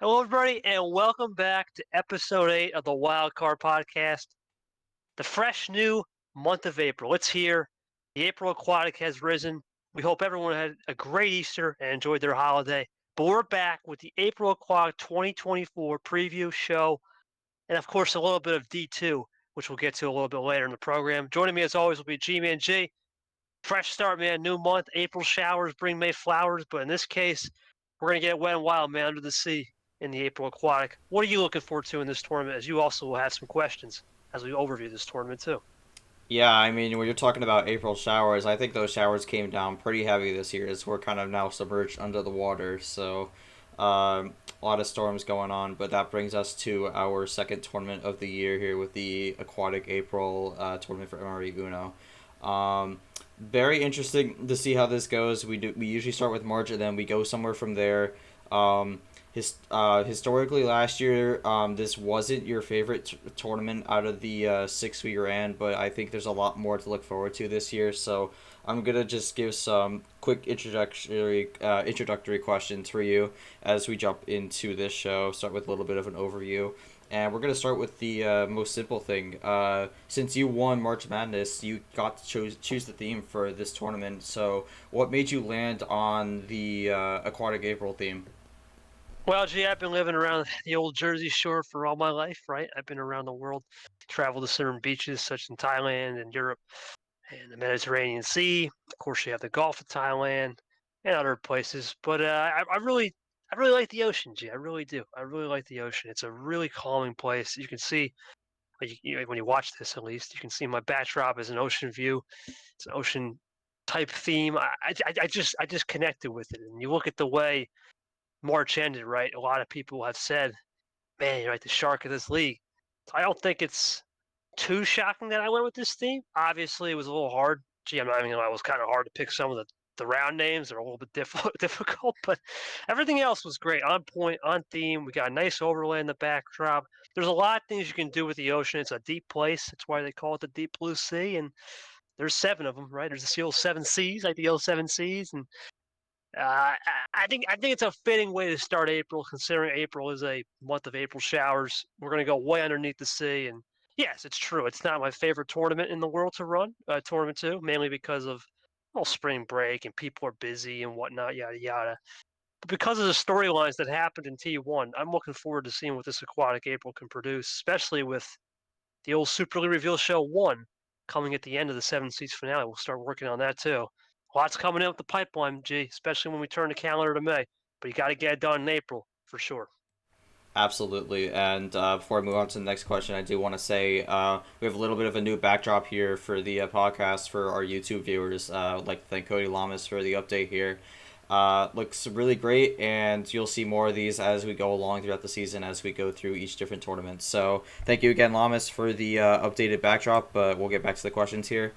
Hello, everybody, and welcome back to episode 8 of the Wildcard Podcast. The fresh new month of April. It's here. The April Aquatic has risen. We hope everyone had a great Easter and enjoyed their holiday. But we're back with the April Aquatic 2024 preview show, and of course, a little bit of D2, which we'll get to a little bit later in the program. Joining me, as always, will be G-Man G. Fresh start, man. New month. April showers bring May flowers, but in this case, we're going to get wet and wild, man, under the sea in the April Aquatic. What are you looking forward to in this tournament, as you also will have some questions as we overview this tournament, too? Yeah, I mean, when you're talking about April showers, I think those showers came down pretty heavy this year as we're kind of now submerged under the water. So, a lot of storms going on. But that brings us to our second tournament of the year here with the Aquatic April tournament for MRE UNO. Very interesting to see how this goes. We usually start with March and then we go somewhere from there. Um, Historically, last year, this wasn't your favorite tournament out of the 6 week ran, but I think there's a lot more to look forward to this year. So I'm gonna just give some quick introductory questions for you as we jump into this show. Start with a little bit of an overview. And we're going to start with the most simple thing. Since you won March Madness, you got to choose the theme for this tournament. So, what made you land on the Aquatic April theme? Well, gee, I've been living around the old Jersey Shore for all my life, right? I've been around the world, traveled to certain beaches, such as in Thailand and Europe and the Mediterranean Sea. Of course, you have the Gulf of Thailand and other places. But I really like the ocean, G. I really do. I really like the ocean. It's a really calming place. You can see, when you watch this, at least, you can see my backdrop is an ocean view. It's an ocean type theme. I just connected with it. And you look at the way March ended, right? A lot of people have said, man, you're like the shark of this league. I don't think it's too shocking that I went with this theme. Obviously, it was a little hard. Gee, I'm not even gonna lie, it was kind of hard to pick some of the round names. They're a little bit difficult, but everything else was great. On point, on theme. We got a nice overlay in the backdrop. There's a lot of things you can do with the ocean. It's a deep place. That's why they call it the deep blue sea. And there's 7 of them, right? There's the old 7 seas, like the old 7 seas. And I think it's a fitting way to start April, considering April is a month of April showers. We're going to go way underneath the sea, and yes, it's true. It's not my favorite tournament in the world to run, tournament two, mainly because of well, spring break and people are busy and whatnot, yada yada. But because of the storylines that happened in T1, I'm looking forward to seeing what this Aquatic April can produce, especially with the old Super League Reveal Show 1 coming at the end of the 7 seas finale. We'll start working on that too. Lots coming in with the pipeline, G, especially when we turn the calendar to May. But you got to get it done in April for sure. Absolutely. And before I move on to the next question, I do want to say we have a little bit of a new backdrop here for the podcast for our YouTube viewers. I'd like to thank Cody Lamas for the update here. Looks really great, and you'll see more of these as we go along throughout the season as we go through each different tournament. So thank you again, Lamas, for the updated backdrop, but we'll get back to the questions here.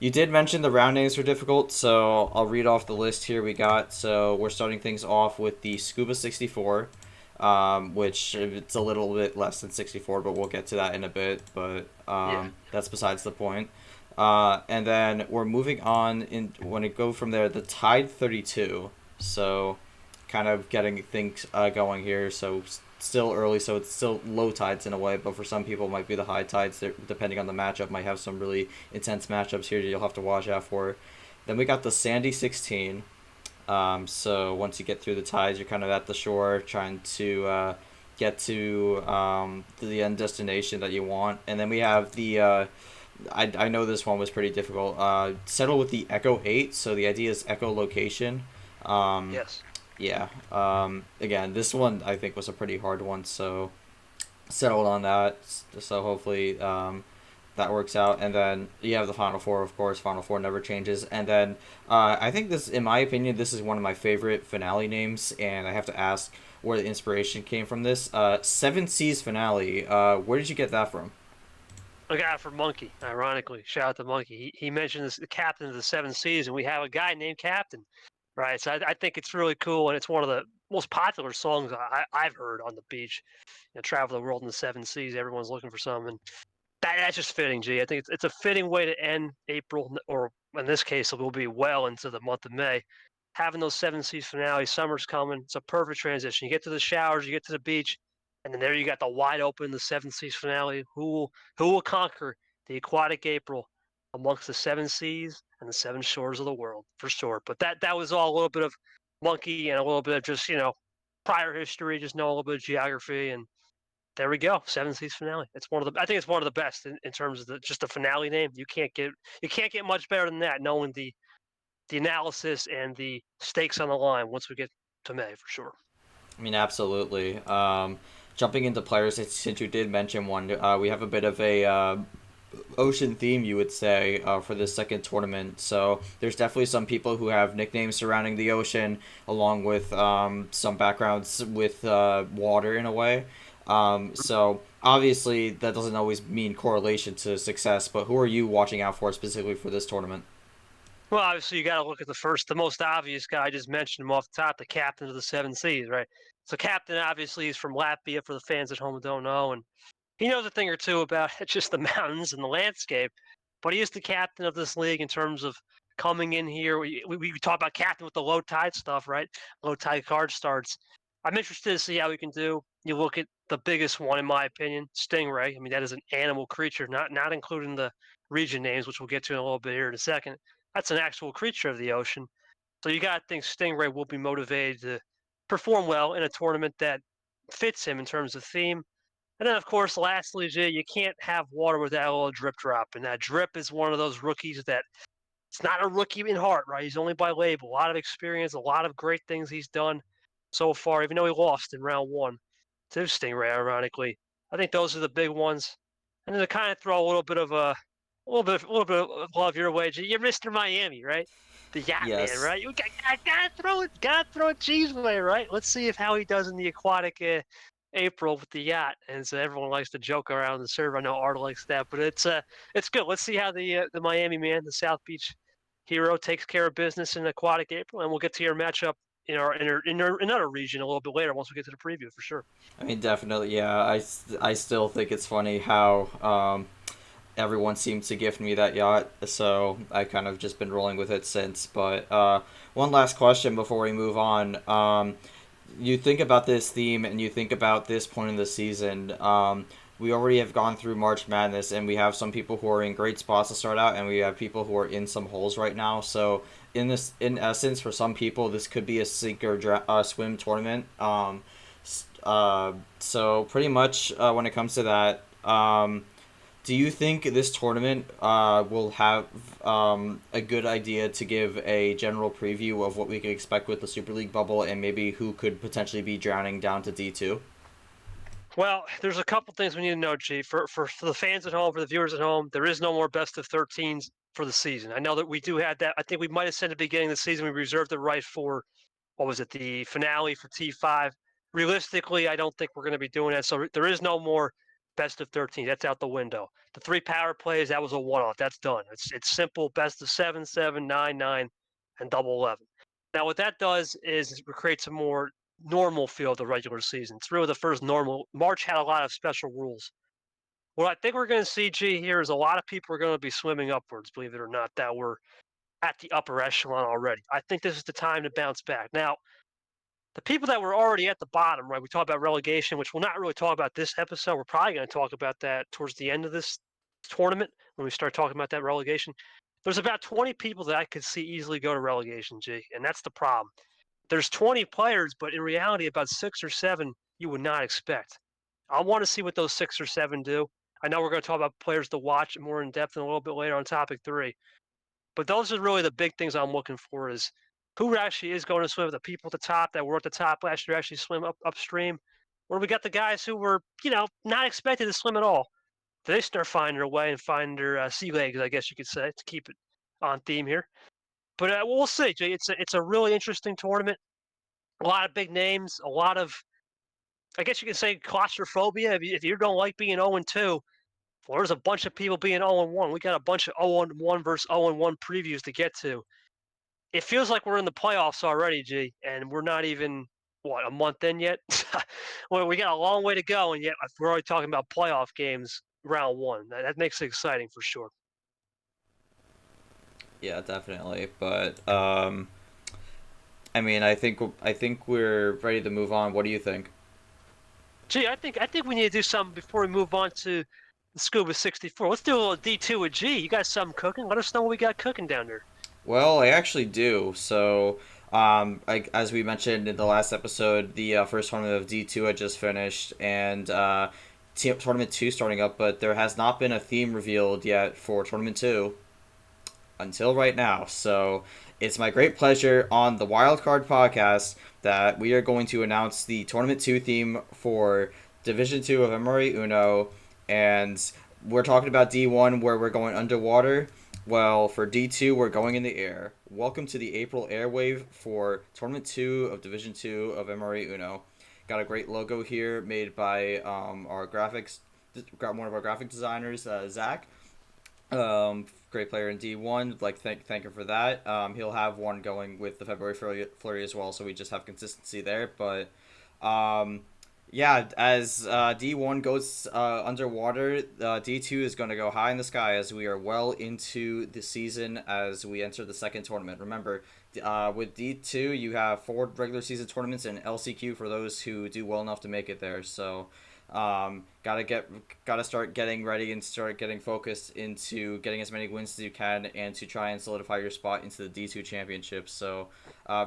You did mention the round names were difficult, so I'll read off the list here we got. So we're starting things off with the SCUBA 64, which it's a little bit less than 64, but we'll get to that in a bit. But Yeah. that's besides the point. And then we're moving on in when it go from there, the Tide 32. So kind of getting things going here. So still early, so it's still low tides in a way, but for some people it might be the high tides. Depending on the matchup, might have some really intense matchups here you'll have to watch out for. Then we got the Sandy 16. So once you get through the tides, you're kind of at the shore trying to get to the end destination that you want. And then we have the I know this one was pretty difficult. Settle with the Echo 8. So the idea is echolocation. Um, Yes. yeah. Again, this one I think was a pretty hard one. So settled on that. So hopefully that works out. And then you have the Final Four, of course. Final Four never changes. And then I think this, in my opinion, this is one of my favorite finale names. And I have to ask where the inspiration came from this. Seven Seas finale. Where did you get that from? I got it for Monkey, ironically. Shout out to Monkey. He mentioned this, the captain of the 7 seas, and we have a guy named Captain, right? So I think it's really cool, and it's one of the most popular songs I've heard on the beach. Travel the world in the 7 seas. Everyone's looking for something. That's just fitting, G. I think it's a fitting way to end April, or in this case, it will be well into the month of May. having those 7 seas finales, summer's coming. It's a perfect transition. You get to the showers, you get to the beach, and then there you got the wide open, the 7 seas finale. Who will conquer the aquatic April amongst the 7 seas and the 7 shores of the world, for sure. But that was all a little bit of monkey and a little bit of just, prior history, just know a little bit of geography, and there we go. 7 seas finale. It's one of the I think it's one of the best in terms of just the finale name. You can't get much better than that, knowing the analysis and the stakes on the line once we get to May for sure. I mean, absolutely. Jumping into players, since you did mention one, we have a bit of a ocean theme, you would say, for this second tournament. So there's definitely some people who have nicknames surrounding the ocean, along with some backgrounds with water in a way. So obviously that doesn't always mean correlation to success. But who are you watching out for specifically for this tournament? Well, obviously you got to look at the most obvious guy. I just mentioned him off the top, the captain of the 7 seas, right? So captain obviously is from Latvia for the fans at home who don't know, and he knows a thing or two about just the mountains and the landscape. But he is the captain of this league in terms of coming in here. We talk about captain with the low tide stuff, right? Low tide card starts. I'm interested to see how he can do. You look at the biggest one, in my opinion, Stingray. I mean, that is an animal creature, not including the region names, which we'll get to in a little bit here in a second. That's an actual creature of the ocean. So you got to think Stingray will be motivated to perform well in a tournament that fits him in terms of theme. And then, of course, lastly, Jay, you can't have water without a little drip drop. And that drip is one of those rookies that it's not a rookie in heart, right? He's only by label. A lot of experience, a lot of great things he's done so far, even though he lost in round one to Stingray, ironically. I think those are the big ones. And then to kind of throw a little bit of love your way, Jay, you're Mr. Miami, right? The yacht man, Yes. right? You gotta throw it G's way, right? Let's see if how he does in the aquatic April with the yacht, and so everyone likes to joke around the server. I know Art likes that, but it's good. Let's see how the Miami man, the South Beach hero, takes care of business in aquatic April, and we'll get to your matchup in another region a little bit later once we get to the preview for sure. I mean, definitely, yeah. I still think it's funny how everyone seemed to gift me that yacht, so I kind of just been rolling with it since. But one last question before we move on. You think about this theme and you think about this point in the season. We already have gone through March Madness, and we have some people who are in great spots to start out, and we have people who are in some holes right now. So, in essence, for some people, this could be a sink or swim tournament. So pretty much when it comes to that, do you think this tournament will have a good idea to give a general preview of what we could expect with the Super League bubble and maybe who could potentially be drowning down to D2? Well, there's a couple things we need to know, Chief. For the fans at home, for the viewers at home, there is no more best of 13s for the season. I know that we do have that. I think we might have said at the beginning of the season we reserved the right for what was it, the finale for T5. Realistically, I don't think we're going to be doing that. So there is no more best of 13. That's out the window. The 3 power plays, that was a one-off. That's done. It's simple. Best of 7, 7, 9, 9, and double 11. Now, what that does is it creates a more normal feel of the regular season. It's really the first normal. March had a lot of special rules. What I think we're going to see, G, here is a lot of people are going to be swimming upwards, believe it or not, that were at the upper echelon already. I think this is the time to bounce back. Now, the people that were already at the bottom, right? We talk about relegation, which we'll not really talk about this episode. We're probably going to talk about that towards the end of this tournament when we start talking about that relegation. There's about 20 people that I could see easily go to relegation, G, and that's the problem. There's 20 players, but in reality, about 6 or 7 you would not expect. I want to see what those 6 or 7 do. I know we're going to talk about players to watch more in depth and a little bit later on topic 3. But those are really the big things I'm looking for is who actually is going to swim. The people at the top that were at the top last year actually swim upstream. Where we got the guys who were, not expected to swim at all. They start finding their way and find their sea legs, I guess you could say, to keep it on theme here. But we'll see, Jay. It's a really interesting tournament. A lot of big names, a lot of, I guess you could say, claustrophobia. If you don't like being 0-2, well, there's a bunch of people being 0-1. We got a bunch of 0-1 versus 0-1 previews to get to. It feels like we're in the playoffs already, G, and we're not even, a month in yet? Well, we got a long way to go, and yet we're already talking about playoff games round one. That makes it exciting for sure. Yeah, definitely. But I mean, I think we're ready to move on. What do you think? Gee, I think we need to do something before we move on to the Scuba 64. Let's do a little D2 with G. You got something cooking? Let us know what we got cooking down there. Well, I actually do. So, like as we mentioned in the last episode, the first tournament of D2 had just finished, and tournament two starting up, but there has not been a theme revealed yet for tournament two until right now. So, it's my great pleasure on the Wildcard Podcast that we are going to announce the tournament two theme for Division Two of MRE Uno, and we're talking about D1 where we're going underwater. Well, for D2, we're going in the air. Welcome to the April airwave for Tournament 2 of Division 2 of MRE Uno. Got a great logo here made by our graphics, got one of our graphic designers, Zach. Great player in D1. Like thank him for that. He'll have one going with the February flurry as well, so we just have consistency there. But um, yeah, as D1 goes underwater, D2 is going to go high in the sky as we are well into the season as we enter the second tournament. Remember, with D2, you have 4 regular season tournaments and LCQ for those who do well enough to make it there. So, gotta start getting ready and start getting focused into getting as many wins as you can and to try and solidify your spot into the D2 championship. So,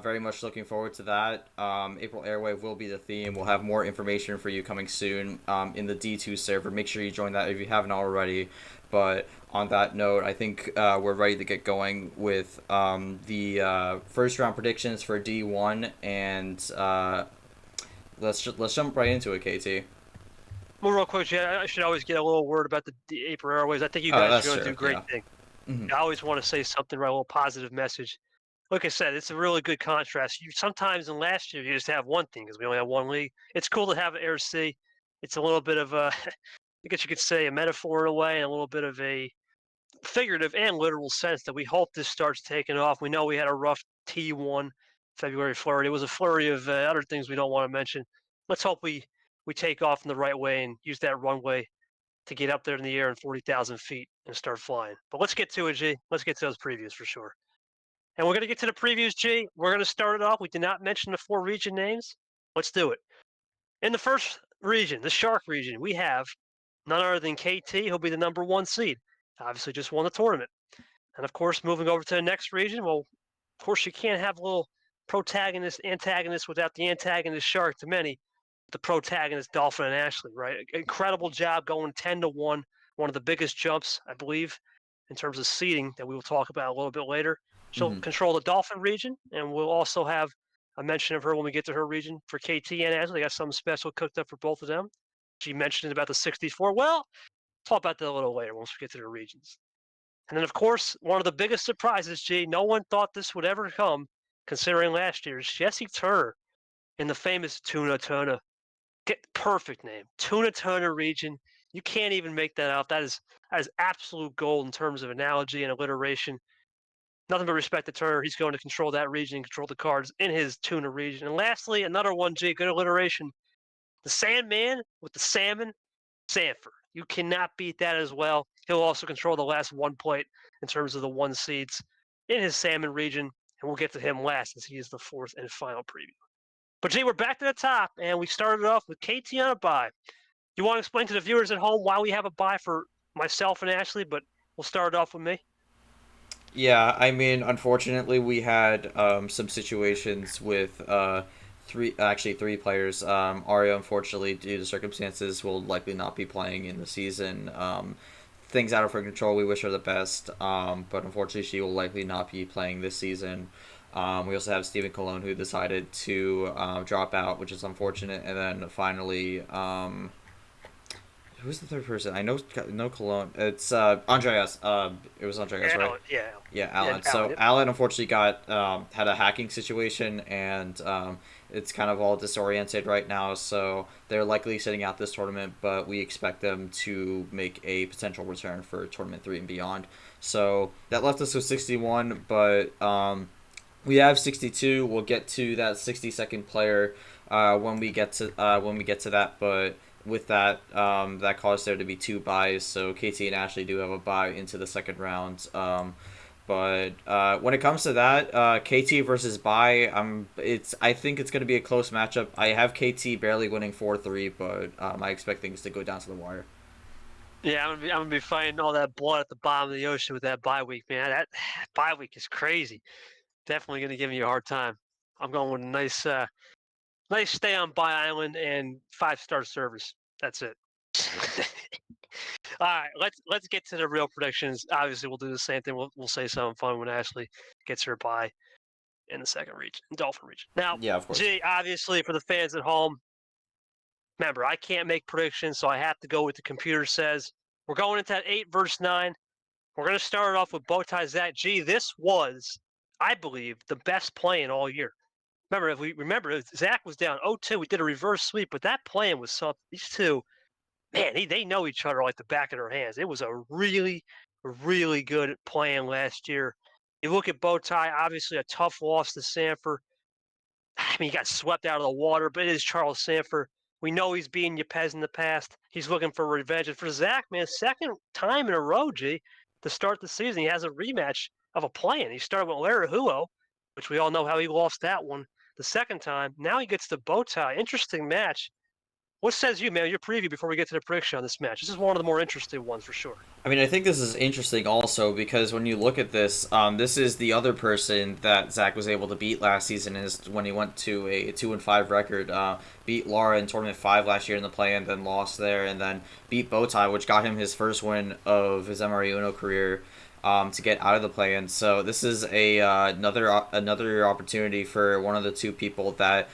very much looking forward to that. April Airwave will be the theme. We'll have more information for you coming soon in the D2 server. Make sure you join that if you haven't already. But on that note, I think we're ready to get going with the first round predictions for D1, and let's jump right into it, KT. Well, real quick, I should always get a little word about the April Airways. I think you Oh, guys that's are going to true. do great Yeah. things. Mm-hmm. I always want to say something, right? A little positive message. Like I said, it's a really good contrast. You sometimes in last year you just have one thing because we only have one league. It's cool to have Air C. It's a little bit of a, I guess you could say, a metaphor in a way, and a little bit of a figurative and literal sense that we hope this starts taking off. We know we had a rough T1 February flurry. It was a flurry of other things we don't want to mention. Let's hope we take off in the right way and use that runway to get up there in the air in 40,000 feet and start flying. But let's get to it, G. Let's get to those previews for sure. And we're going to get to the previews, G. We're going to start it off. We did not mention the 4 region names. Let's do it. In the first region, the Shark region, we have none other than KT, who'll be the number 1 seed. Obviously, just won the tournament. And of course, moving over to the next region, well, of course, you can't have a little protagonist, antagonist without the antagonist Shark to many. The protagonist Dolphin and Ashley, right? Incredible job going 10-1, one of the biggest jumps, I believe, in terms of seeding that we will talk about a little bit later. She'll Mm-hmm. control the Dolphin region, and we'll also have a mention of her when we get to her region for KT and Ashley. They got something special cooked up for both of them. She mentioned about the 64. Well, talk about that a little later once we get to the regions. And then, of course, one of the biggest surprises, G, no one thought this would ever come, considering last year's Jesse Turner in the famous Tuna Turner. Get perfect name. Tuna Turner region. You can't even make that up. That is absolute gold in terms of analogy and alliteration. Nothing but respect to Turner. He's going to control that region and control the cards in his Tuna region. And lastly, another one, G, good alliteration. The Sandman with the salmon, Sanford. You cannot beat that as well. He'll also control the last 1 plate in terms of the 1 seeds in his salmon region, and we'll get to him last as he is the 4th and final preview. But G, we're back to the top, and we started off with KT on a bye. You want to explain to the viewers at home why we have a bye for myself and Ashley, but we'll start it off with me. Yeah, I mean, unfortunately, we had some situations with three players. Aria, unfortunately, due to circumstances, will likely not be playing in the season. Things out of her control. We wish her the best, but unfortunately, she will likely not be playing this season. We also have Stephen Cologne, who decided to drop out, which is unfortunate. And then finally, who's the third person? I know no Cologne. It's Andreas. It was Andreas, right? Alan, yeah. Yeah, Yeah, Alan. So Yep. Alan unfortunately got had a hacking situation, and it's kind of all disoriented right now. So they're likely sitting out this tournament, but we expect them to make a potential return for tournament 3 and beyond. So that left us with 61, but we have 62. We'll get to that 60-second player when we get to that, but. With that, that caused there to be 2 buys. So KT and Ashley do have a buy into the second round. But when it comes to that, KT versus Bai, I think it's going to be a close matchup. I have KT barely winning 4-3, but I expect things to go down to the wire. Yeah, I'm gonna be fighting all that blood at the bottom of the ocean with that bye week, man. That bye week is crazy. Definitely gonna give me a hard time. I'm going with a nice stay on bye island and 5-star service. That's it. All right, let's get to the real predictions. Obviously, we'll do the same thing. We'll say something fun when Ashley gets her bye in the second region, Dolphin region. Now, Yeah, of course. G, obviously for the fans at home, remember I can't make predictions, so I have to go with the computer says. We're going into that 8 versus 9. We're going to start off with Bowtie Zach. G, this was, I believe, the best playing all year. Remember, Zach was down 0-2. We did a reverse sweep, but that playing was something. These two, man, they know each other like the back of their hands. It was a really, really good playing last year. You look at Bowtie, obviously a tough loss to Sanford. I mean, he got swept out of the water, but it is Charles Sanford. We know he's beaten Yepez in the past. He's looking for revenge. And for Zach, man, second time in a row, G, to start the season, he has a rematch of a play-in. He started with Larahuo, which we all know how he lost that one the second time. Now he gets the Bowtie. Interesting match. What says you, man, your preview before we get to the prediction on this match? This is one of the more interesting ones for sure. I mean, I think this is interesting also because when you look at this, this is the other person that Zach was able to beat last season is when he went to a 2-5 record, beat Lara in Tournament 5 last year in the play-in, then lost there, and then beat Bowtie, which got him his first win of his MRE UNO career to get out of the play-in. So this is another opportunity for one of the two people that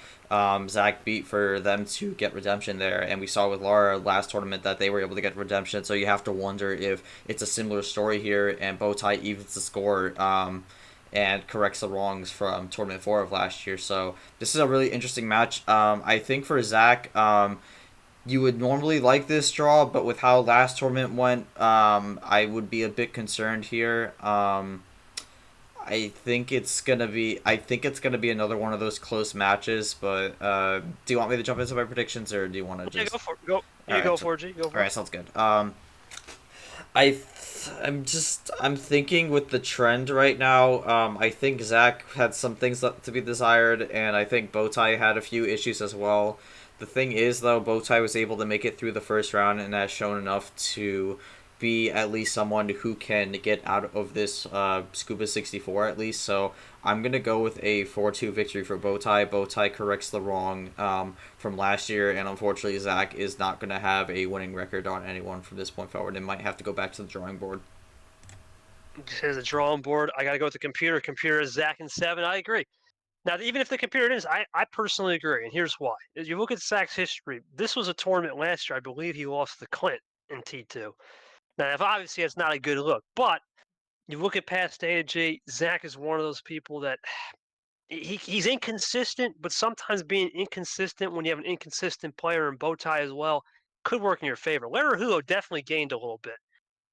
Zach beat for them to get redemption there. And we saw with Lara last tournament that they were able to get redemption. So you have to wonder if it's a similar story here and Bowtie evens the score and corrects the wrongs from Tournament 4 of last year. So this is a really interesting match. I think for Zach, you would normally like this draw, but with how last tournament went, I would be a bit concerned here. I think it's gonna be another one of those close matches. But do you want me to jump into my predictions, or do you want to just? Yeah, go for it. Go. All Go right, for it, G. Go for all right, it. sounds good. I'm thinking with the trend right now. I think Zach had some things to be desired, and I think Bowtie had a few issues as well. The thing is, though, Bowtie was able to make it through the first round and has shown enough to be at least someone who can get out of this SCUBA 64 at least. So I'm going to go with a 4-2 victory for Bowtie. Bowtie corrects the wrong from last year, and unfortunately Zach is not going to have a winning record on anyone from this point forward and might have to go back to the drawing board. Here's the drawing board. I got to go with the computer. Computer is Zach and 7. I agree. Now, even if the computer is, I personally agree, and here's why. As you look at Zach's history, this was a tournament last year. I believe he lost to Clint in T2. Now, if obviously that's not a good look, but you look at past data, G, Zach is one of those people that he's inconsistent, but sometimes being inconsistent when you have an inconsistent player in Bowtie as well could work in your favor. Larry Hulo definitely gained a little bit.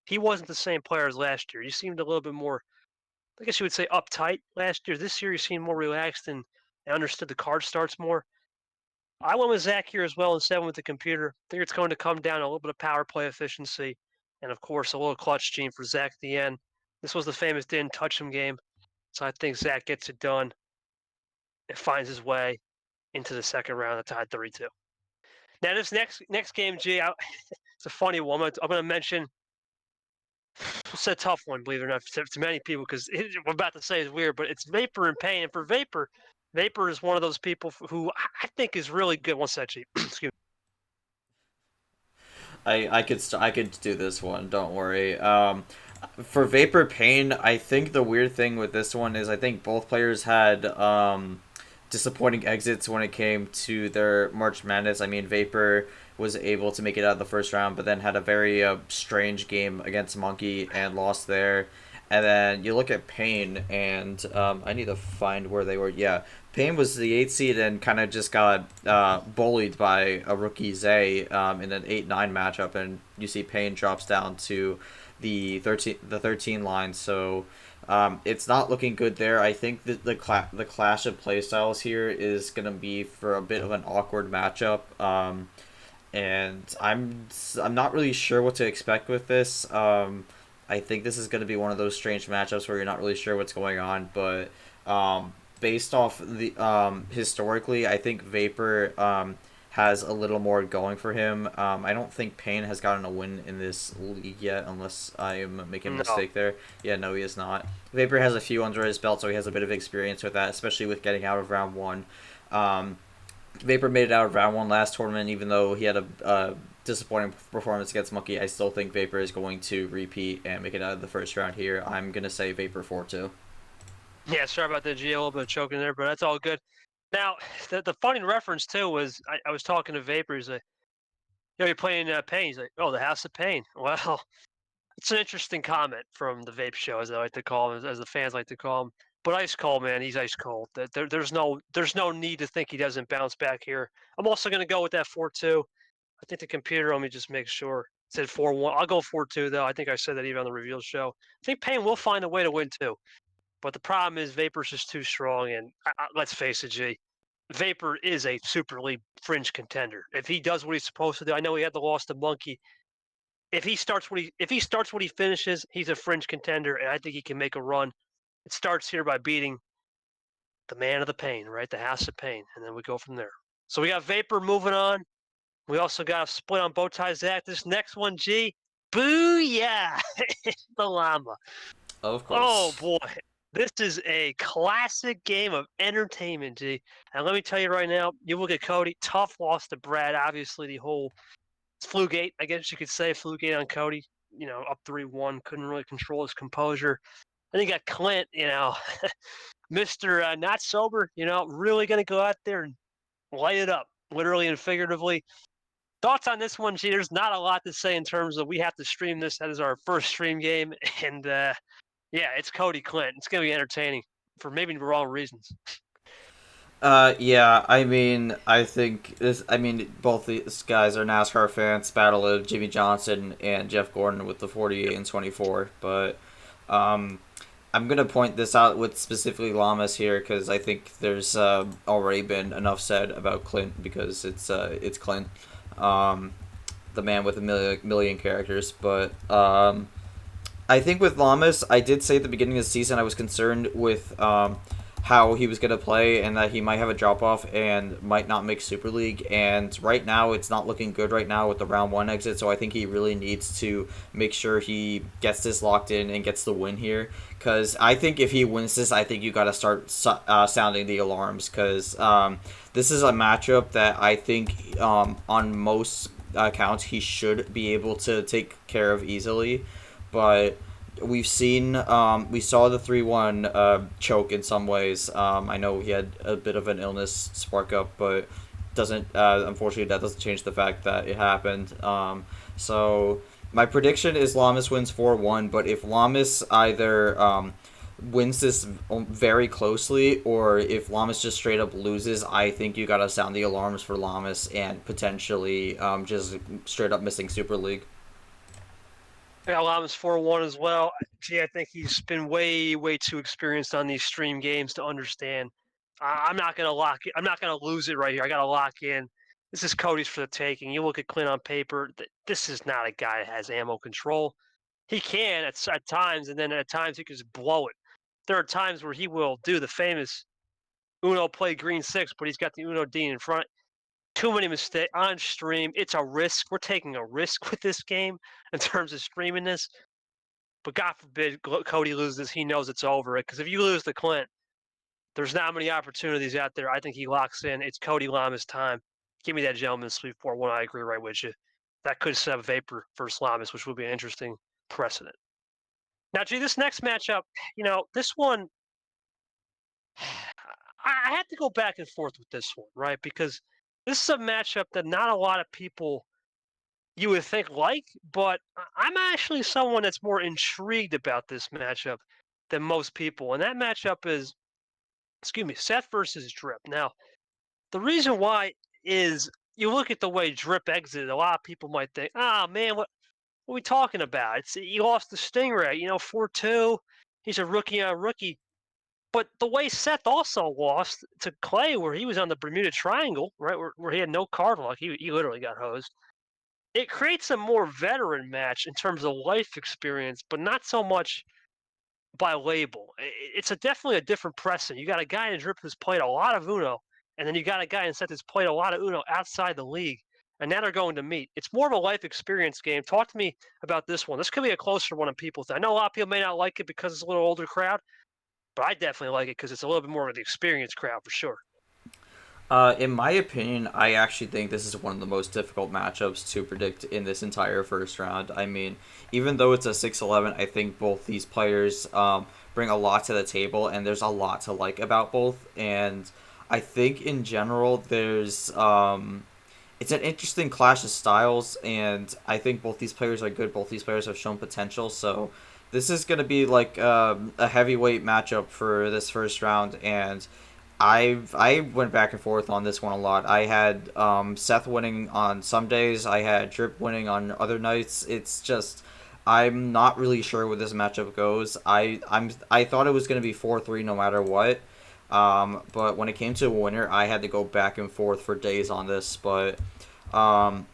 He wasn't the same player as last year. You seemed a little bit more, I guess you would say, uptight last year. This year you seem more relaxed and understood the card starts more. I went with Zach here as well in 7 with the computer. I think it's going to come down to a little bit of power play efficiency and, of course, a little clutch gene for Zach at the end. This was the famous didn't touch him game. So I think Zach gets it done and finds his way into the second round of tied 32. Now, this next game, G, it's a funny one. I'm going to mention it's a tough one, believe it or not, to many people because what I'm about to say is weird, but it's Vapor and Pain. And for Vapor, Vapor is one of those people who I think is really good. One second, excuse me. I could do this one. Don't worry. For Vapor Pain, I think the weird thing with this one is I think both players had disappointing exits when it came to their March Madness. I mean, Vapor was able to make it out of the first round, but then had a very strange game against Monkey and lost there. And then you look at Pain, and I need to find where they were. Yeah, Pain was the 8th seed and kind of just got bullied by a rookie Zay in an 8-9 matchup, and you see Pain drops down to the 13 line. So it's not looking good there. I think that the clash of playstyles here is gonna be for a bit of an awkward matchup. And I'm not really sure what to expect with this. I I think this is going to be one of those strange matchups where you're not really sure what's going on, but based off the historically, I think Vapor has a little more going for him. I don't think Payne has gotten a win in this league yet, unless I am making a No. mistake there. Yeah, no, he is not. Vapor has a few under his belt, so he has a bit of experience with that, especially with getting out of round one. Vapor made it out of round one last tournament, even though he had a disappointing performance against Monkey. I still think Vapor is going to repeat and make it out of the first round here. I'm going to say Vapor 4-2. Yeah, sorry about the G, a little bit of choking there, but that's all good. Now, the funny reference too was I was talking to Vapor. He's like, you're playing Pain. He's like, oh, the House of Pain. Well, it's an interesting comment from the Vape Show, as I like to call him, as the fans like to call him. But ice cold, man. He's ice cold. There's no need to think he doesn't bounce back here. I'm also going to go with that 4-2. I think the computer let me just make sure. It said 4-1. I'll go 4-2 though. I think I said that even on the reveal show. I think Payne will find a way to win too. But the problem is Vapor's just too strong, and let's face it, G. Vapor is a Super League fringe contender. If he does what he's supposed to do, I know he had the loss to Monkey. If he starts what he finishes, he's a fringe contender, and I think he can make a run. It starts here by beating the man of the pain, right? The House of Pain, and then we go from there. So we got Vapor moving on. We also got a split on Bowtie Zach. This next one, G, booyah! The llama. Of Oh course. boy, this is a classic game of entertainment, G. And let me tell you right now, you look at Cody, tough loss to Brad. Obviously, the whole Flugate, I guess you could say, Flugate on Cody. Up 3-1, couldn't really control his composure. Then you got Clint, Mister Not Sober. Really going to go out there and light it up, literally and figuratively. Thoughts on this one, G? There's not a lot to say in terms of we have to stream this. That is our first stream game, and yeah, it's Cody Clint. It's gonna be entertaining for maybe the wrong reasons. Yeah, I mean, I think this. I mean, both these guys are NASCAR fans. Battle of Jimmy Johnson and Jeff Gordon with the 48 and 24. But I'm gonna point this out with specifically Llamas here because I think there's already been enough said about Clint because it's Clint, the man with a million characters. But I think with Llamas, I did say at the beginning of the season I was concerned with how he was going to play and that he might have a drop off and might not make Super League. And right now, it's not looking good right now with the round one exit. So I think he really needs to make sure he gets this locked in and gets the win here. Because I think if he wins this, I think you got to start sounding the alarms. Because this is a matchup that I think on most accounts he should be able to take care of easily. But we saw the 3-1 choke in some ways. I know he had a bit of an illness spark up, but unfortunately that doesn't change the fact that it happened. So my prediction is Llamas wins 4-1, but if Llamas either wins this very closely or if Llamas just straight up loses, I think you gotta sound the alarms for Llamas and potentially just straight up missing Super League. Yeah, Llama's 4-1 as well. Gee, I think he's been way, way too experienced on these stream games to understand. I'm not gonna lock it. I'm not gonna lose it right here. I gotta lock in. This is Cody's for the taking. You look at Clint on paper. This is not a guy that has ammo control. He can at times, and then at times he can just blow it. There are times where he will do the famous Uno play green 6, but he's got the Uno D in front. Too many mistakes on stream. It's a risk. We're taking a risk with this game in terms of streaming this. But God forbid Cody loses, he knows it's over. Because if you lose to Clint, there's not many opportunities out there. I think he locks in. It's Cody Lamas time. Give me that gentleman sweep 4-1. I agree right with you. That could set up Vapor versus Lamas, which would be an interesting precedent. Now, G, this next matchup, this one, I had to go back and forth with this one, right? Because this is a matchup that not a lot of people you would think like, but I'm actually someone that's more intrigued about this matchup than most people. And that matchup is, Seth versus Drip. Now, the reason why is you look at the way Drip exited, a lot of people might think, oh man, what are we talking about? He lost the Stingray, 4-2. He's a rookie on rookie. But the way Seth also lost to Clay, where he was on the Bermuda Triangle, right, where he had no card luck, he literally got hosed. it creates a more veteran match in terms of life experience, but not so much by label. It's definitely a different precedent. You got a guy in Drip who's played a lot of Uno, and then you got a guy in Seth who's played a lot of Uno outside the league, and now they're going to meet. It's more of a life experience game. Talk to me about this one. This could be a closer one than people think. I know a lot of people may not like it because it's a little older crowd, but I definitely like it because it's a little bit more of the experienced crowd for sure. In my opinion, I actually think this is one of the most difficult matchups to predict in this entire first round. I mean, even though it's a 6-11, I think both these players bring a lot to the table, and there's a lot to like about both. And I think in general, it's an interesting clash of styles, and I think both these players are good. Both these players have shown potential, so this is going to be like a heavyweight matchup for this first round, and I went back and forth on this one a lot. I had Seth winning on some days. I had Drip winning on other nights. It's just I'm not really sure where this matchup goes. I thought it was going to be 4-3 no matter what. But when it came to a winner, I had to go back and forth for days on this. But I'm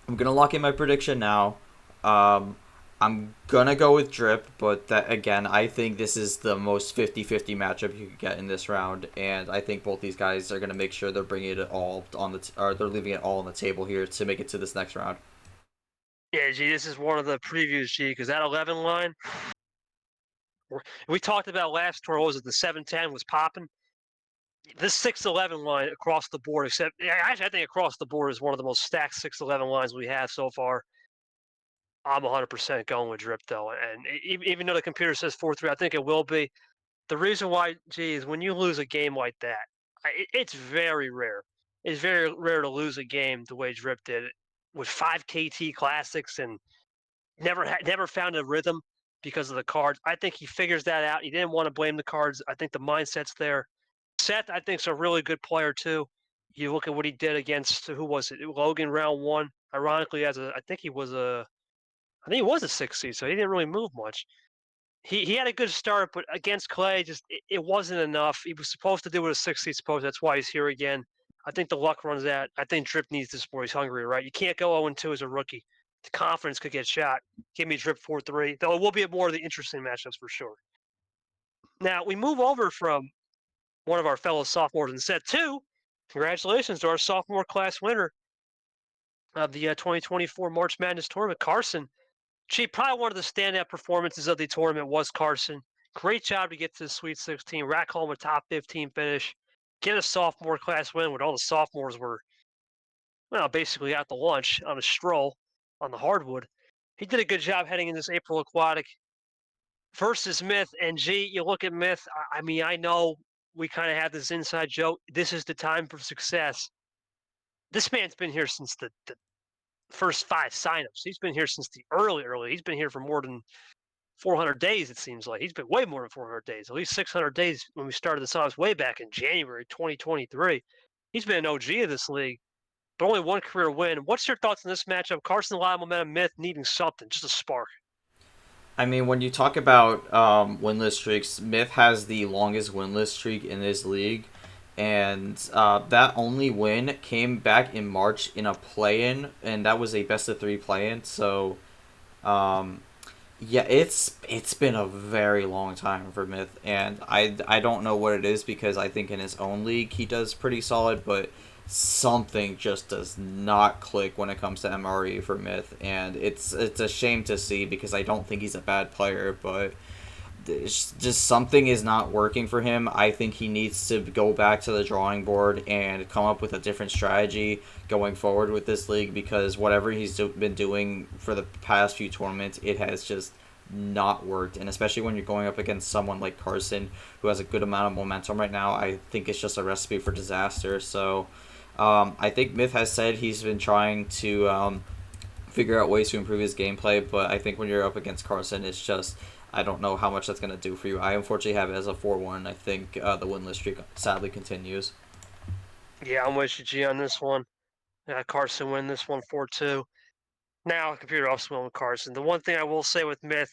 gonna lock in my prediction now. Um, I'm gonna go with Drip, but that again, I think this is the most 50-50 matchup you could get in this round, and I think both these guys are gonna make sure they're bringing it all on or they're leaving it all on the table here to make it to this next round. Yeah, G, this is one of the previews, G, because that 11 line, we talked about last tour, what was it, the 7-10 was popping? This 6-11 line across the board, except actually, I think across the board is one of the most stacked 6-11 lines we have so far. I'm 100% going with Drip though, and even though the computer says 4-3, I think it will be. The reason why, G, is when you lose a game like that, it's very rare. It's very rare to lose a game the way Drip did it with 5 KT classics and never found a rhythm because of the cards. I think he figures that out. He didn't want to blame the cards. I think the mindset's there. Seth, I think, is a really good player too. You look at what he did against who was it? Logan round one. Ironically, I think he was a 6 seed, so he didn't really move much. He had a good start, but against Clay, just it wasn't enough. He was supposed to do what a 6 seed supposed. That's why he's here again. I think the luck runs out. I think Drip needs this more. He's hungry, right? You can't go 0-2 as a rookie. The confidence could get shot. Give me Drip 4-3. Though it will be more of the interesting matchups for sure. Now we move over from one of our fellow sophomores in set two. Congratulations to our sophomore class winner of the 2024 March Madness tournament, Carson. Probably one of the standout performances of the tournament was Carson. Great job to get to the Sweet 16, rack home a top 15 finish, get a sophomore class win when all the sophomores were, well, basically out to lunch on a stroll on the hardwood. He did a good job heading in this April Aquatic versus Myth. And G, you look at Myth, I mean, I know we kind of had this inside joke. This is the time for success. This man's been here since the first 5 signups. He's been here since the early. He's been here for more than 400 days, it seems like. He's been way more than 400 days, at least 600 days when we started the Sox way back in January 2023. He's been an OG of this league, but only one career win. What's your thoughts on this matchup? Carson, a lot of momentum, Myth needing something, just a spark. I mean, when you talk about winless streaks, Smith has the longest winless streak in this league, and that only win came back in March in a play-in, and that was a best-of-3 play-in. So, yeah, it's been a very long time for Myth, and I don't know what it is because I think in his own league he does pretty solid, but something just does not click when it comes to MRE for Myth, and it's a shame to see because I don't think he's a bad player, but just something is not working for him. I think he needs to go back to the drawing board and come up with a different strategy going forward with this league because whatever he's been doing for the past few tournaments, it has just not worked. And especially when you're going up against someone like Carson, who has a good amount of momentum right now, I think it's just a recipe for disaster. So I think Myth has said he's been trying to figure out ways to improve his gameplay, but I think when you're up against Carson, it's just I don't know how much that's going to do for you. I unfortunately have it as a 4-1. I think the winless streak sadly continues. Yeah, I'm with you, G, on this one. Carson win this one 4-2. Now, computer off swing with Carson. The one thing I will say with Myth,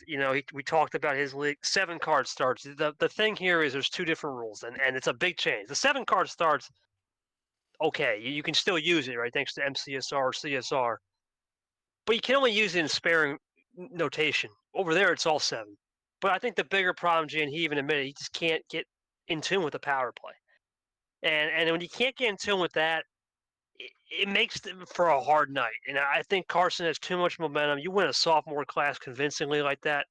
we talked about his league, 7-card starts. The thing here is there's 2 different rules, and it's a big change. The 7-card starts, okay, you can still use it, right, thanks to MCSR or CSR. but you can only use it in sparing notation. Over there, it's all 7. But I think the bigger problem, G, and he even admitted, he just can't get in tune with the power play. And when you can't get in tune with that, it makes them for a hard night. And I think Carson has too much momentum. You win a sophomore class convincingly like that.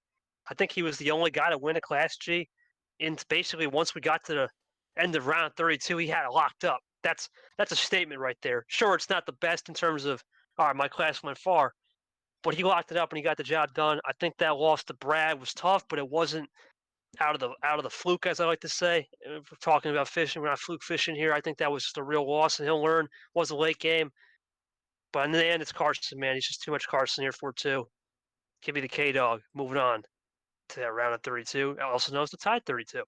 I think he was the only guy to win a Class G. And basically, once we got to the end of round 32, he had it locked up. That's a statement right there. Sure, it's not the best in terms of, all right, my class went far, but he locked it up and he got the job done. I think that loss to Brad was tough, but it wasn't out of the fluke, as I like to say. If we're talking about fishing, we're not fluke fishing here. I think that was just a real loss, and he'll learn. Was a late game, but in the end, it's Carson, man. He's just too much Carson here for 2. Give me the K Dog. Moving on to that round of 32. Also knows the Tide 32.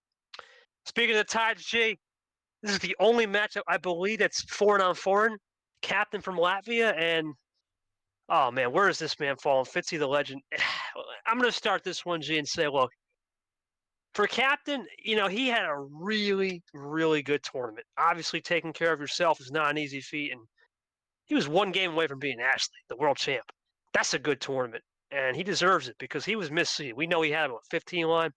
Speaking of the Tides, G, this is the only matchup I believe that's foreign on foreign. Captain from Latvia, and oh man, where is this man falling? Fitzy the legend. I'm going to start this one, G, and say, look, for captain, he had a really, really good tournament. Obviously, taking care of yourself is not an easy feat, and he was 1 game away from being Ashley, the world champ. That's a good tournament, and he deserves it because he was missing. We know he had a 15 line.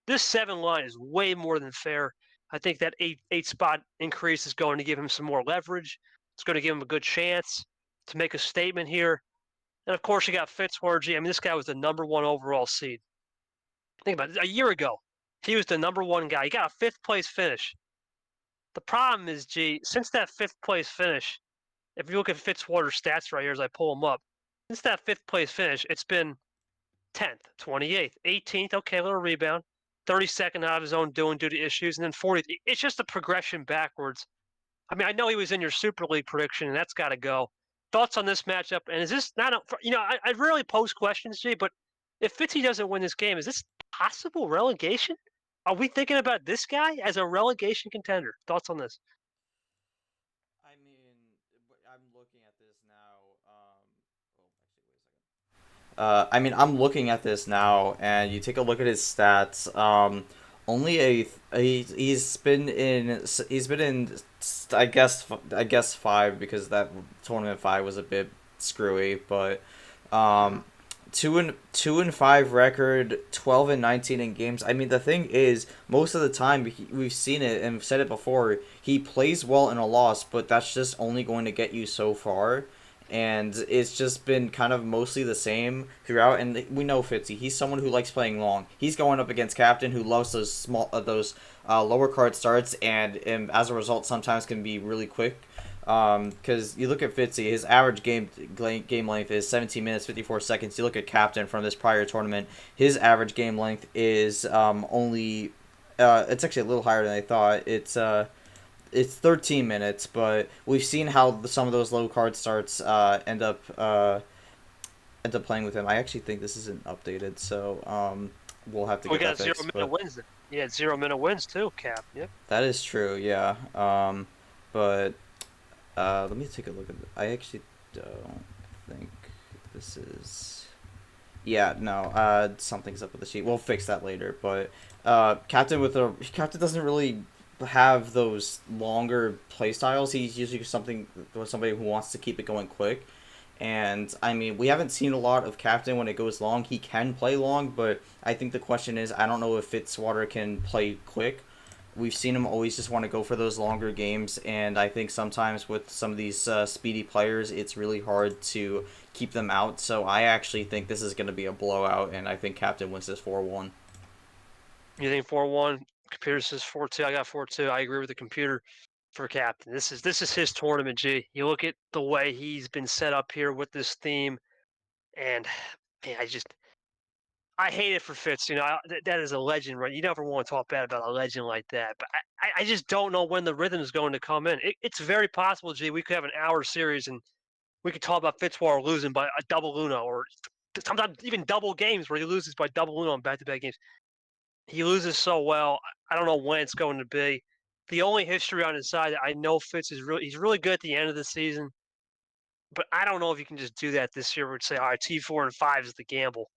This 7 line is way more than fair. I think that eight spot increase is going to give him some more leverage. It's going to give him a good chance to make a statement here. And of course, you got Fitzwargy. I mean, this guy was the #1 overall seed. Think about it. A year ago, he was the #1 guy. He got a 5th place finish. The problem is, G, since that 5th place finish, if you look at Fitzwater's stats right here as I pull them up, since that 5th place finish, it's been 10th, 28th, 18th, okay, a little rebound, 32nd out of his own doing due to issues, and then 40th. It's just a progression backwards. I mean, I know he was in your Super League prediction, and that's got to go. Thoughts on this matchup? And is this not, I rarely post questions, G, but if Fitzy doesn't win this game, is this possible relegation? Are we thinking about this guy as a relegation contender? Thoughts on this? I mean, I'm looking at this now. Oh, actually, wait a second. I mean, I'm looking at this now, and you take a look at his stats. Only he's been in I guess 5 because that tournament 5 was a bit screwy, but um, 2-5 record, 12-19 in games. I mean, the thing is, most of the time we've seen it and said it before. He plays well in a loss, but that's just only going to get you so far. And it's just been kind of mostly the same throughout. And we know Fitzy. He's someone who likes playing long. He's going up against Captain, who loves those lower card starts, and as a result, sometimes can be really quick. Because you look at Fitzy, his average game length is 17 minutes 54 seconds. You look at Captain from this prior tournament, his average game length is only it's actually a little higher than I thought. It's 13 minutes, but we've seen how some of those low card starts end up playing with him. I actually think this isn't updated, so we'll have to We get got that fixed. 0 minute wins. Then. Yeah, 0 minute wins too, Cap. Yep. That is true, yeah. But let me take a look at it. I actually don't think this is. Yeah, no. Something's up with the sheet. We'll fix that later. But Captain doesn't really have those longer play styles. He's usually somebody who wants to keep it going quick. And I mean, we haven't seen a lot of Captain when it goes long. He can play long, but I think the question is, I don't know if Fitzwater can play quick. We've seen him always just want to go for those longer games, and I think sometimes with some of these speedy players, it's really hard to keep them out. So I actually think this is going to be a blowout, and I think Captain wins this 4-1. You think 4-1? Computer says 4-2. I got 4-2. I agree with the computer for Captain. This is his tournament, G. You look at the way he's been set up here with this theme, and man, I hate it for Fitz. That is a legend, right? You never want to talk bad about a legend like that. But I just don't know when the rhythm is going to come in. It's very possible, G. We could have an hour series and we could talk about Fitzwater losing by a double Uno or sometimes even double games where he loses by double Uno in back-to-back games. He loses so well. I don't know when it's going to be. The only history on his side, I know Fitz he's really good at the end of the season, but I don't know if you can just do that this year. We'd say, all right, T4 and 5 is the gamble.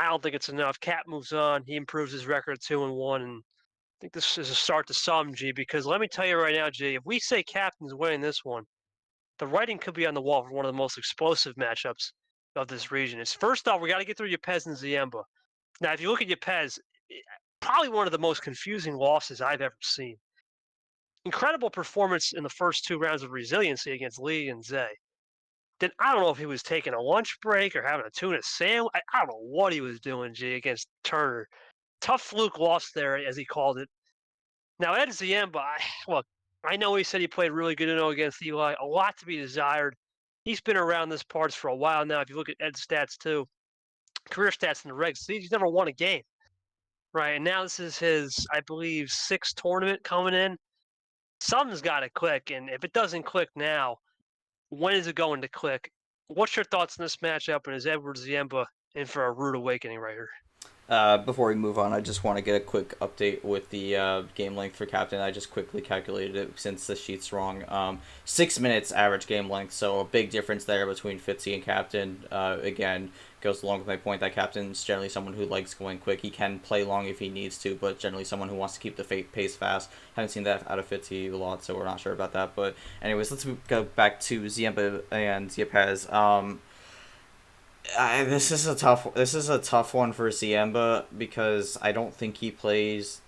I don't think it's enough. Cap moves on. He improves his record 2-1, and I think this is a start to some, G. Because let me tell you right now, G, if we say Captain's winning this one, the writing could be on the wall for one of the most explosive matchups of this region is first off, we got to get through Yepes and Ziemba. Now, if you look at Yepes, probably one of the most confusing losses I've ever seen. Incredible performance in the first 2 rounds of resiliency against Lee and Zay. Then I don't know if he was taking a lunch break or having a tuna sandwich. I don't know what he was doing, G, against Turner. Tough fluke loss there, as he called it. Now, Ed Ziemba, look, I know he said he played really good against Eli. A lot to be desired. He's been around this parts for a while now. If you look at Ed's stats, too, career stats in the regs, he's never won a game. Right, and now this is his, I believe, 6th tournament coming in. Something's got to click, and if it doesn't click now, when is it going to click? What's your thoughts on this matchup, and is Edward Ziemba in for a rude awakening right here? Before we move on, I just want to get a quick update with the game length for Captain. I just quickly calculated it since the sheet's wrong. 6 minutes average game length, so a big difference there between Fitzy and Captain. Again, goes along with my point that Captain's generally someone who likes going quick. He can play long if he needs to, but generally someone who wants to keep the pace fast. Haven't seen that out of Fitzy a lot, so we're not sure about that. But anyways, let's go back to Ziemba and Yepes. This is a tough one for Ziemba because I don't think he plays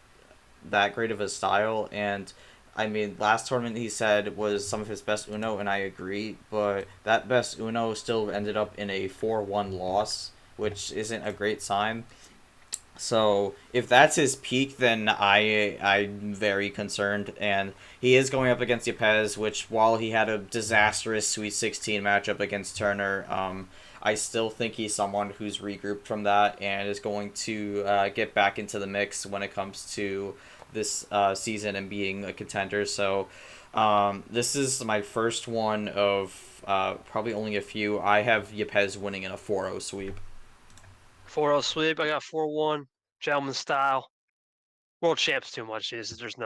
that great of a style, and I mean last tournament he said was some of his best Uno, and I agree, but that best Uno still ended up in a 4-1 loss, which isn't a great sign. So if that's his peak, then I'm very concerned, and he is going up against Yepes, which while he had a disastrous Sweet 16 matchup against Turner, I still think he's someone who's regrouped from that and is going to get back into the mix when it comes to this season and being a contender. So this is my first one of probably only a few. I have Yepes winning in a 4-0 sweep. 4-0 sweep. I got 4-1. Gentleman style. World champs too much. There's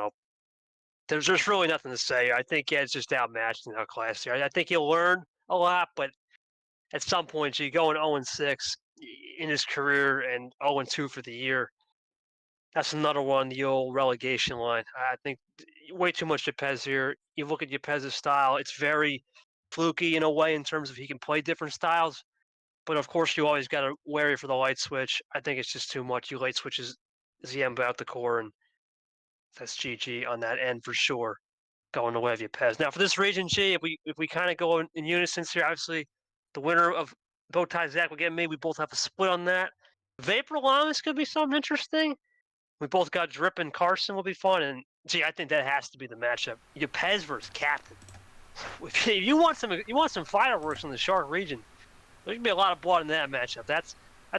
really nothing to say. I think Ed's just outmatched and outclassed here. I think he'll learn a lot, but at some point, you going 0-6 in his career and 0-2 for the year. That's another one, the old relegation line. I think way too much Yepes here. You look at Yepes' style, it's very fluky in a way in terms of he can play different styles. But of course, you always got to wary for the light switch. I think it's just too much. You light switches Ziemba out the core, and that's GG on that end for sure. Going the way of Yepes. Now for this region G, if we kind of go in unison here, obviously the winner of bow tie Zach will get me. We both have a split on that. Vapor Llamas could be something interesting. We both got Drip and Carson will be fun. And gee, I think that has to be the matchup. Yepes versus Captain. If you want some fireworks in the Shark region, there can be a lot of blood in that matchup. That's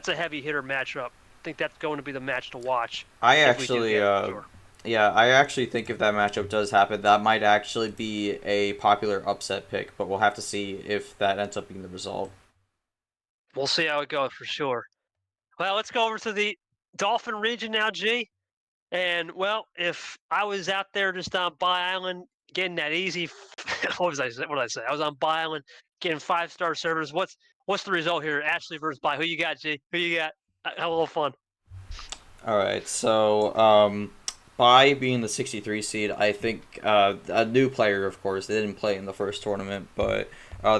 a heavy hitter matchup. I think that's going to be the match to watch. Yeah, I actually think if that matchup does happen, that might actually be a popular upset pick, but we'll have to see if that ends up being the result. We'll see how it goes for sure. Well, let's go over to the Dolphin region now, G. And, well, if I was out there just on Bi Island getting that easy – what did I say? I was on Bi Island getting 5-star servers. What's the result here? Ashley versus Bi. Who you got, G? Who you got? Have a little fun. All right, so Bai being the 63 seed, I think a new player, of course. They didn't play in the first tournament, but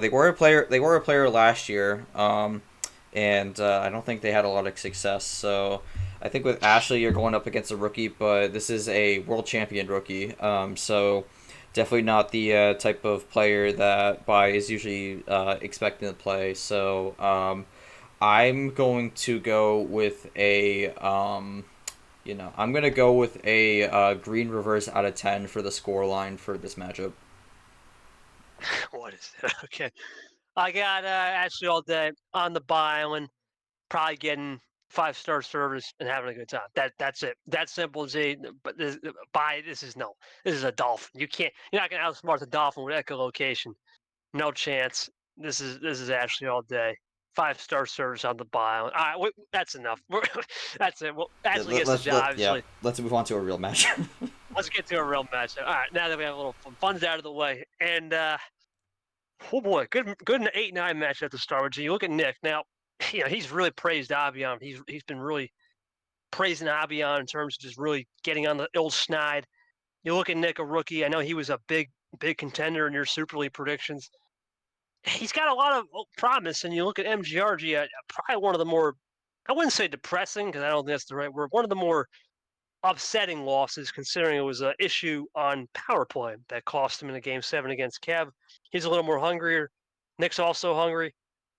they were a player. They were a player last year, and I don't think they had a lot of success. So I think with Ashley, you're going up against a rookie, but this is a world champion rookie. So definitely not the type of player that Bai is usually expecting to play. So I'm going to go with a. I'm going to go with a green reverse out of 10 for the score line for this matchup. What is that? Okay. I got Ashley all day on the Bi Island, probably getting 5-star service and having a good time. That's it. That's simple, G. But this is a Dolphin. You're not going to outsmart the Dolphin with echolocation. No chance. This is Ashley all day. 5-star service on the Bi Island. All right, that's enough. That's it. Well, Ashley gets the job. Let's move on to a real match. Let's get to a real match. All right, now that we have a little fun's out of the way, and oh boy, good 8-9 match at the start with G. You look at Nick now. He's really praised Avion. He's been really praising Avion in terms of just really getting on the old schneid. You look at Nick, a rookie. I know he was a big contender in your Super League predictions. he's got a lot of promise. And you look at MGRG, probably one of the more, I wouldn't say depressing because I don't think that's the right word, one of the more upsetting losses considering it was an issue on power play that cost him in a Game 7 against Kev. He's a little more hungrier. Nick's also hungry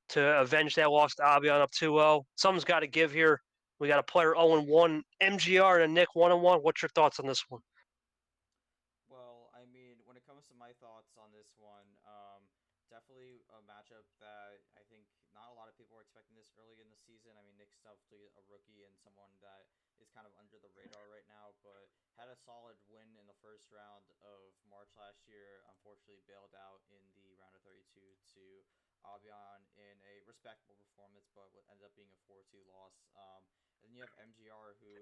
to avenge that loss to Avion up 2-0. Something's got to give here. We got a player 0-1, MGR and Nick 1-1. What's your thoughts on this one? Well, I mean, when it comes to my thoughts on this one, definitely a matchup that I think not a lot of people were expecting this early in the season. I mean, Nick's definitely a rookie and someone that is kind of under the radar right now, but had a solid win in the first round of March last year. Unfortunately, bailed out in the round of 32 to Avion in a respectable performance, but what ended up being a 4-2 loss. And then you have MGR who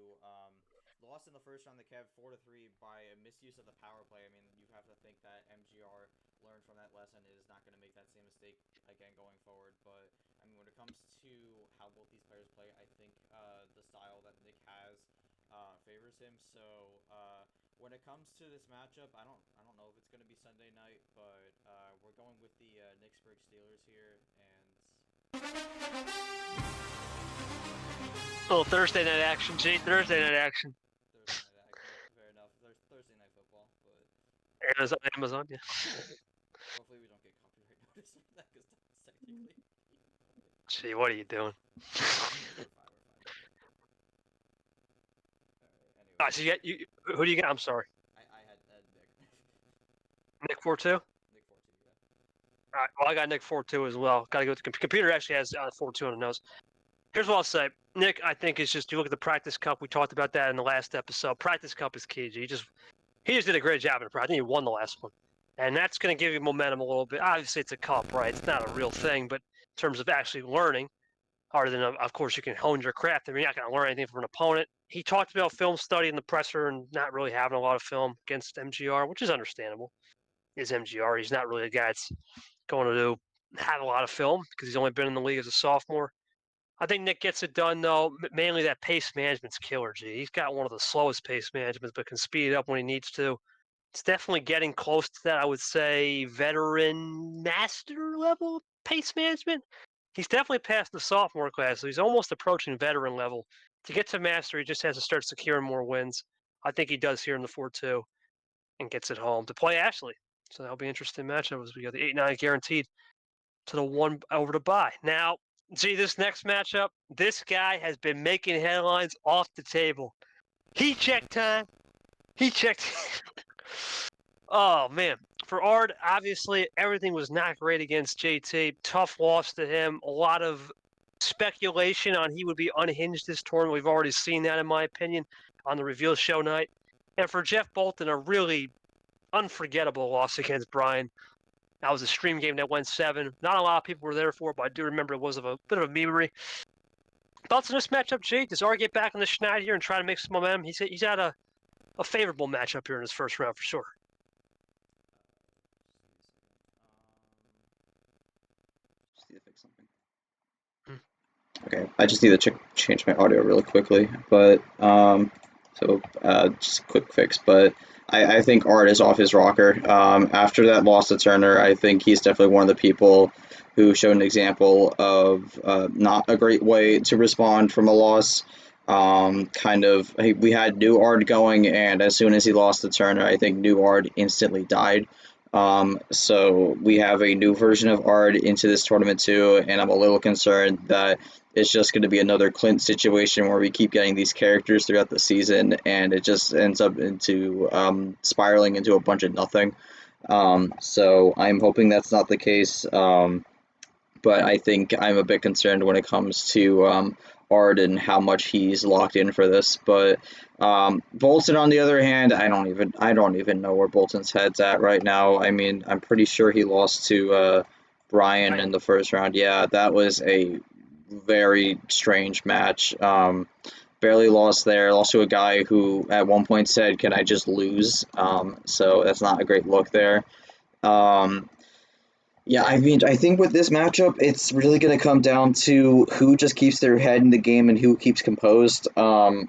lost in the first round to Kev 4-3 by a misuse of the power play. I mean, you have to think that MGR learned from that lesson and is not going to make that same mistake again going forward. But I mean, when it comes to how both these players play, I think the style that Nick has favors him. So when it comes to this matchup, I don't know if it's going to be Sunday night, but we're going with the Knicks-Burg Steelers here, and Oh, Thursday night action, G. Thursday night action. Thursday night action. Fair enough. There's Thursday night football, but Amazon, yeah. hopefully we don't get copyright notice for that because technically. Gee, what are you doing? We're fine. All right, so who do you got? I'm sorry. I had Nick. Nick 4-2? Nick 4-2, yeah. All right, well, I got Nick 4-2 as well. Got to go with the computer. Actually has 4-2 on the nose. Here's what I'll say. Nick, I think is just you look at the Practice Cup. We talked about that in the last episode. Practice Cup is key. He just did a great job in it. I think he won the last one, and that's going to give you momentum a little bit. Obviously, it's a cup, right? It's not a real thing, but in terms of actually learning, harder than of course you can hone your craft. I mean, you're not going to learn anything from an opponent. He talked about film study in the presser and not really having a lot of film against MGR, which is understandable. Is MGR? He's not really a guy that's going to have a lot of film because he's only been in the league as a sophomore. I think Nick gets it done, though. Mainly that pace management's killer, G. He's got one of the slowest pace managements, but can speed it up when he needs to. It's definitely getting close to that, I would say, veteran master level pace management. He's definitely past the sophomore class, so he's almost approaching veteran level. To get to master, he just has to start securing more wins. I think he does here in the 4-2 and gets it home to play Ashley. So that'll be an interesting matchup as we got the 8-9 guaranteed to the 1 over to bye. Now, Gee, this next matchup, this guy has been making headlines off the table. Heat check time. Heat check. Oh, man. For Ard, obviously, everything was not great against JT. Tough loss to him. A lot of speculation on he would be unhinged this tournament. We've already seen that, in my opinion, on the reveal show night. And for Jeff Bolton, a really unforgettable loss against Brian. That was a stream game that went 7. Not a lot of people were there for it, but I do remember it was a bit of a memory. Thoughts on this matchup, Jay? Does R get back on the schneid here and try to make some momentum? He's had a favorable matchup here in his first round for sure. Just need to fix something. Okay, I just need to change my audio really quickly, but just a quick fix. But I think Art is off his rocker. After that loss to Turner, I think he's definitely one of the people who showed an example of not a great way to respond from a loss. We had New Art going, and as soon as he lost to Turner, I think New Art instantly died. So we have a new version of Ard into this tournament too, and I'm a little concerned that it's just going to be another Clint situation where we keep getting these characters throughout the season, and it just ends up into spiraling into a bunch of nothing. So I'm hoping that's not the case, but I think I'm a bit concerned when it comes to Ard and how much he's locked in for this. But Bolton, on the other hand, I don't even know where Bolton's head's at right now. I mean, I'm pretty sure he lost to Brian in the first round. Yeah, that was a very strange match. Barely lost there. Lost to a guy who at one point said, "Can I just lose?" So that's not a great look there. Yeah, I mean, I think with this matchup, it's really going to come down to who just keeps their head in the game and who keeps composed. I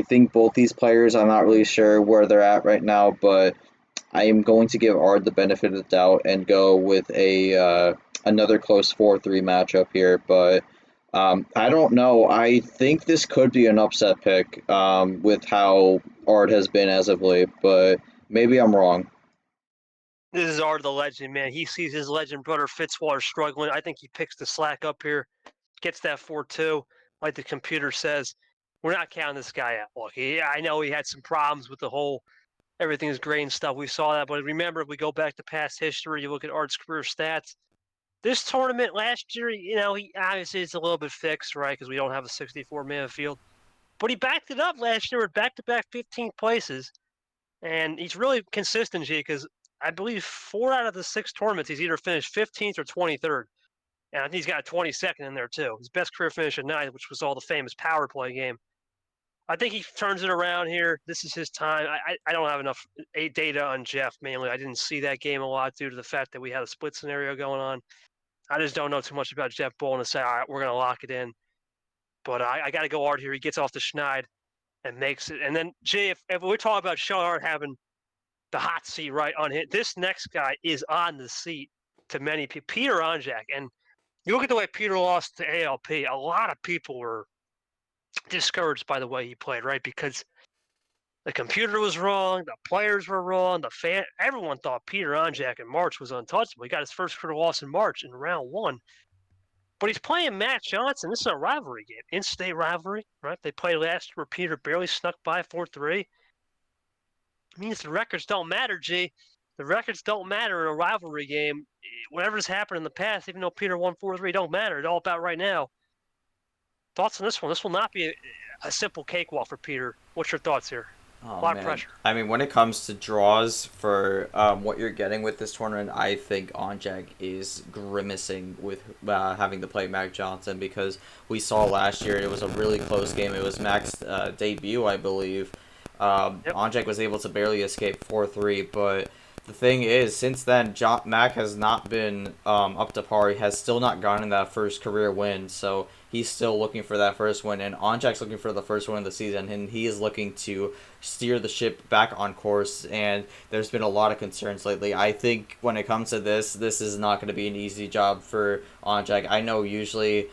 think both these players, I'm not really sure where they're at right now, but I am going to give Ard the benefit of the doubt and go with a another close 4-3 matchup here, but I don't know. I think this could be an upset pick with how Ard has been as of late, but maybe I'm wrong. This is Art the legend, man. He sees his legend brother Fitzwater struggling. I think he picks the slack up here, gets that 4-2. Like the computer says, we're not counting this guy out. Look, I know he had some problems with the whole everything's great and stuff. We saw that, but remember, if we go back to past history, you look at Art's career stats. This tournament last year, he obviously it's a little bit fixed, right? Because we don't have a 64-man field. But he backed it up last year with back-to-back 15th places. And he's really consistent, G, because I believe 4 out of the 6 tournaments, he's either finished 15th or 23rd. And I think he's got a 22nd in there, too. His best career finish at 9th, which was all the famous power play game. I think he turns it around here. This is his time. I don't have enough data on Jeff, mainly. I didn't see that game a lot due to the fact that we had a split scenario going on. I just don't know too much about Jeff Bolin to say, all right, we're going to lock it in. But I got to go Art here. He gets off the schneid and makes it. And then, Jay, if we're talking about Sean Art having the hot seat right on him, this next guy is on the seat to many people. Peter Onjak. And you look at the way Peter lost to ALP, a lot of people were discouraged by the way he played, right? Because the computer was wrong, the players were wrong, everyone thought Peter Onjak in March was untouchable. He got his first career loss in March in round 1. But he's playing Matt Johnson. This is a rivalry game, in-state rivalry, right? They played last year where Peter barely snuck by 4-3. It means the records don't matter, G. The records don't matter in a rivalry game. Whatever's happened in the past, even though Peter won 4-3, don't matter. It's all about right now. Thoughts on this one? This will not be a simple cakewalk for Peter. What's your thoughts here? Oh, a lot man. of pressure. I mean, when it comes to draws for what you're getting with this tournament, I think Onjak is grimacing with having to play Mac Johnson, because we saw last year it was a really close game. It was Mac's debut, I believe. Yep. Onjak was able to barely escape 4-3, but the thing is, since then, Mac has not been up to par. He has still not gotten that first career win, so he's still looking for that first win, and Onjak's looking for the first win of the season, and he is looking to steer the ship back on course, and there's been a lot of concerns lately. I think when it comes to this is not going to be an easy job for Onjak. I know usually,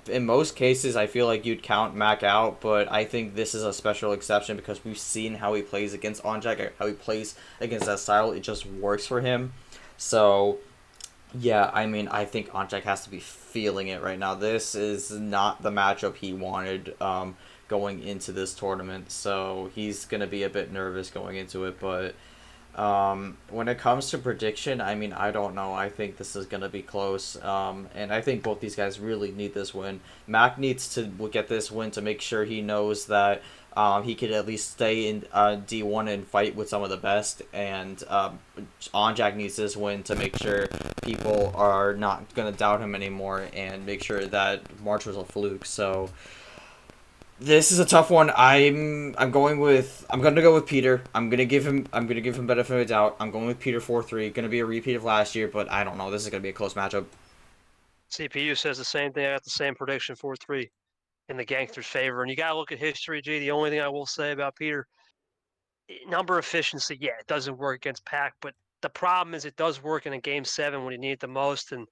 in most cases, I feel like you'd count Mac out, but I think this is a special exception because we've seen how he plays against Onjak, how he plays against that style. It just works for him. So yeah, I mean, I think Onjak has to be feeling it right now. This is not the matchup he wanted going into this tournament, so he's going to be a bit nervous going into it. But when it comes to prediction, I mean, I don't know. I think this is going to be close, and I think both these guys really need this win. Mac needs to get this win to make sure he knows that he could at least stay in D1 and fight with some of the best, and Onjak needs this win to make sure people are not going to doubt him anymore and make sure that March was a fluke. So this is a tough one. I'm going to go with Peter. I'm gonna give him benefit of the doubt. I'm going with Peter 4-3. Going to be a repeat of last year, but I don't know. This is going to be a close matchup. CPU says the same thing. I got the same prediction, 4-3. In the gangster's favor. And you got to look at history, G. The only thing I will say about Peter, number efficiency, yeah, it doesn't work against Pac, but the problem is it does work in a game 7 when you need it the most. And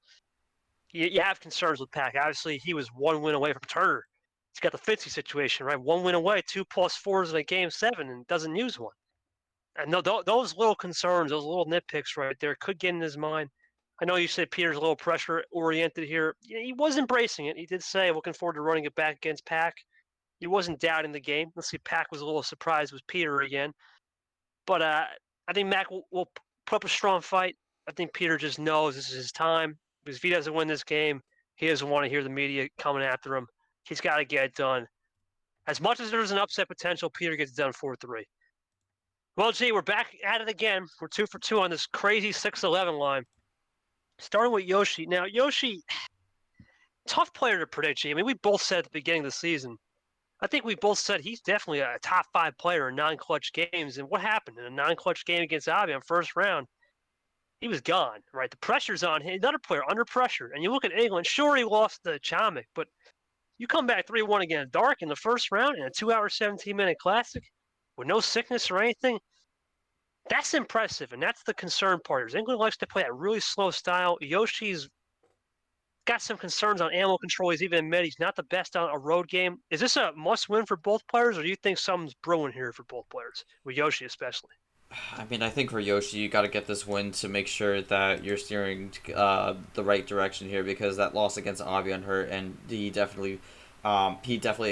you have concerns with Pac. Obviously, he was 1 win away from Turner. He's got the Fitzy situation, right? 1 win away, 2+4s in a game 7, and doesn't use one. And those little concerns, those little nitpicks right there could get in his mind. I know you said Peter's a little pressure-oriented here. He was embracing it. He did say, looking forward to running it back against Pac. He wasn't doubting the game. Let's see, Pac was a little surprised with Peter again. But I think Mac will put up a strong fight. I think Peter just knows this is his time. Because if he doesn't win this game, he doesn't want to hear the media coming after him. He's got to get it done. As much as there's an upset potential, Peter gets it done 4-3. Well, G, we're back at it again. We're 2 for 2 on this crazy 6-11 line. Starting with Yoshi. Now, Yoshi, tough player to predict, G. I mean, we both said at the beginning of the season, I think we both said he's definitely a top 5 player in non-clutch games. And what happened in a non-clutch game against Avion first round? He was gone, right? The pressure's on him. Another player under pressure. And you look at England, sure, he lost to Chomik, but you come back 3-1 against Dark in the first round in a 2-hour, 17-minute classic with no sickness or anything. That's impressive, and that's the concern part. Is England likes to play that really slow style. Yoshi's got some concerns on animal control. He's even admitted he's not the best on a road game. Is this a must-win for both players, or do you think something's brewing here for both players, with Yoshi especially? I mean, I think for Yoshi, you got to get this win to make sure that you're steering the right direction here, because that loss against Avian hurt, and he definitely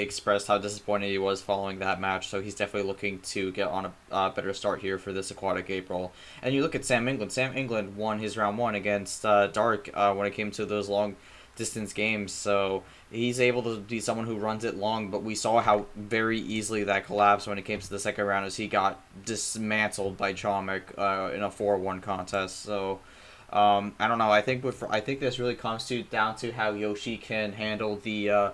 expressed how disappointed he was following that match. So he's definitely looking to get on a better start here for this Aquatic April. And you look at Sam England. Sam England won his round one against Dark when it came to those long distance games. So he's able to be someone who runs it long, but we saw how very easily that collapsed when it came to the second round, as he got dismantled by Chomek in a 4-1 contest. So I don't know. I think this really comes down to how Yoshi can handle the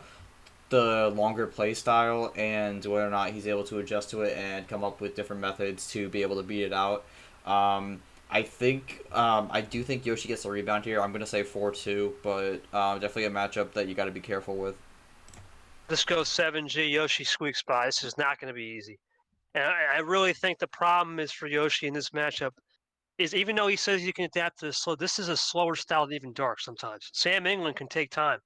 longer play style, and whether or not he's able to adjust to it and come up with different methods to be able to beat it out. I do think Yoshi gets a rebound here. I'm gonna say 4-2, but definitely a matchup that you got to be careful with. This goes 7G. Yoshi squeaks by. This is not going to be easy. And I really think the problem is for Yoshi in this matchup is, even though he says you can adapt to this is a slower style than even Dark sometimes. Sam England can take time.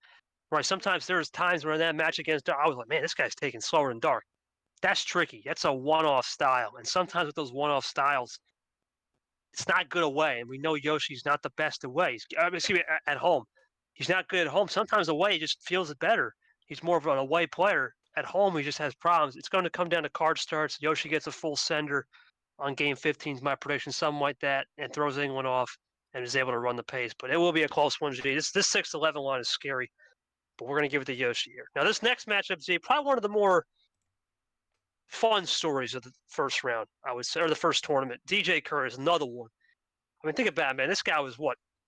Right, sometimes there's times where in that match against Dark, I was like, man, this guy's taking slower than Dark. That's tricky. That's a one-off style. And sometimes with those one-off styles, it's not good away. And we know Yoshi's not the best away. At home. He's not good at home. Sometimes away, he just feels it better. He's more of an away player. At home, he just has problems. It's going to come down to card starts. Yoshi gets a full sender on game 15 is my prediction, something like that, and throws England off and is able to run the pace. But it will be a close one, G. This 6-11 line is scary. But we're going to give it to Yoshi here. Now, this next matchup, Z, probably one of the more fun stories of the first round, I would say, or the first tournament. DJ Kerr is another one. I mean, think about it, man. This guy was,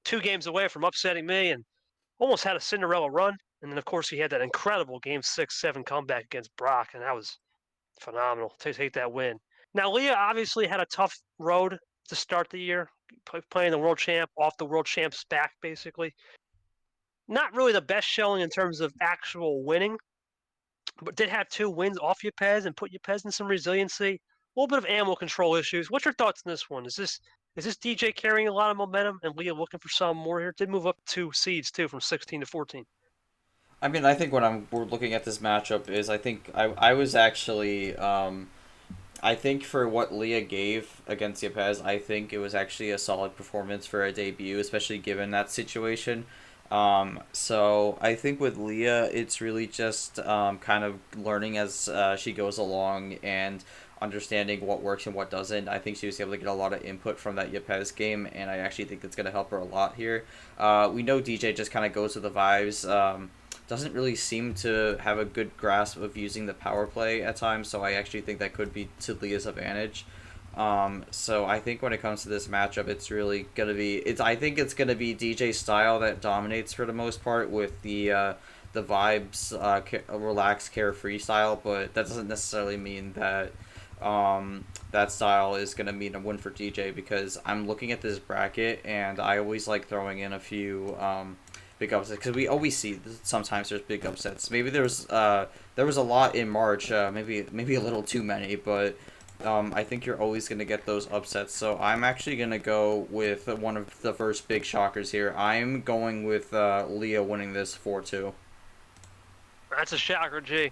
2 games away from upsetting me and almost had a Cinderella run. And then, of course, he had that incredible game 6-7 comeback against Brock, and that was phenomenal to take that win. Now, Leah obviously had a tough road to start the year, playing the world champ, off the world champ's back, basically. Not really the best showing in terms of actual winning, but did have 2 wins off Yepes and put Yepes in some resiliency. A little bit of animal control issues. What's your thoughts on this one? Is this DJ carrying a lot of momentum and Leah looking for some more here? Did move up 2 seeds too, from 16 to 14. I mean, I think when we're looking at this matchup is, I think I was actually I think for what Leah gave against Yepes, I think it was actually a solid performance for a debut, especially given that situation. So I think with Leah, it's really just kind of learning as she goes along and understanding what works and what doesn't. I think she was able to get a lot of input from that Yepes game, and I actually think that's going to help her a lot here. We know DJ just kind of goes with the vibes. Doesn't really seem to have a good grasp of using the power play at times, so I actually think that could be to Leah's advantage. So I think when it comes to this matchup, it's really gonna be I think it's gonna be DJ's style that dominates for the most part, with the vibes, relaxed, carefree style. But that doesn't necessarily mean that that style is gonna mean a win for DJ, because I'm looking at this bracket and I always like throwing in a few big upsets, because we always see sometimes there's big upsets. Maybe there was a lot in March, maybe a little too many, but I think you're always going to get those upsets. So I'm actually going to go with one of the first big shockers here. I'm going with Leah winning this 4-2. That's a shocker, G.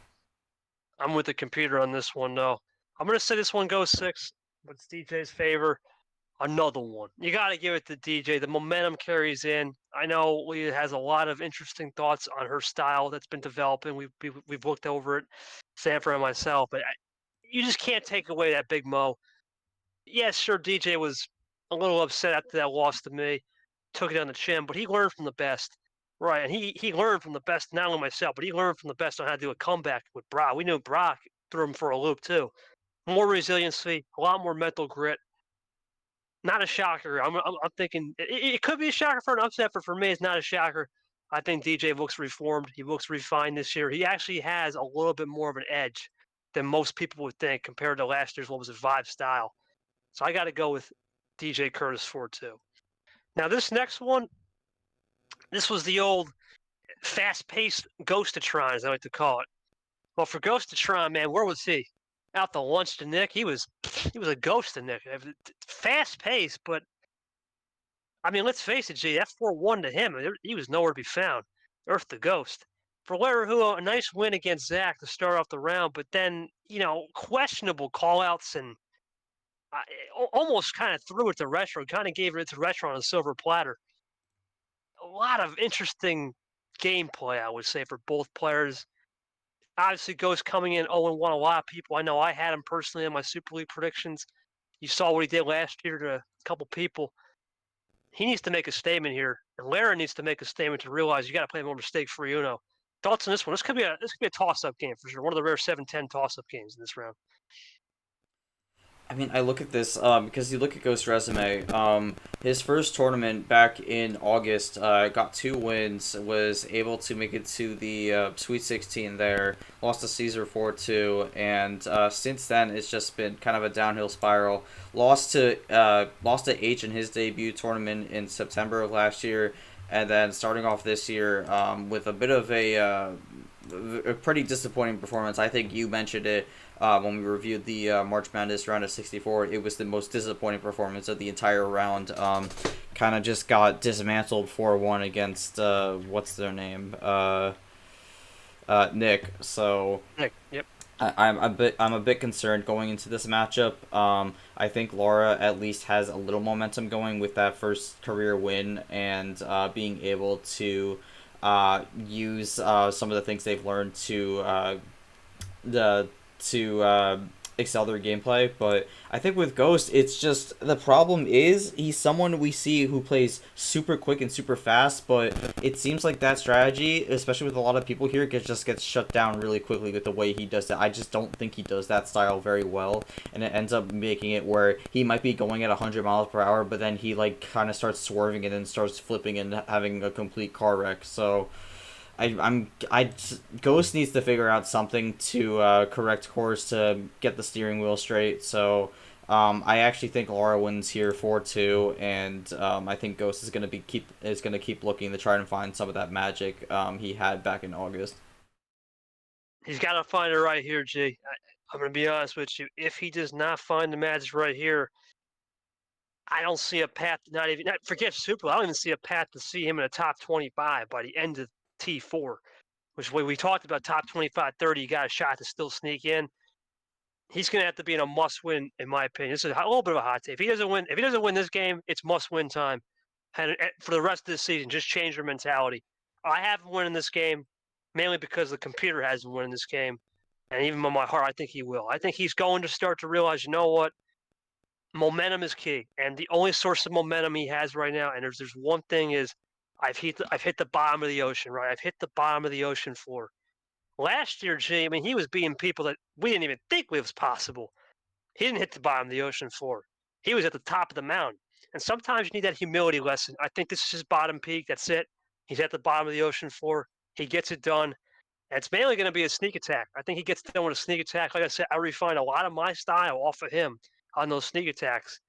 I'm with the computer on this one, though. I'm going to say this one goes 6, but it's DJ's favor. Another one. You got to give it to DJ. The momentum carries in. I know Leah has a lot of interesting thoughts on her style that's been developing. We've looked over it, Sanford and myself, but you just can't take away that big mo. Yes, sure, DJ was a little upset after that loss to me, took it on the chin, but he learned from the best. Right, and he learned from the best, not only myself, but he learned from the best on how to do a comeback with Brock. We knew Brock threw him for a loop, too. More resiliency, a lot more mental grit. Not a shocker. I'm thinking it could be a shocker for an upset, but for me, it's not a shocker. I think DJ looks reformed. He looks refined this year. He actually has a little bit more of an edge than most people would think compared to last year's, vibe style. So I got to go with DJ Curtis 4-2. Now, this next one, this was the old fast-paced Ghostatron, as I like to call it. Well, for Ghostatron, man, where was he? out to lunch to Nick. He was a ghost to Nick. Fast pace, but I mean, let's face it, G. That 4-1 to him, he was nowhere to be found. Earth the ghost. For Who, a nice win against Zach to start off the round, but then questionable callouts and almost kind of threw it to retro. Kind of gave it to retro on a silver platter. A lot of interesting gameplay, I would say, for both players. Obviously, Ghost coming in 0-1. A lot of people, I know I had him personally in my Super League predictions. You saw what he did last year to a couple people. He needs to make a statement here, and Lara needs to make a statement to realize you got to play more mistake-free Uno. Thoughts on this one? This could be a toss-up game for sure. One of the rare 7-10 toss-up games in this round. I mean, I look at this because you look at Ghost's resume. His first tournament back in August, got 2 wins, was able to make it to the Sweet 16 there, lost to Caesar 4-2, and since then it's just been kind of a downhill spiral. Lost to H in his debut tournament in September of last year, and then starting off this year with a bit of a pretty disappointing performance. I think you mentioned it when we reviewed the March Madness round of 64. It was the most disappointing performance of the entire round. Kind of just got dismantled 4-1 against what's their name, Nick. So Nick, yep. I'm a bit concerned going into this matchup. I think Laura at least has a little momentum going with that first career win and being able to use some of the things they've learned to excel their gameplay. But I think with Ghost, it's just the problem is he's someone we see who plays super quick and super fast, but it seems like that strategy, especially with a lot of people here, just gets shut down really quickly with the way he does that. I just don't think he does that style very well, and it ends up making it where he might be going at 100 miles per hour, but then he like kind of starts swerving and then starts flipping and having a complete car wreck. So Ghost needs to figure out something to correct course to get the steering wheel straight. So I actually think Laura wins here 4-2, and I think Ghost is gonna keep looking to try and find some of that magic he had back in August. He's got to find it right here, G. I'm going to be honest with you. If he does not find the magic right here, I don't see a path. Forget Super. I don't even see a path to see him in the top 25 by the end of T4, which we talked about top 25, 30. You got a shot to still sneak in. He's going to have to be in a must-win, in my opinion. This is a little bit of a hot take. If he doesn't win this game, it's must-win time. And for the rest of the season, just change your mentality. I have him winning this game mainly because the computer has him winning this game. And even in my heart, I think he will. I think he's going to start to realize, you know what? Momentum is key. And the only source of momentum he has right now, and there's one thing is I've hit the bottom of the ocean, right? I've hit the bottom of the ocean floor. Last year, G, I mean, he was beating people that we didn't even think was possible. He didn't hit the bottom of the ocean floor. He was at the top of the mountain. And sometimes you need that humility lesson. I think this is his bottom peak. That's it. He's at the bottom of the ocean floor. He gets it done. And it's mainly going to be a sneak attack. I think he gets done with a sneak attack. Like I said, I refined a lot of my style off of him on those sneak attacks.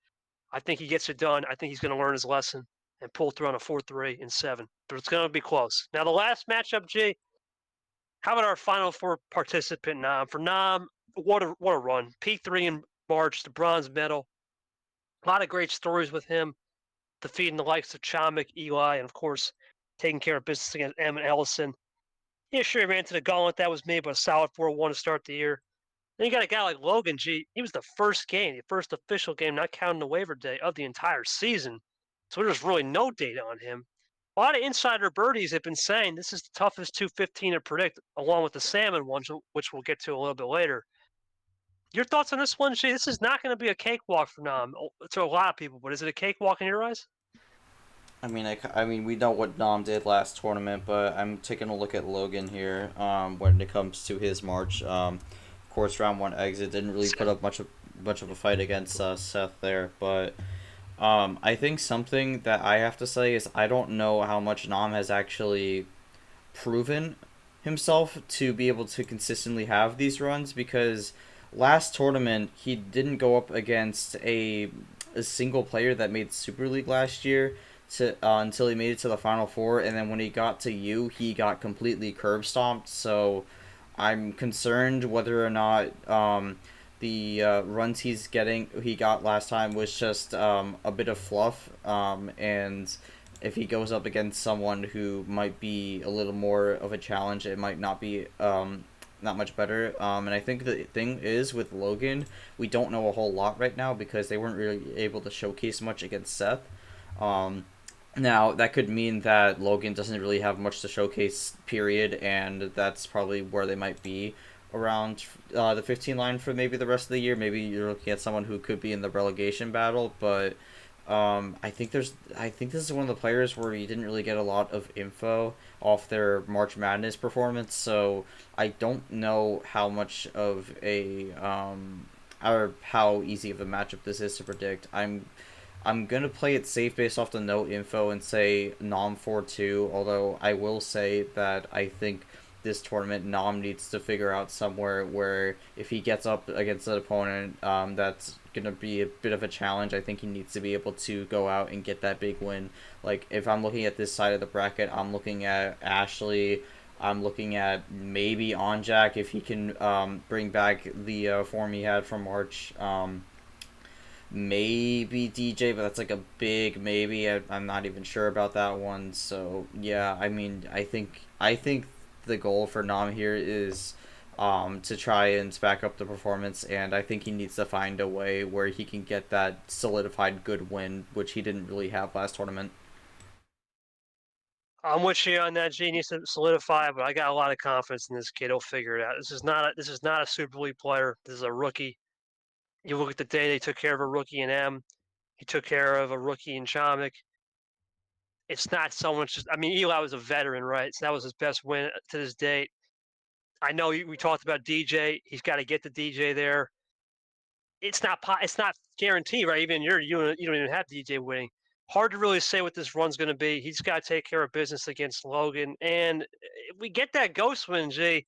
I think he gets it done. I think he's going to learn his lesson and pull through on a 4-3 in 7. But it's going to be close. Now, the last matchup, G, how about our Final Four participant, Nam? For Nam, what a run. P3 in March, the bronze medal. A lot of great stories with him, defeating the likes of Chomik, Eli, and, of course, taking care of business against M and Ellison. Yeah, sure, he ran to the gauntlet. That was me, but a solid 4-1 to start the year. Then you got a guy like Logan G. He was the first official game, not counting the waiver day, of the entire season. So there's really no data on him. A lot of insider birdies have been saying this is the toughest 215 to predict, along with the salmon ones, which we'll get to a little bit later. Your thoughts on this one, G? This is not going to be a cakewalk for Nam to a lot of people, but is it a cakewalk in your eyes? I mean, we know what Nam did last tournament, but I'm taking a look at Logan here when it comes to his March. Of course, round 1 exit didn't really put up much of a fight against Seth there, but I think something that I have to say is I don't know how much Nam has actually proven himself to be able to consistently have these runs, because last tournament he didn't go up against a single player that made Super League last year until he made it to the Final Four, and then when he got to U, he got completely curb stomped. So I'm concerned whether or not runs he got last time was just a bit of fluff, and if he goes up against someone who might be a little more of a challenge, it might not be not much better. And I think the thing is with Logan, we don't know a whole lot right now because they weren't really able to showcase much against Seth. Now, that could mean that Logan doesn't really have much to showcase, period, and that's probably where they might be around the 15 line for maybe the rest of the year. Maybe you're looking at someone who could be in the relegation battle, but I think this is one of the players where you didn't really get a lot of info off their March Madness performance, so I don't know how much of a or how easy of a matchup this is to predict. I'm gonna play it safe based off the no info and say Nom 4-2, although I will say that I think this tournament Nom needs to figure out somewhere where if he gets up against an opponent that's gonna be a bit of a challenge, I think he needs to be able to go out and get that big win. Like, if I'm looking at this side of the bracket, I'm looking at Ashley, I'm looking at maybe Onjak if he can bring back the form he had from March. Maybe DJ, but that's like a big maybe. I'm not even sure about that one. So yeah, I mean, I think the goal for Nam here is to try and back up the performance, and I think he needs to find a way where he can get that solidified good win, which he didn't really have last tournament. I'm with you on that. G needs to solidify, but I got a lot of confidence in this kid. He'll figure it out. This is not a Super League player. This is a rookie. You look at the day they took care of a rookie in M. He took care of a rookie in Chomik. It's not so much. I mean, Eli was a veteran, right? So that was his best win to this date. I know we talked about DJ. He's got to get the DJ there. It's not guaranteed, right? Even you don't even have DJ winning. Hard to really say what this run's going to be. He's got to take care of business against Logan, and if we get that ghost win, G,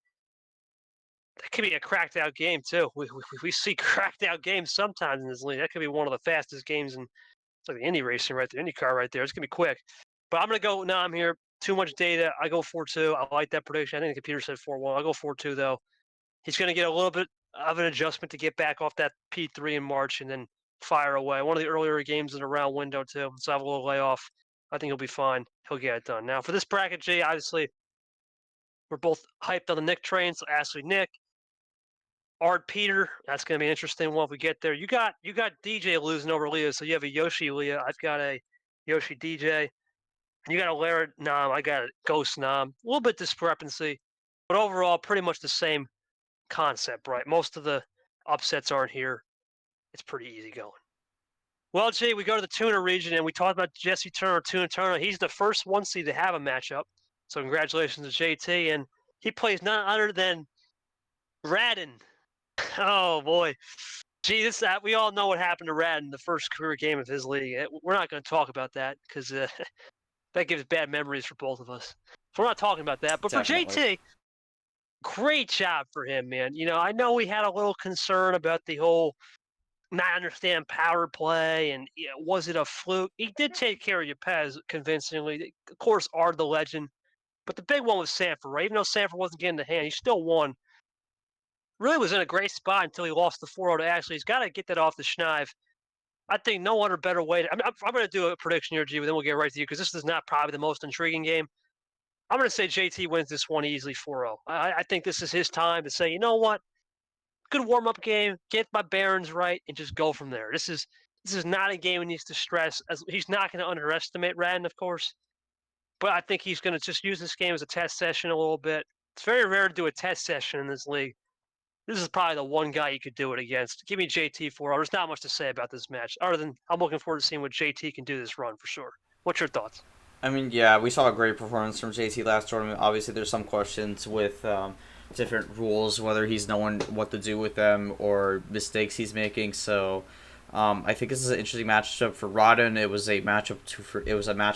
that could be a cracked out game too. We see cracked out games sometimes in this league. That could be one of the fastest games in it's like the Indy racing right there, IndyCar right there. It's gonna be quick. But I'm gonna go. No, I'm here. Too much data. I go 4-2. I like that prediction. I think the computer said 4-1. I go 4-2 though. He's gonna get a little bit of an adjustment to get back off that P3 in March and then fire away. One of the earlier games in the round window too. So have a little layoff. I think he'll be fine. He'll get it done. Now for this bracket, G, obviously we're both hyped on the Nick train. So Ashley, Nick. Art Peter, that's going to be an interesting one if we get there. You got DJ losing over Leah, so you have a Yoshi Leah. I've got a Yoshi DJ. And you got a Laird Nom. I got a Ghost Nom. A little bit discrepancy, but overall, pretty much the same concept, right? Most of the upsets aren't here. It's pretty easy going. Well, Jay, we go to the Tuna region, and we talked about Jesse Turner, Tuna Turner. He's the first 1 seed to have a matchup. So congratulations to JT. And he plays none other than Radin. Oh boy, gee, we all know what happened to Rad in the first career game of his league. We're not going to talk about that because that gives bad memories for both of us. So we're not talking about that. But Definitely. For JT, great job for him, man. You know, I know we had a little concern about the whole not understand power play and was it a fluke? He did take care of Yepes convincingly. Of course, Ard the legend, but the big one was Sanford, right? Even though Sanford wasn't getting the hand, he still won. Really was in a great spot until he lost the 4-0 to Ashley. He's got to get that off the schneid. I think no other better way. I'm going to do a prediction here, G, but then we'll get right to you because this is not probably the most intriguing game. I'm going to say JT wins this one easily 4-0. I think this is his time to say, you know what? Good warm-up game, get my bearings right, and just go from there. This is not a game he needs to stress. He's not going to underestimate Radin, of course, but I think he's going to just use this game as a test session a little bit. It's very rare to do a test session in this league. This is probably the one guy you could do it against. Give me JT 4-0. There's not much to say about this match, other than I'm looking forward to seeing what JT can do this run for sure. What's your thoughts? I mean, yeah, we saw a great performance from JT last tournament. Obviously, there's some questions with different rules, whether he's knowing what to do with them or mistakes he's making. So I think this is an interesting matchup for Rodden. It was a match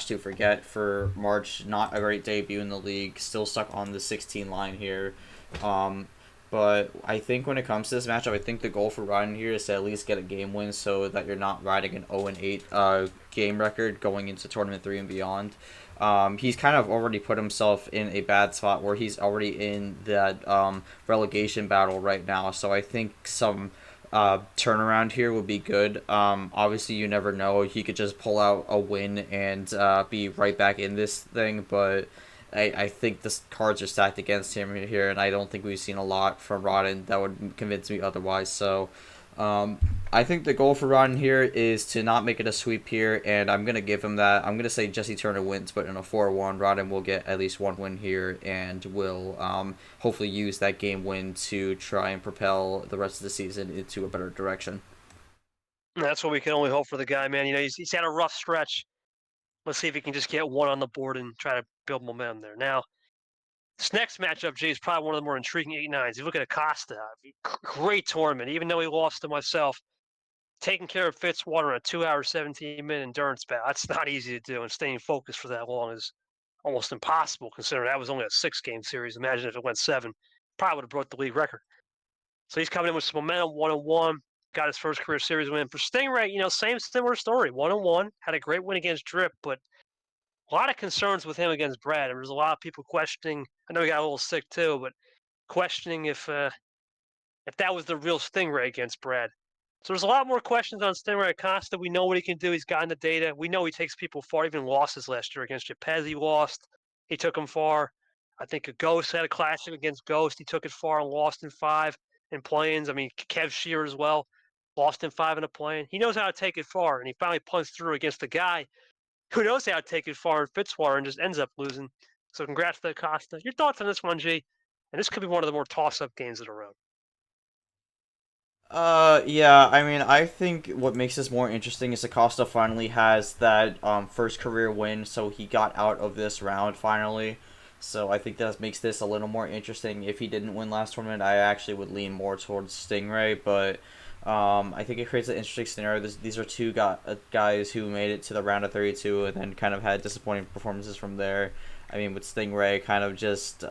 to forget for March. Not a great debut in the league. Still stuck on the 16 line here. But I think when it comes to this matchup, I think the goal for Rodden here is to at least get a game win so that you're not riding an 0-8 game record going into Tournament 3 and beyond. He's kind of already put himself in a bad spot where he's already in that relegation battle right now. So I think some turnaround here would be good. Obviously, you never know. He could just pull out a win and be right back in this thing, but I think the cards are stacked against him here, and I don't think we've seen a lot from Rodden that would convince me otherwise. So I think the goal for Rodden here is to not make it a sweep here, and I'm going to give him that. I'm going to say Jesse Turner wins, but in a 4-1, Rodden will get at least one win here and will hopefully use that game win to try and propel the rest of the season into a better direction. That's what we can only hope for the guy, man. He's had a rough stretch. Let's see if he can just get one on the board and try to build momentum there. Now, this next matchup, Jay, is probably one of the more intriguing 8-9s. You look at Acosta, great tournament, even though he lost to myself. Taking care of Fitzwater in a 2-hour, 17-minute endurance battle. That's not easy to do, and staying focused for that long is almost impossible, considering that was only a 6-game series. Imagine if it went 7. Probably would have broke the league record. So he's coming in with some momentum, 1-1. Got his first career series win. For Stingray, same similar story. 1-1. Had a great win against Drip, but a lot of concerns with him against Brad. And there's a lot of people questioning. I know he got a little sick too, but questioning if that was the real Stingray against Brad. So there's a lot more questions on Stingray Acosta. We know what he can do. He's gotten the data. We know he takes people far. Even losses last year against Japez, he lost. He took him far. I think a Ghost had a classic against Ghost. He took it far and lost in 5 in play-ins. I mean, Kev Shear as well. Lost in 5 in a play-in. He knows how to take it far, and he finally punched through against a guy who knows how to take it far in Fitzwater and just ends up losing. So congrats to Acosta. Your thoughts on this one, G? And this could be one of the more toss-up games of the road. Yeah, I mean, I think what makes this more interesting is Acosta finally has that first career win, so he got out of this round finally. So I think that makes this a little more interesting. If he didn't win last tournament, I actually would lean more towards Stingray, but I think it creates an interesting scenario. These are two guys who made it to the round of 32 and then kind of had disappointing performances from there. I mean, with Stingray kind of just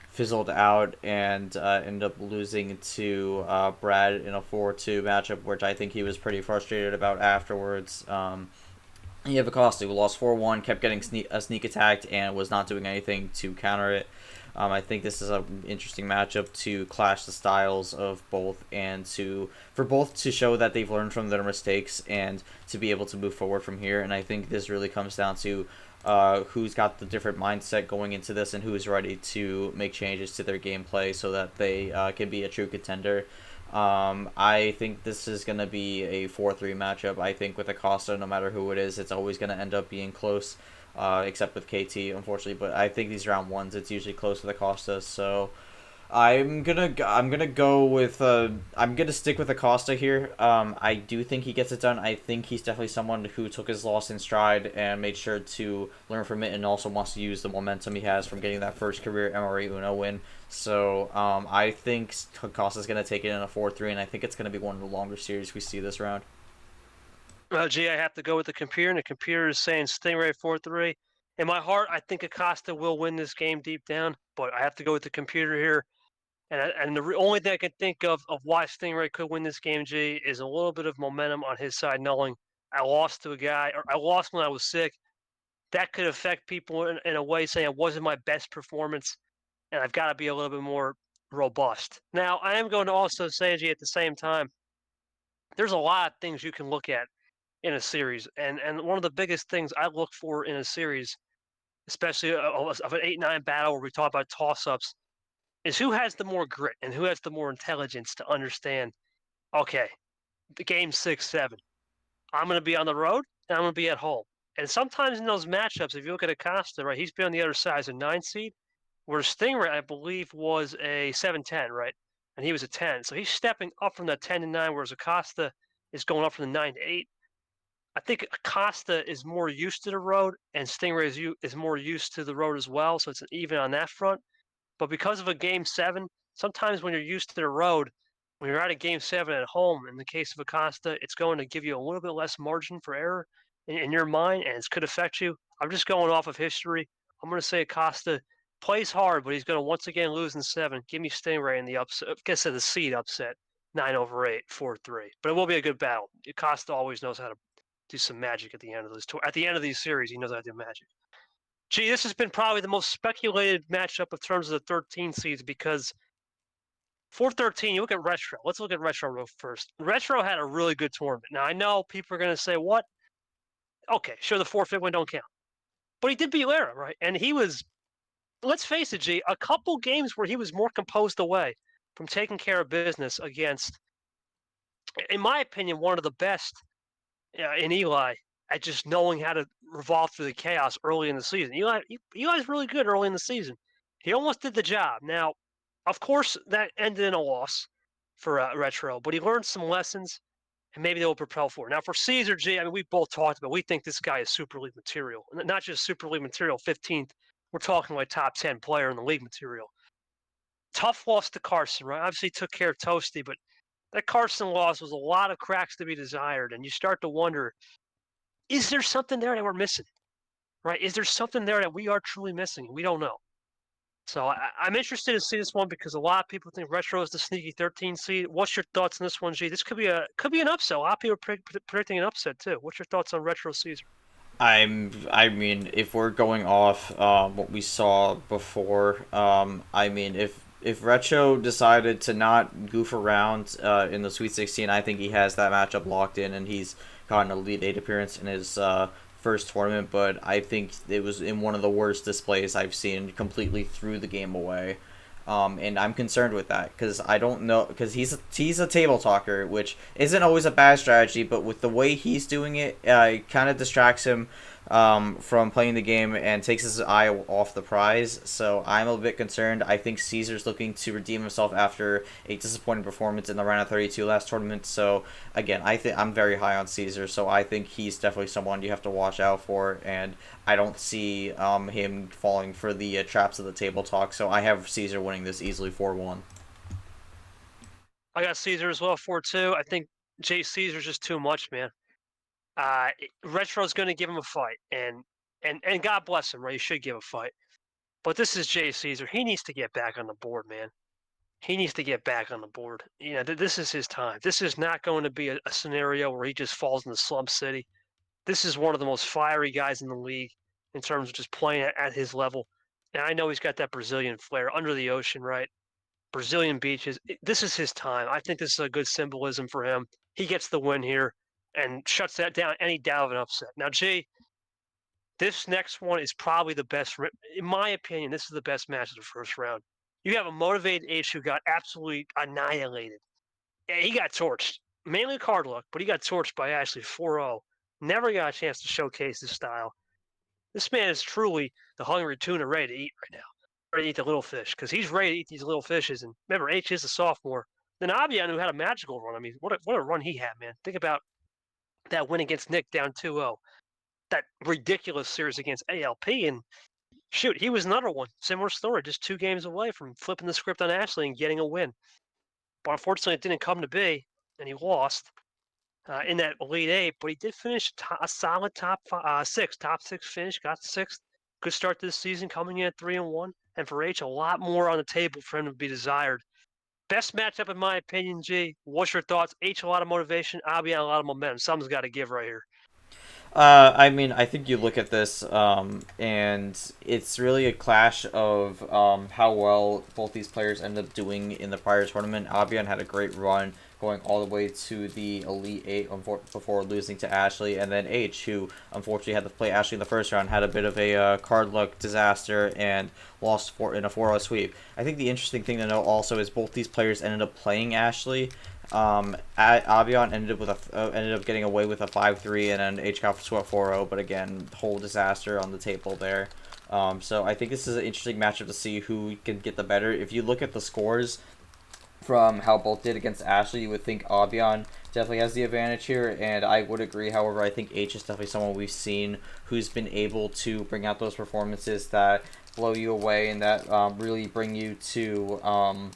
fizzled out and ended up losing to Brad in a 4-2 matchup, which I think he was pretty frustrated about afterwards. You have Acosta, who lost 4-1, kept getting sneak attacked, and was not doing anything to counter it. I think this is an interesting matchup to clash the styles of both, and for both to show that they've learned from their mistakes and to be able to move forward from here. And I think this really comes down to who's got the different mindset going into this and who's ready to make changes to their gameplay so that they can be a true contender. I think this is going to be a 4-3 matchup. I think with Acosta, no matter who it is, it's always going to end up being close, except with KT, unfortunately. But I think these round ones, it's usually close with Acosta. So I'm gonna go with I'm gonna stick with Acosta here. I do think he gets it done. I think he's definitely someone who took his loss in stride and made sure to learn from it, and also wants to use the momentum he has from getting that first career MRE UNO win. So I think Acosta's gonna take it in a 4-3, and I think it's gonna be one of the longer series we see this round. Gee, I have to go with the computer, and the computer is saying Stingray 4-3. In my heart, I think Acosta will win this game deep down, but I have to go with the computer here. And the only thing I can think of why Stingray could win this game, G, is a little bit of momentum on his side, knowing I lost to a guy, or I lost when I was sick. That could affect people in a way, saying it wasn't my best performance, and I've got to be a little bit more robust. Now, I am going to also say, G, at the same time, there's a lot of things you can look at in a series, and one of the biggest things I look for in a series, especially of an 8-9 battle where we talk about toss-ups, is who has the more grit and who has the more intelligence to understand, okay, the game 6, 7, I'm going to be on the road and I'm going to be at home. And sometimes in those matchups, if you look at Acosta, right, he's been on the other side as a 9 seed, where Stingray, I believe, was a 7-10, right? And he was a 10. So he's stepping up from that 10-9, whereas Acosta is going up from the 9-8. I think Acosta is more used to the road, and Stingray is more used to the road as well. So it's even on that front. But because of a game 7, sometimes when you're used to the road, when you're at a game 7 at home, in the case of Acosta, it's going to give you a little bit less margin for error in your mind, and it could affect you. I'm just going off of history. I'm going to say Acosta plays hard, but he's going to once again lose in 7. Give me Stingray in the upset. I guess the seed upset, 9/8, 4-3. But it will be a good battle. Acosta always knows how to do some magic at the end of this tour. At the end of these series, he knows how to do magic. Gee, this has been probably the most speculated matchup in terms of the 13 seeds because 413, you look at Retro. Let's look at Retro first. Retro had a really good tournament. Now, I know people are going to say, what? Okay, sure, the forfeit win don't count. But he did beat Lara, right? And he was, let's face it, G, a couple games where he was more composed away from taking care of business against, in my opinion, one of the best in Eli at just knowing how to revolve through the chaos early in the season. Eli's really good early in the season. He almost did the job. Now, of course, that ended in a loss for Retro, but he learned some lessons, and maybe they'll propel forward. Now, for Caesar G, I mean, we both talked about. We think this guy is Super League material, not just Super League material. 15th, we're talking like top 10 player in the league material. Tough loss to Carson, right? Obviously, took care of Toasty, but that Carson loss was a lot of cracks to be desired, and you start to wonder: is there something there that we're missing? Right? Is there something there that we are truly missing? We don't know. So I'm interested to see this one because a lot of people think Retro is the sneaky 13 seed. What's your thoughts on this one, G? This could be an upset. A lot of people are predicting an upset too. What's your thoughts on Retro Caesar? I mean, if we're going off what we saw before, I mean, if Retro decided to not goof around in the Sweet 16, I think he has that matchup locked in, and he's got an Elite 8 appearance in his first tournament. But I think it was in one of the worst displays I've seen, completely threw the game away. And I'm concerned with that because I don't know, because he's a table talker, which isn't always a bad strategy, but with the way he's doing it, it kind of distracts him from playing the game and takes his eye off the prize. So I'm a bit concerned. I think Caesar's looking to redeem himself after a disappointing performance in the round of 32 last tournament. So again, I'm very high on Caesar, so I think he's definitely someone you have to watch out for, and I don't see him falling for the traps of the table talk. So I have Caesar winning this easily 4-1. I got Caesar as well, 4-2. I think Jay Caesar's just too much, man. Retro's going to give him a fight, and God bless him, right? He should give a fight. But this is Jay Caesar. He needs to get back on the board, man. He needs to get back on the board. You know, this is his time. This is not going to be a scenario where he just falls in the slump city. This is one of the most fiery guys in the league in terms of just playing at his level. And I know he's got that Brazilian flair under the ocean, right? Brazilian beaches. This is his time. I think this is a good symbolism for him. He gets the win here and shuts that down any doubt of an upset. Now, Jay, this next one is probably the best. In my opinion, this is the best match of the first round. You have a motivated H who got absolutely annihilated. He got torched. Mainly card luck, but he got torched by Ashley 4-0. Never got a chance to showcase his style. This man is truly the hungry tuna ready to eat right now. Ready to eat the little fish because he's ready to eat these little fishes. And remember, H is a sophomore. Then Abian, who had a magical run. I mean, what a run he had, man. Think about that win against Nick down 2-0. That ridiculous series against ALP. And shoot, he was another one. Similar story, just 2 games away from flipping the script on Ashley and getting a win. But unfortunately, it didn't come to be, and he lost in that Elite 8. But he did finish a solid top 6 finish, got 6th. Good start to the season, coming in at 3-1. And for H, a lot more on the table for him to be desired. Best matchup, in my opinion, G. What's your thoughts? H, a lot of motivation. Abian, a lot of momentum. Something's got to give right here. I mean, I think you look at this, and it's really a clash of how well both these players end up doing in the prior tournament. Abian had a great run going all the way to the Elite 8 before losing to Ashley, and then H, who unfortunately had to play Ashley in the first round, had a bit of a card luck disaster and lost in a 4-0 sweep. I think the interesting thing to note also is both these players ended up playing Ashley. Avion ended up getting away with a 5-3 and then H got swept 4-0, but again, whole disaster on the table there. So I think this is an interesting matchup to see who can get the better. If you look at the scores from how both did against Ashley, you would think Avion definitely has the advantage here, and I would agree. However, I think H is definitely someone we've seen who's been able to bring out those performances that blow you away and that really bring you to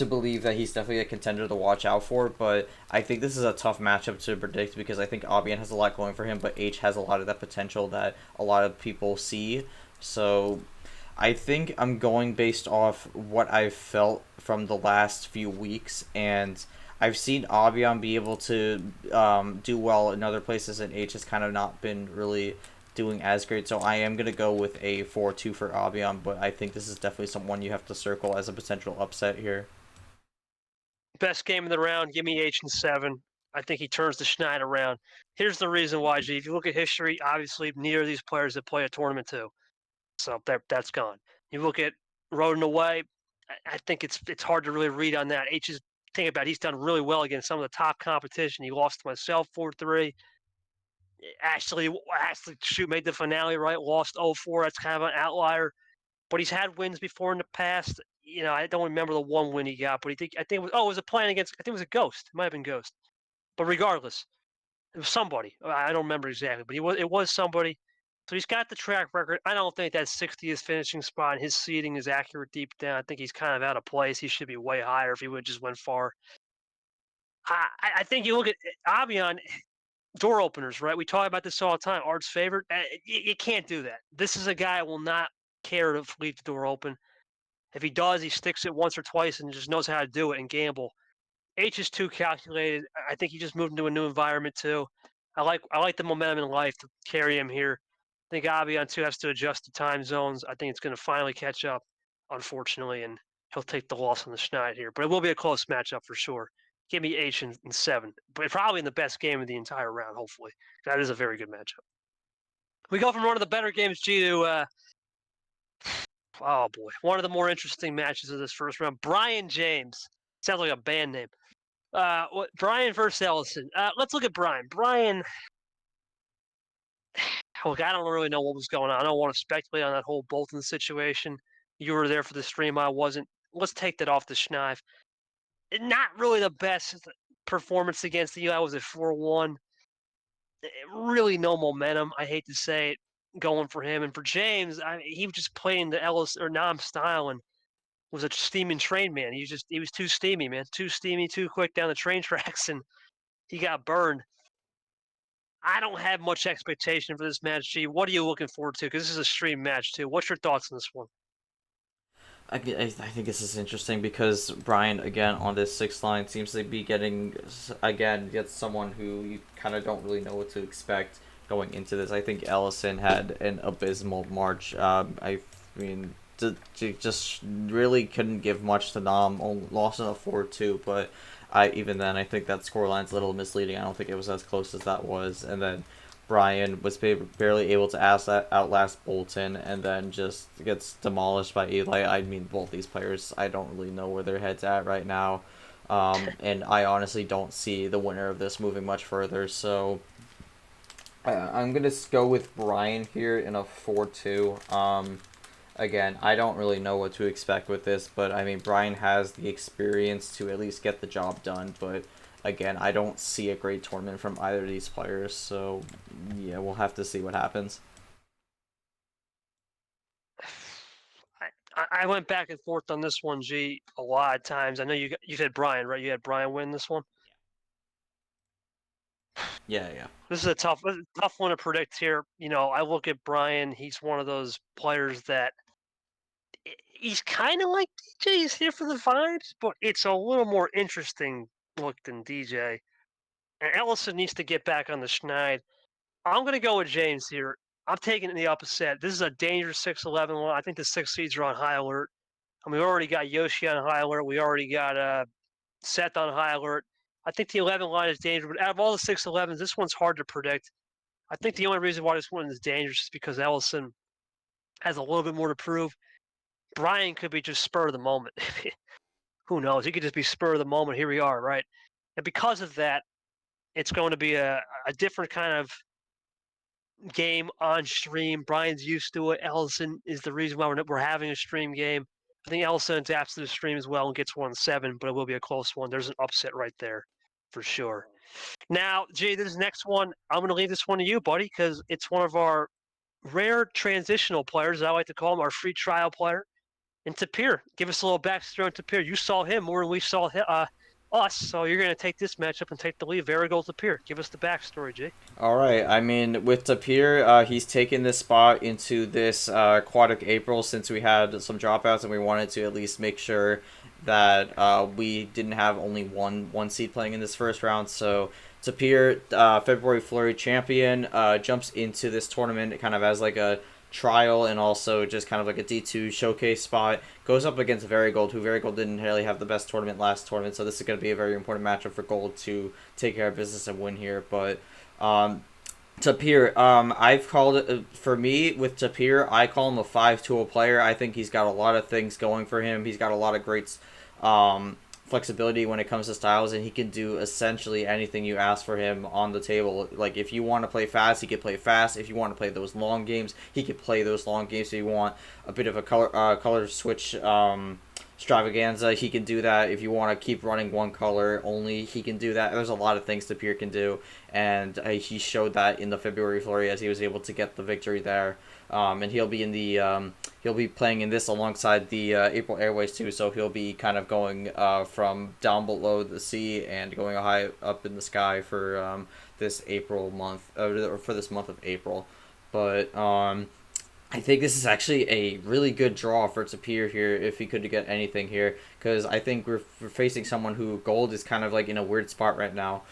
believe that he's definitely a contender to watch out for. But I think this is a tough matchup to predict because I think Abian has a lot going for him, but H has a lot of that potential that a lot of people see. So I think I'm going based off what I've felt from the last few weeks, and I've seen Abian be able to do well in other places, and H has kind of not been really doing as great. So I am going to go with a 4-2 for Abian, but I think this is definitely someone you have to circle as a potential upset here. Best game of the round, give me H and 7. I think he turns the Schneid around. Here's the reason why, G. If you look at history, obviously neither of these players have played a tournament too. So that's gone. You look at Roden away, I think it's hard to really read on that. H is think about it, he's done really well against some of the top competition. He lost to myself 4-3. Actually shoot made the finale, right? Lost 0-4. That's kind of an outlier. But he's had wins before in the past. You know, I don't remember the one win he got, but I think it was it was a plan against I think it was a Ghost. It might have been Ghost. But regardless, it was somebody. I don't remember exactly, but it was somebody. So he's got the track record. I don't think that 60th finishing spot, his seating is accurate deep down. I think he's kind of out of place. He should be way higher if he would just went far. I think you look at Avian door openers, right? We talk about this all the time. Art's favorite. You can't do that. This is a guy who will not care to leave the door open. If he does, he sticks it once or twice and just knows how to do it and gamble. H is too calculated. I think he just moved into a new environment too. I like the momentum in life to carry him here. I think Avian too has to adjust to time zones. I think it's going to finally catch up, unfortunately, and he'll take the loss on the Schneid here. But it will be a close matchup for sure. Give me H and 7, but probably in the best game of the entire round. Hopefully, that is a very good matchup. We go from one of the better games, G, to oh boy, one of the more interesting matches of this first round. Brian James sounds like a band name. Brian versus Ellison. Let's look at Brian. Brian, look, I don't really know what was going on. I don't want to speculate on that whole Bolton situation. You were there for the stream. I wasn't. Let's take that off the schneid. Not really the best performance against the Eli. Was at 4-1. Really no momentum. I hate to say it, going for him. And for James, he was just playing the Ellis or Nam style and was a steaming train man. He was too steamy, man. Too steamy, too quick down the train tracks, and he got burned. I don't have much expectation for this match, G. What are you looking forward to? Because this is a stream match too. What's your thoughts on this one? I think this is interesting because Brian, again, on this sixth line, seems to be gets someone who you kind of don't really know what to expect going into this. I think Ellison had an abysmal March. I mean, just really couldn't give much to Nam. Lost in a 4-2, but even then, I think that scoreline's a little misleading. I don't think it was as close as that was. And then Brian was barely able to outlast Bolton, and then just gets demolished by Eli. I mean, both these players, I don't really know where their head's at right now. And I honestly don't see the winner of this moving much further. So I'm going to go with Brian here in a 4-2. Again, I don't really know what to expect with this, but I mean, Brian has the experience to at least get the job done, but again, I don't see a great tournament from either of these players, so yeah, we'll have to see what happens. I went back and forth on this one, G, a lot of times. I know you had Brian, right? You had Brian win this one? Yeah. This is a tough one to predict here. You know, I look at Brian, he's one of those players that he's kind of like DJ. He's here for the vibes, but it's a little more interesting look than DJ. And Ellison needs to get back on the schneid. I'm going to go with James here. I'm taking the opposite. This is a dangerous 6-11 one. I think the 6 seeds are on high alert. And we already got Yoshi on high alert. We already got Seth on high alert. I think the 11 line is dangerous. But out of all the 6-11s, this one's hard to predict. I think the only reason why this one is dangerous is because Ellison has a little bit more to prove. Brian could be just spur of the moment. Who knows? He could just be spur of the moment. Here we are, right? And because of that, it's going to be a different kind of game on stream. Brian's used to it. Ellison is the reason why we're having a stream game. I think Ellison adapts to the stream as well and gets 1-7, but it will be a close one. There's an upset right there for sure. Now, Jay, this next one, I'm going to leave this one to you, buddy, because it's one of our rare transitional players, I like to call him, our free trial player. And Tapir, give us a little backstory on Tapir. You saw him more than we saw us, so you're going to take this matchup and take the lead. Varigold Tapir. Give us the backstory, Jay. All right. I mean, with Tapir, he's taken this spot into this Aquatic April since we had some dropouts, and we wanted to at least make sure that we didn't have only one seed playing in this first round. So Tapir, February Flurry champion, jumps into this tournament kind of as like a trial and also just kind of like a D2 showcase spot. Goes up against Varigold, who Varigold didn't really have the best tournament last tournament, so this is going to be a very important matchup for Gold to take care of business and win here. But Tapir, I've called it, for me, with Tapir, I call him a 5-tool player. I think he's got a lot of things going for him. He's got a lot of great flexibility when it comes to styles, and he can do essentially anything you ask for him on the table. Like, if you want to play fast, he can play fast. If you want to play those long games, he can play those long games. If you want a bit of a color switch extravaganza, he can do that. If you want to keep running one color only, he can do that. There's a lot of things Tapir can do, and he showed that in the February Flurry as he was able to get the victory there. And he'll be in the he'll be playing in this alongside the April Airways too, so he'll be kind of going from down below the sea and going high up in the sky for this April month, or for this month of April. But I think this is actually a really good draw for Tapir here if he could get anything here, because I think we're facing someone who Gold is kind of like in a weird spot right now.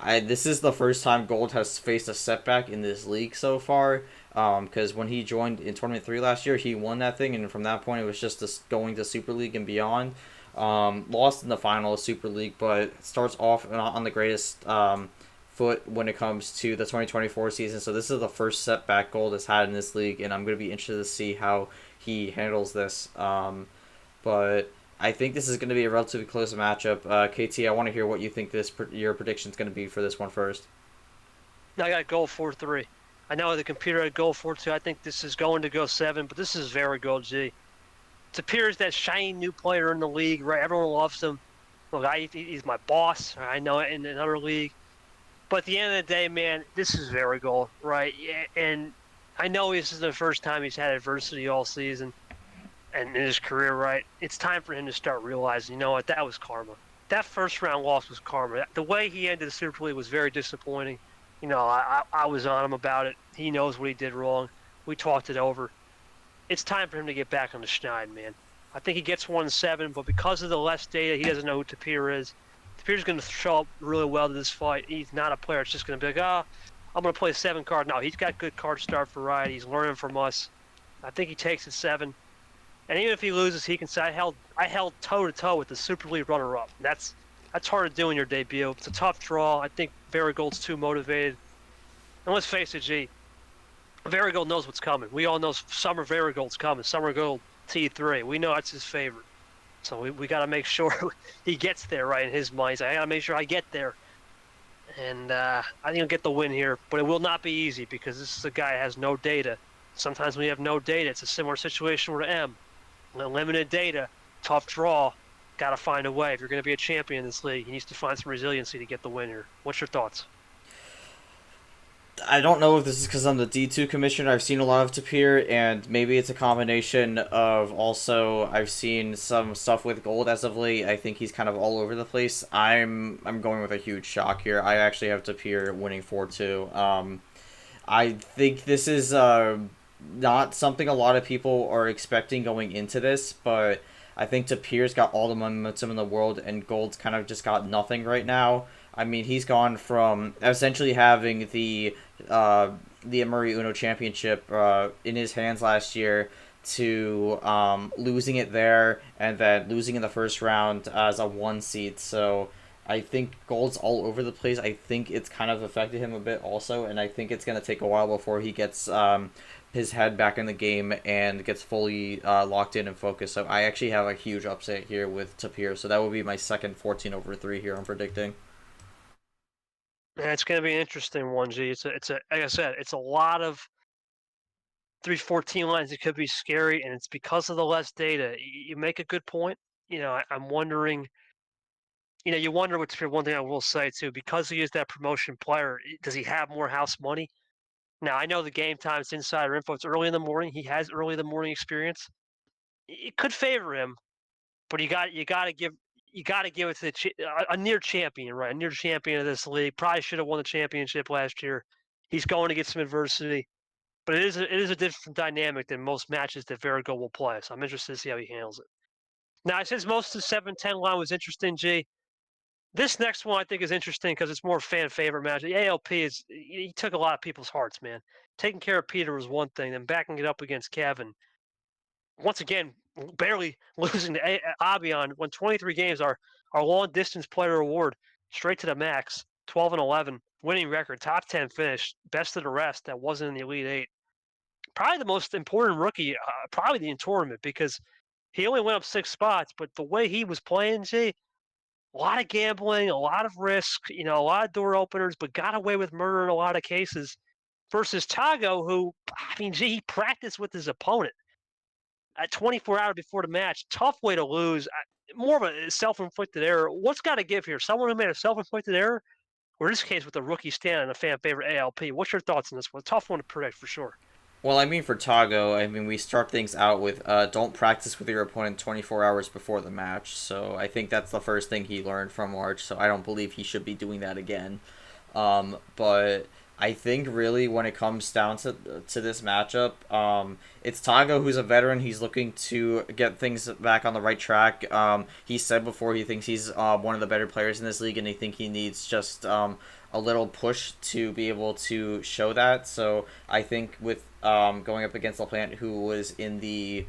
This is the first time Gold has faced a setback in this league so far, because when he joined in Tournament 3 last year, he won that thing, and from that point it was just going to Super League and beyond. Lost in the final of Super League, but starts off on the greatest foot when it comes to the 2024 season. So this is the first setback Gold has had in this league, and I'm going to be interested to see how he handles this. But I think this is going to be a relatively close matchup. KT, I want to hear what you think your prediction is going to be for this one first. I got Gold 4-3. I know the computer had Gold 4-2. I think this is going to go 7, but this is very Gold G. Tapir is that shiny new player in the league, right? Everyone loves him. Look, he's my boss. I know it in another league. But at the end of the day, man, this is very Gold, right? And I know this is the first time he's had adversity all season and in his career, right? It's time for him to start realizing, you know what, that was karma. That first round loss was karma. The way he ended the Super League was very disappointing. You know, I was on him about it. He knows what he did wrong. We talked it over. It's time for him to get back on the schneid, man. I think he gets 1-7, but because of the less data, he doesn't know who Tapir is. Tapir's going to show up really well to this fight. He's not a player that's just going to be like, I'm going to play a 7 card. No, he's got good card start variety. He's learning from us. I think he takes it 7. And even if he loses, he can say, I held toe-to-toe with the Super League runner-up. That's hard to do in your debut. It's a tough draw. I think Varigold's too motivated. And let's face it, G, Varigold knows what's coming. We all know Summer Varigold's coming. Summer Gold T3. We know that's his favorite. So we got to make sure he gets there right in his mind. He's like, I got to make sure I get there. And I think he'll get the win here. But it will not be easy because this is a guy that has no data. Sometimes when you have no data, it's a similar situation with M. Limited data, tough draw. Got to find a way. If you're going to be a champion in this league, he needs to find some resiliency to get the win here. What's your thoughts? I don't know if this is because I'm the D2 commissioner. I've seen a lot of Tapir, and maybe it's a combination of also I've seen some stuff with Gold as of late. I think he's kind of all over the place. I'm going with a huge shock here. I actually have Tapir winning 4-2. I think this is not something a lot of people are expecting going into this, but I think Tapir's got all the momentum in the world, and Gold's kind of just got nothing right now. I mean, he's gone from essentially having the MRE UNO Championship in his hands last year to losing it there and then losing in the first round as a 1 seed. So I think Gold's all over the place. I think it's kind of affected him a bit also, and I think it's going to take a while before he gets his head back in the game and gets fully locked in and focused. So I actually have a huge upset here with Tapir. So that would be my second 14-3 here I'm predicting. Yeah, it's going to be an interesting one, G. It's a like I said, it's a lot of 3-14 lines. It could be scary, and it's because of the less data. You make a good point. You know, I'm wondering. You know, you wonder what's one thing I will say too, because he is that promotion player. Does he have more house money? Now I know the game time is insider info. It's early in the morning. He has early in the morning experience. It could favor him, but you got to give it to a near champion, right? A near champion of this league. Probably should have won the championship last year. He's going to get some adversity, but it is a different dynamic than most matches that Varigold will play. So I'm interested to see how he handles it. Now, since most of the 7-10 line was interesting, G, This next one I think is interesting because it's more fan favorite match. The ALP he took a lot of people's hearts, man. Taking care of Peter was one thing, then backing it up against Kevin. Once again, barely losing to Abion. Won 23 games. Our long distance player award straight to the max. 12-11, winning record, top 10 finish, best of the rest. That wasn't in the Elite Eight. Probably the most important rookie, probably in tournament because he only went up 6 spots. But the way he was playing, Jay, a lot of gambling, a lot of risk, a lot of door openers, but got away with murder in a lot of cases. Versus Tago, who, I mean, gee, he practiced with his opponent at 24 hours before the match. Tough way to lose. More of a self-inflicted error. What's got to give here? Someone who made a self-inflicted error, or in this case with the rookie stand and a fan favorite ALP. What's your thoughts on this one? Tough one to predict for sure. Well, I mean, for Tago, I mean, we start things out with don't practice with your opponent 24 hours before the match. So I think that's the first thing he learned from March. So I don't believe he should be doing that again. But I think really when it comes down to this matchup, it's Tago who's a veteran. He's looking to get things back on the right track. He said before he thinks he's one of the better players in this league, and I think he needs just a little push to be able to show that. So I think with going up against LaPlante, who was in the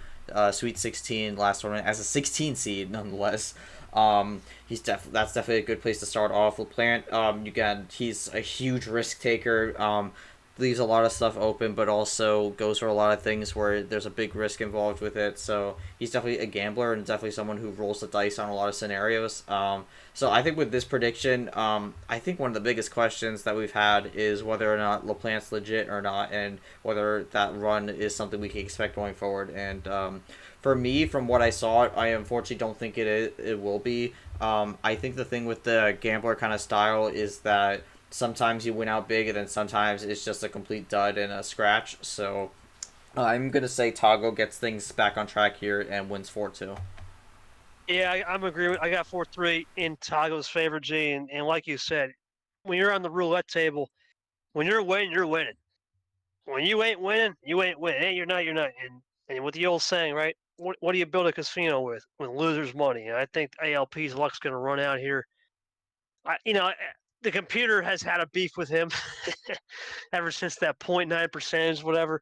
Sweet 16 last tournament as a 16 seed nonetheless, that's definitely a good place to start off. LaPlante, he's a huge risk taker. Leaves a lot of stuff open, but also goes for a lot of things where there's a big risk involved with it. So he's definitely a gambler and definitely someone who rolls the dice on a lot of scenarios. So I think with this prediction, I think one of the biggest questions that we've had is whether or not LaPlante's legit or not, and whether that run is something we can expect going forward. And for me, from what I saw, I unfortunately don't think it will be. I think the thing with the gambler kind of style is that sometimes you win out big, and then sometimes it's just a complete dud and a scratch. So I'm going to say Tago gets things back on track here and wins 4-2. Yeah, I'm agreeing. I got 4-3 in Tago's favor, G. And like you said, when you're on the roulette table, when you're winning, you're winning. When you ain't winning, you ain't winning. Hey, you're not, you're not. And with the old saying, right? What do you build a casino with? With losers' money. And I think ALP's luck's going to run out here. The computer has had a beef with him ever since that 0.9 percentage, whatever.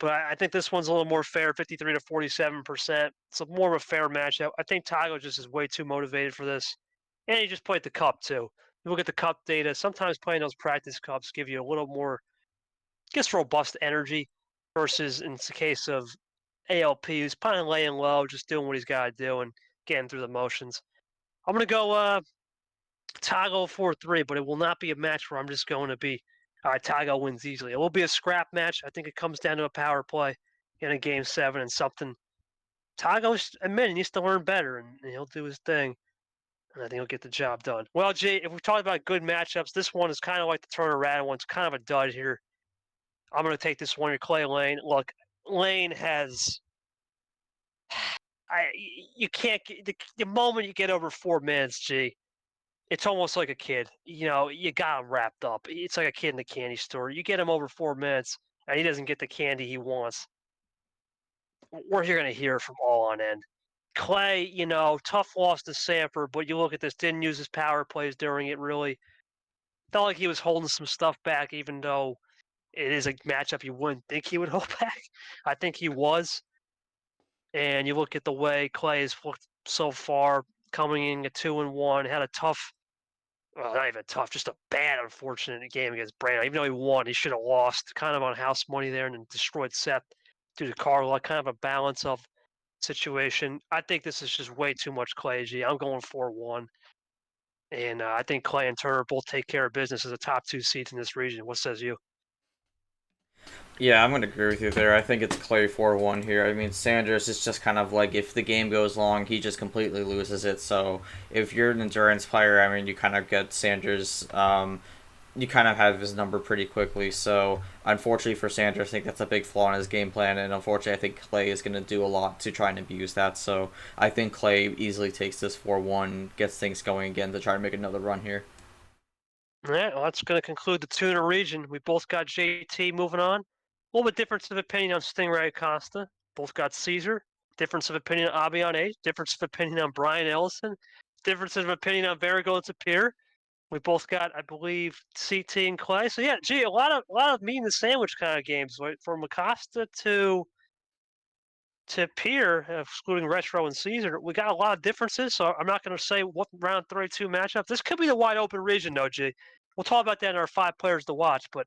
But I think this one's a little more fair, 53 to 47%. It's a more of a fair matchup. I think Tago just is way too motivated for this. And he just played the cup, too. You look at the cup data. Sometimes playing those practice cups give you a little more, I guess, robust energy versus in the case of ALP, who's kind of laying low, just doing what he's got to do and getting through the motions. I'm going to go Tago 4-3, but it will not be a match where I'm just going to be, all right, Tago wins easily. It will be a scrap match. I think it comes down to a power play in a game 7 and something. Tago's admitting he needs to learn better, and he'll do his thing, and I think he'll get the job done. Well, Jay, if we talk about good matchups, this one is kind of like the Turner Rad one. It's kind of a dud here. I'm going to take this one here, Clay Lane. Look, Lane has you can't the moment you get over 4 minutes, G, it's almost like a kid. You got him wrapped up. It's like a kid in the candy store. You get him over 4 minutes, and he doesn't get the candy he wants. We're going to hear from all on end. Clay, tough loss to Sanford, but you look at this, didn't use his power plays during it, really. Felt like he was holding some stuff back, even though it is a matchup you wouldn't think he would hold back. I think he was. And you look at the way Clay has looked so far, coming in at 2-1, had a tough, well, not even tough, just a bad, unfortunate game against Brandon. Even though he won, he should have lost. Kind of on house money there and then destroyed Seth due to Carla. Kind of a balance of situation. I think this is just way too much Clay G. I'm going 4-1. And I think Clay and Turner both take care of business as the top 2 seeds in this region. What says you? Yeah, I'm going to agree with you there. I think it's Clay 4-1 here. I mean, Sanders is just kind of like, if the game goes long, he just completely loses it. So if you're an endurance player, I mean, you kind of get Sanders, you kind of have his number pretty quickly. So unfortunately for Sanders, I think that's a big flaw in his game plan. And unfortunately, I think Clay is going to do a lot to try and abuse that. So I think Clay easily takes this 4-1, gets things going again to try to make another run here. All right, well, that's going to conclude the tuna region. We both got JT moving on. A little bit difference of opinion on Stingray Acosta. Both got Caesar. Difference of opinion on Abion H. Difference of opinion on Brian Ellison. differences of opinion on Vera going to Pier. We both got, I believe, CT and Clay. So yeah, gee, a lot of meat in the sandwich kind of games, right? From Acosta to Pier, excluding Retro and Caesar, we got a lot of differences. So I'm not going to say what round 32 matchup. This could be the wide open region, though, G. We'll talk about that in our 5 players to watch, but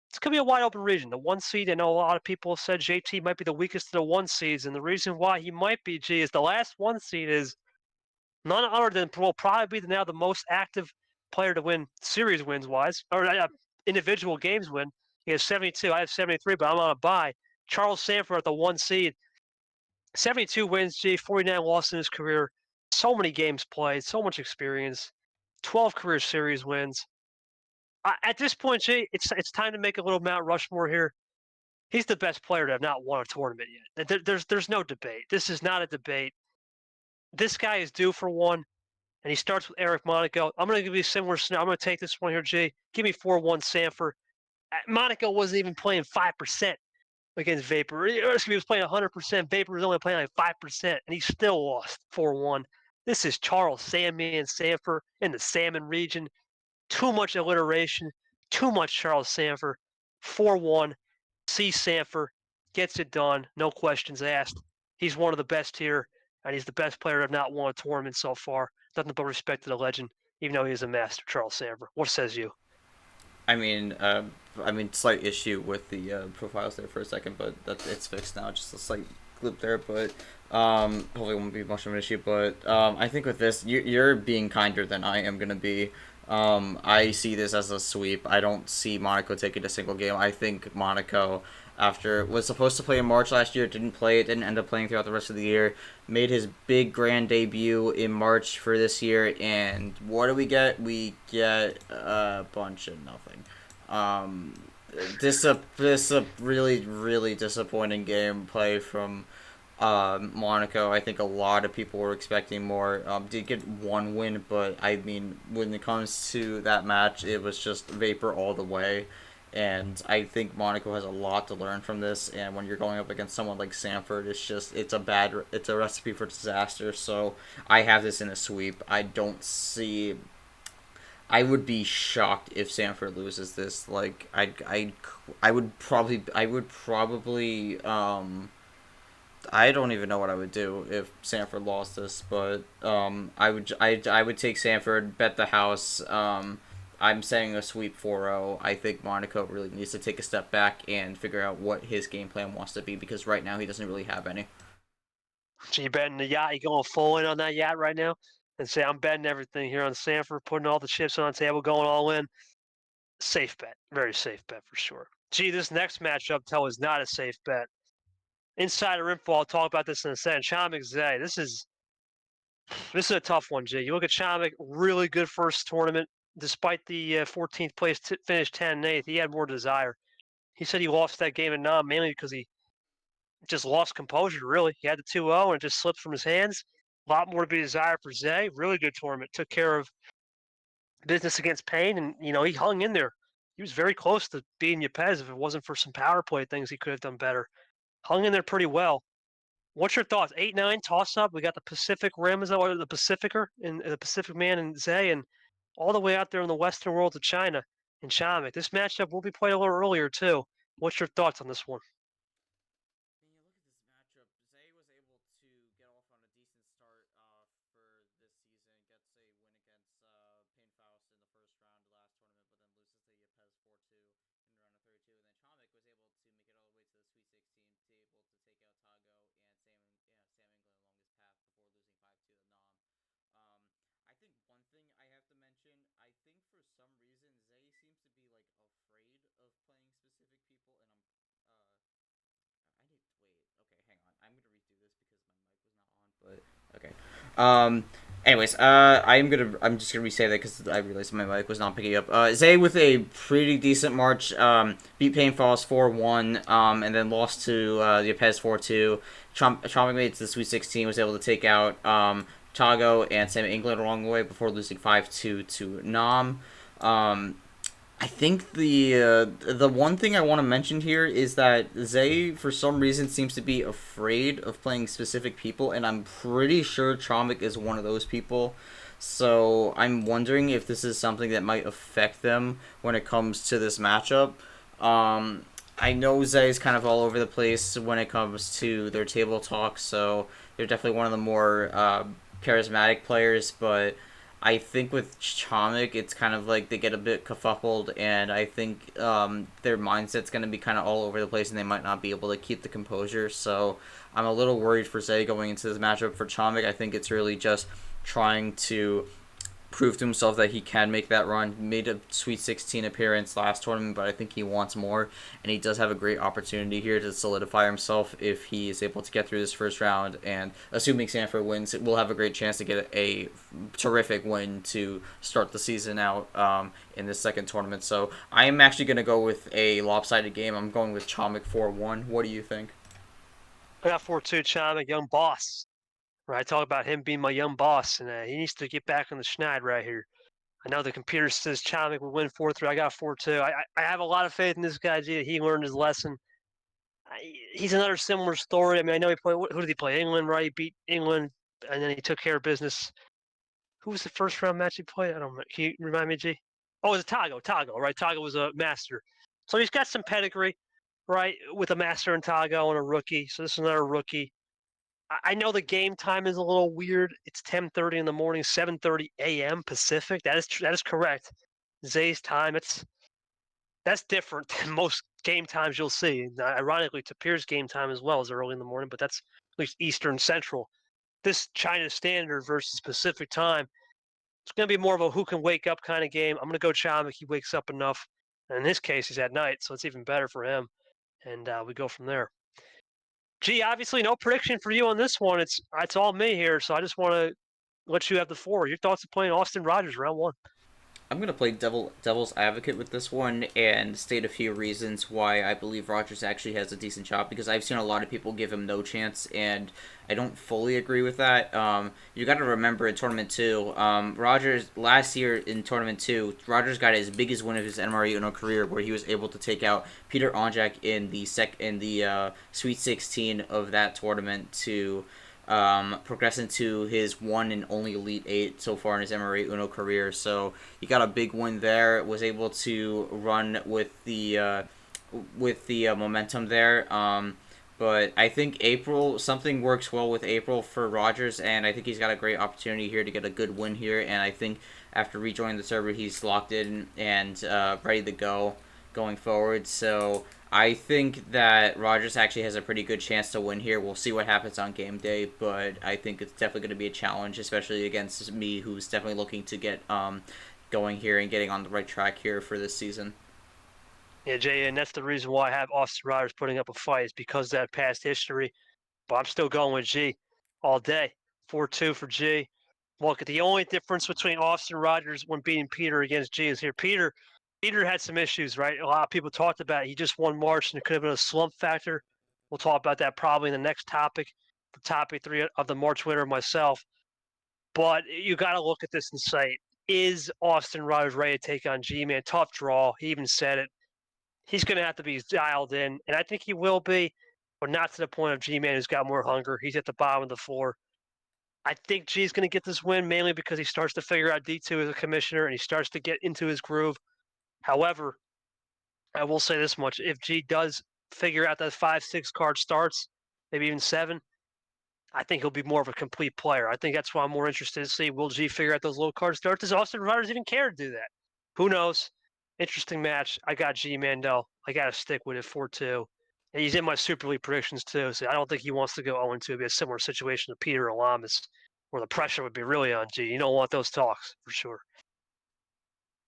this could be a wide open region. The 1 seed, I know a lot of people have said JT might be the weakest of the 1 seeds, and the reason why he might be, G, is the last 1 seed is none other than will probably be now the most active player to win series wins wise, or individual games win. He has 72. I have 73, but I'm on a bye. Charles Sanford at the 1 seed. 72 wins, G, 49 losses in his career. So many games played, so much experience. 12 career series wins. At this point, G, it's time to make a little Mount Rushmore here. He's the best player to have not won a tournament yet. There's no debate. This is not a debate. This guy is due for one, and he starts with Eric Monaco. I'm going to give you a similar scenario. I'm going to take this one here, G. Give me 4-1 Sanford. Monaco wasn't even playing 5% against Vapor. He was playing 100%. Vapor was only playing like 5%, and he still lost 4-1. This is Charles Sandman Sanford in the Salmon region. Too much alliteration. Too much Charles Sanford. 4-1. C. Sanford gets it done. No questions asked. He's one of the best here, and he's the best player to have not won a tournament so far. Nothing but respect to the legend, even though he is a master, Charles Sanford. What says you? I mean, slight issue with the profiles there for a second, but it's fixed now. Just a slight glitch there, but hopefully it won't be much of an issue. But I think with this, you're being kinder than I am gonna be. I see this as a sweep. I don't see Monaco taking a single game. I think Monaco, after was supposed to play in March last year, didn't play it, didn't end up playing throughout the rest of the year, made his big grand debut in March for this year, and what do we get? We get a bunch of nothing. This a really, really disappointing gameplay from Monaco. I think a lot of people were expecting more. Did get one win, but I mean, when it comes to that match, it was just Vapor all the way. And I think Monaco has a lot to learn from this. And when you're going up against someone like Sanford, it's a recipe for disaster. So I have this in a sweep. I would be shocked if Sanford loses this. Like I would probably I don't even know what I would do if Sanford lost this, but I would take Sanford, bet the house. I'm saying a sweep 4-0. I think Monaco really needs to take a step back and figure out what his game plan wants to be, because right now he doesn't really have any. So you betting the yacht? You going full in on that yacht right now? And say, I'm betting everything here on Sanford, putting all the chips on the table, going all in. Safe bet. Very safe bet for sure. Gee, this next matchup, is not a safe bet. Insider info, I'll talk about this in a second. Chomik Zay. This is a tough one, G. You look at Chomik, really good first tournament. Despite the 14th place finish 10 and 8th, he had more desire. He said he lost that game in Nam mainly because he just lost composure, really. He had the 2-0 and it just slipped from his hands. A lot more to be desired for Zay. Really good tournament. Took care of business against Payne, and, he hung in there. He was very close to beating Yepes if it wasn't for some power play things he could have done better. Hung in there pretty well. What's your thoughts? 8-9 toss up. We got the Pacific Rim, is that what the Pacificer and the Pacific Man and Zay, and all the way out there in the Western world to China and Chomik. This matchup will be played a little earlier too. What's your thoughts on this one? When you look at this matchup, Zay was able to get off on a decent start for this season. Gets a win against Payne Faust in the first round of the last tournament, but then loses to Yepes 4-2 in the round of 32. And then Chomik was able to make it all the way to the Sweet 16, to able to take out Tago and Sam England along his path before losing 5-2 to Nam. I think one thing I have to mention, I think for some reason Zay seems to be like afraid of playing specific people, and I need wait. Okay, hang on. I'm gonna redo this because my mic was not on. But okay. Anyways, I'm just gonna re-say that because I realized my mic was not picking up. Zay with a pretty decent March. Beat Payne Falls 4-1. And then lost to Yepes 4-2. Chomik made it to the Sweet 16. Was able to take out Tago and Sam England along the way before losing 5-2 to Nam. I think the one thing I want to mention here is that Zay, for some reason, seems to be afraid of playing specific people, and I'm pretty sure Chomik is one of those people. So I'm wondering if this is something that might affect them when it comes to this matchup. Um, I know Zay's kind of all over the place when it comes to their table talk, so they're definitely one of the more charismatic players, but I think with Chomik, it's kind of like they get a bit kerfuffled, and I think their mindset's going to be kind of all over the place, and they might not be able to keep the composure. So I'm a little worried for Zay going into this matchup. For Chomik, I think it's really just trying to prove to himself that he can make that run. He made a Sweet 16 appearance last tournament, but I think he wants more, and he does have a great opportunity here to solidify himself if he is able to get through this first round. And assuming Sanford wins, we'll have a great chance to get a terrific win to start the season out in this second tournament. So I am actually going to go with a lopsided game. I'm going with Chomik 4-1. What do you think? I got 4-2 Chomik, young boss. Right, I talk about him being my young boss, and he needs to get back on the schneid right here. I know the computer says Chomik will win 4-3. I got 4-2. I have a lot of faith in this guy. He learned his lesson. He's another similar story. I mean, I know he played. Who did he play? England, right? He beat England, and then he took care of business. Who was the first round match he played? I don't know. Can you remind me, G? Oh, it was Togo, right? Togo was a master. So he's got some pedigree, right, with a master in Togo and a rookie. So this is another rookie. I know the game time is a little weird. It's 10:30 in the morning, 7:30 a.m. Pacific. That is correct. Zay's time. That's different than most game times you'll see. Ironically, Tapir's game time as well is early in the morning, but that's at least Eastern Central. This China Standard versus Pacific time, it's going to be more of a who can wake up kind of game. I'm going to go Chomik. He wakes up enough. And in this case, he's at night, so it's even better for him. And we go from there. Gee, obviously no prediction for you on this one. It's all me here, so I just want to let you have the floor. Your thoughts of playing Austin Rogers round one? I'm going to play devil's advocate with this one and state a few reasons why I believe Rogers actually has a decent shot, because I've seen a lot of people give him no chance, and I don't fully agree with that. You got to remember in Tournament 2, Rogers, last year in Tournament 2, Rogers got his biggest win of his MRE UNO career, where he was able to take out Peter Onjak in the Sweet 16 of that tournament to progress into his one and only Elite 8 so far in his MRE UNO career. So he got a big win there, was able to run with the momentum there. But I think something works well with April for Rogers, and I think he's got a great opportunity here to get a good win here. And I think after rejoining the server, he's locked in and ready to go going forward. So I think that Rogers actually has a pretty good chance to win here. We'll see what happens on game day, but I think it's definitely going to be a challenge, especially against me, who's definitely looking to get going here and getting on the right track here for this season. Yeah, Jay, and that's the reason why I have Austin Rogers putting up a fight, is because of that past history. But I'm still going with G all day. 4-2 for G. Look, the only difference between Austin Rogers when beating Peter against G is here. Peter had some issues, right? A lot of people talked about it. He just won March, and it could have been a slump factor. We'll talk about that probably in the next topic, the topic 3 of the March winner myself. But you got to look at this and say, is Austin Rogers ready to take on G-Man? Tough draw. He even said it. He's going to have to be dialed in, and I think he will be, but not to the point of G-Man, who's got more hunger. He's at the bottom of the floor. I think G's going to get this win mainly because he starts to figure out D2 as a commissioner, and he starts to get into his groove. However, I will say this much. If G does figure out that 5-6 card starts, maybe even 7, I think he'll be more of a complete player. I think that's why I'm more interested to see, will G figure out those low card starts? Does Austin Rogers even care to do that? Who knows? Interesting match. I got G-Man, though. I got to stick with it 4-2. And he's in my Super League predictions, too, so I don't think he wants to go 0-2. It'd be a similar situation to Peter Alamis, where the pressure would be really on G. You don't want those talks, for sure.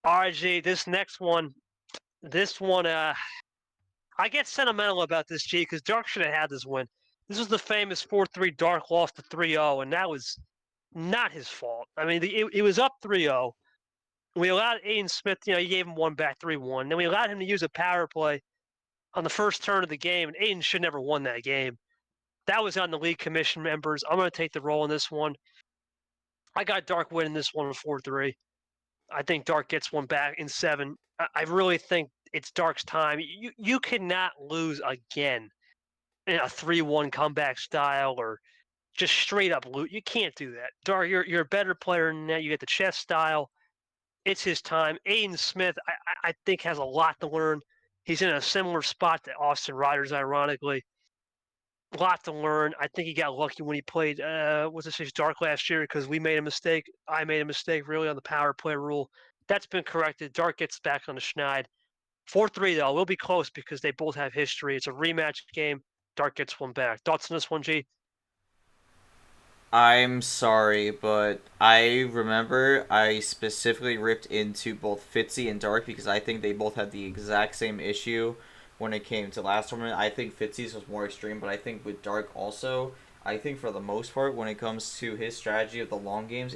All right, G, this one, I get sentimental about this, G, because Dark should have had this win. This was the famous 4-3 Dark lost to 3-0, and that was not his fault. I mean, he was up 3-0. We allowed Aiden Smith, he gave him one back 3-1. Then we allowed him to use a power play on the first turn of the game, and Aiden should never won that game. That was on the league commission members. I'm going to take the role in this one. I got Dark winning this one 4-3. I think Dark gets one back in 7. I really think it's Dark's time. You cannot lose again in a 3-1 comeback style or just straight up lose. You can't do that. Dark, you're a better player than that. You get the chess style. It's his time. Aiden Smith, I think, has a lot to learn. He's in a similar spot to Austin Riders, ironically. A lot to learn. I think he got lucky when he played, what's this, his Dark last year because we made a mistake. I made a mistake, really, on the power play rule. That's been corrected. Dark gets back on the schneid. 4-3, though. We'll be close because they both have history. It's a rematch game. Dark gets one back. Thoughts on this one, G? I'm sorry, but I remember I specifically ripped into both Fitzy and Dark because I think they both had the exact same issue when it came to last tournament. I think Fitzy's was more extreme, but I think with Dark also, I think for the most part, when it comes to his strategy of the long games,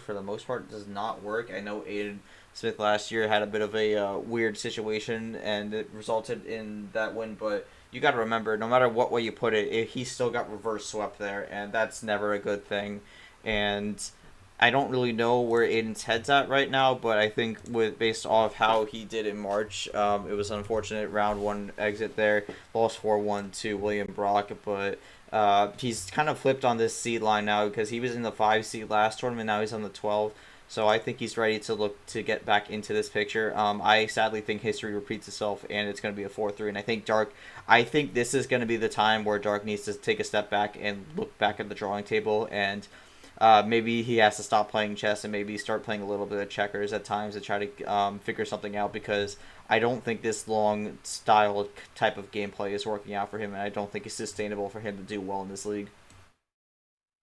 for the most part does not work. I know Aiden Smith last year had a bit of a weird situation, and it resulted in that win, but you got to remember, no matter what way you put it, he still got reverse swept there, and that's never a good thing. And I don't really know where Aiden's head's at right now, but I think based off how he did in March, it was an unfortunate round one exit there, lost 4-1 to William Brock, but he's kind of flipped on this seed line now because he was in the 5 seed last tournament, now he's on the 12. So I think he's ready to look to get back into this picture. I sadly think history repeats itself, and it's going to be a 4-3. And I think I think this is going to be the time where Dark needs to take a step back and look back at the drawing table, and maybe he has to stop playing chess and maybe start playing a little bit of checkers at times to try to figure something out, because I don't think this long style type of gameplay is working out for him, and I don't think it's sustainable for him to do well in this league.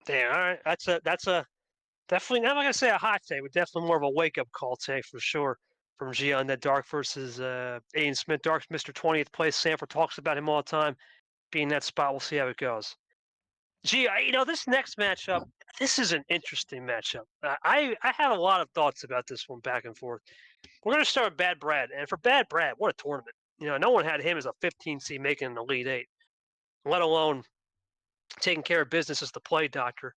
Damn, all right. That's a definitely, I'm not going to say a hot take, but definitely more of a wake up call take for sure from G on that Dark versus Aiden Smith. Dark's Mr. 20th place. Sanford talks about him all the time. Being that spot, we'll see how it goes. Gee, this next matchup, this is an interesting matchup. I have a lot of thoughts about this one back and forth. We're going to start with Bad Brad. And for Bad Brad, what a tournament. No one had him as a 15 seed making an Elite 8, let alone taking care of business as the play doctor.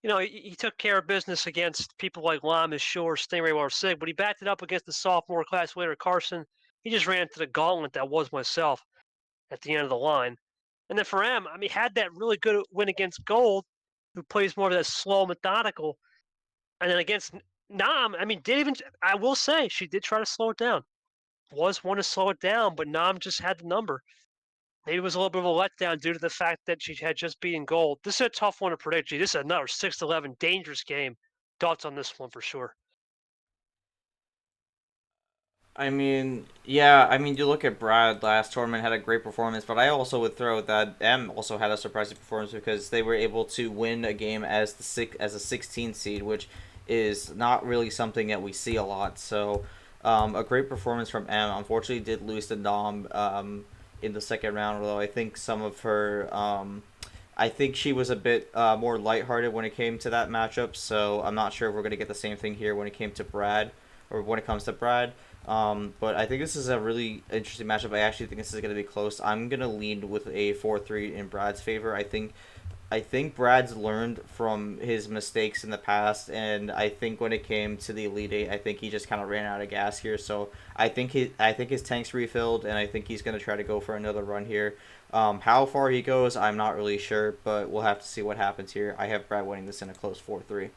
He took care of business against people like Lamas, Shore, Stingray, or Sig, but he backed it up against the sophomore class winner, Carson. He just ran into the gauntlet that was myself at the end of the line. And then for M, had that really good win against Gold, who plays more of that slow, methodical. And then against Nam, I will say, she did try to slow it down. Was one to slow it down, but Nam just had the number. Maybe it was a little bit of a letdown due to the fact that she had just beaten Gold. This is a tough one to predict. This is another 6-11 dangerous game. Thoughts on this one for sure? You look at Brad last tournament, had a great performance, but I also would throw that M also had a surprising performance because they were able to win a game as a 16 seed, which is not really something that we see a lot. So, a great performance from M. Unfortunately, did lose to Nom in the second round, although I think some of her I think she was a bit more lighthearted when it came to that matchup. So I'm not sure if we're gonna get the same thing here when it came to Brad, or when it comes to Brad. But I think this is a really interesting matchup. I actually think this is going to be close. I'm going to lean with a 4-3 in Brad's favor. I think Brad's learned from his mistakes in the past, and I think when it came to the Elite Eight, I think he just kind of ran out of gas here. So I think his tank's refilled, and I think he's going to try to go for another run here. How far he goes, I'm not really sure, but we'll have to see what happens here. I have Brad winning this in a close 4-3.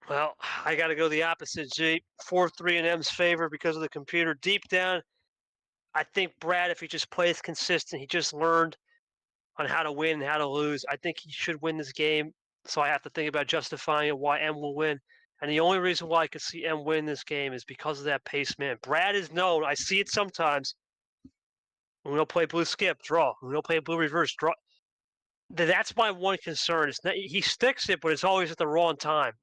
Well, I got to go the opposite, G. 4-3 in M's favor because of the computer. Deep down, I think Brad, if he just plays consistent, he just learned on how to win and how to lose. I think he should win this game. So I have to think about justifying it, why M will win. And the only reason why I could see M win this game is because of that pace man. Brad is known. I see it sometimes. Uno play blue skip, draw. Uno play blue reverse, draw. That's my one concern. He sticks it, but it's always at the wrong time.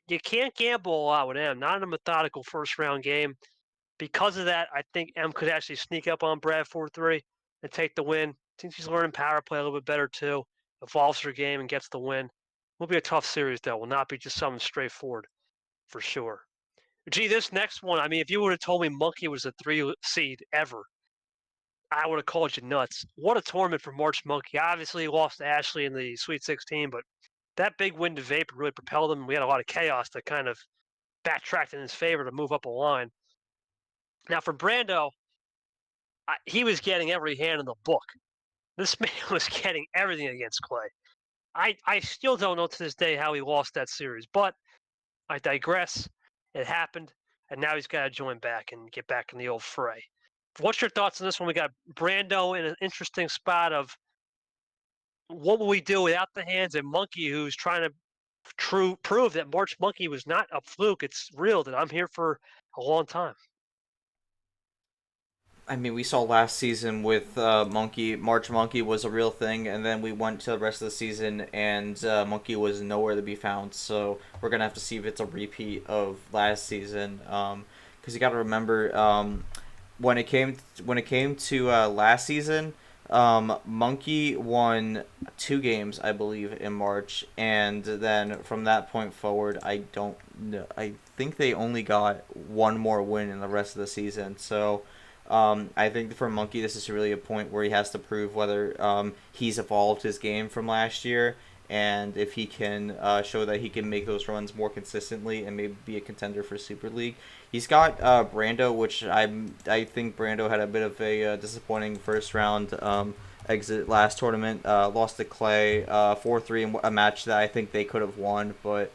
You can't gamble a lot with M. Not in a methodical first round game. Because of that, I think M could actually sneak up on Brad 4-3 and take the win. I think she's learning power play a little bit better too. Evolves her game and gets the win. Will be a tough series though. Will not be just something straightforward for sure. Gee, this next one. If you would have told me Monkey was a 3 seed ever, I would have called you nuts. What a tournament for March Monkey. Obviously, he lost to Ashley in the Sweet 16, but that big win to Vapor really propelled him. We had a lot of chaos that kind of backtracked in his favor to move up a line. Now for Brando, he was getting every hand in the book. This man was getting everything against Clay. I still don't know to this day how he lost that series, but I digress. It happened, and now he's got to join back and get back in the old fray. What's your thoughts on this one? We got Brando in an interesting spot of what will we do without the hands, and Monkey, who's trying to prove that March Monkey was not a fluke. It's real, that I'm here for a long time. I mean, we saw last season with Monkey. March Monkey was a real thing, and then we went to the rest of the season, and Monkey was nowhere to be found. So we're gonna have to see if it's a repeat of last season. Because you got to remember, when it came to last season, Monkey won 2 games, I believe, in March, and then from that point forward, I don't know. I think they only got 1 more win in the rest of the season. So. I think for Monkey, this is really a point where he has to prove whether he's evolved his game from last year, and if he can show that he can make those runs more consistently and maybe be a contender for Super League. He's got Brando, which I think Brando had a bit of a disappointing first round exit last tournament. Lost to Clay 4-3 in a match that I think they could have won, but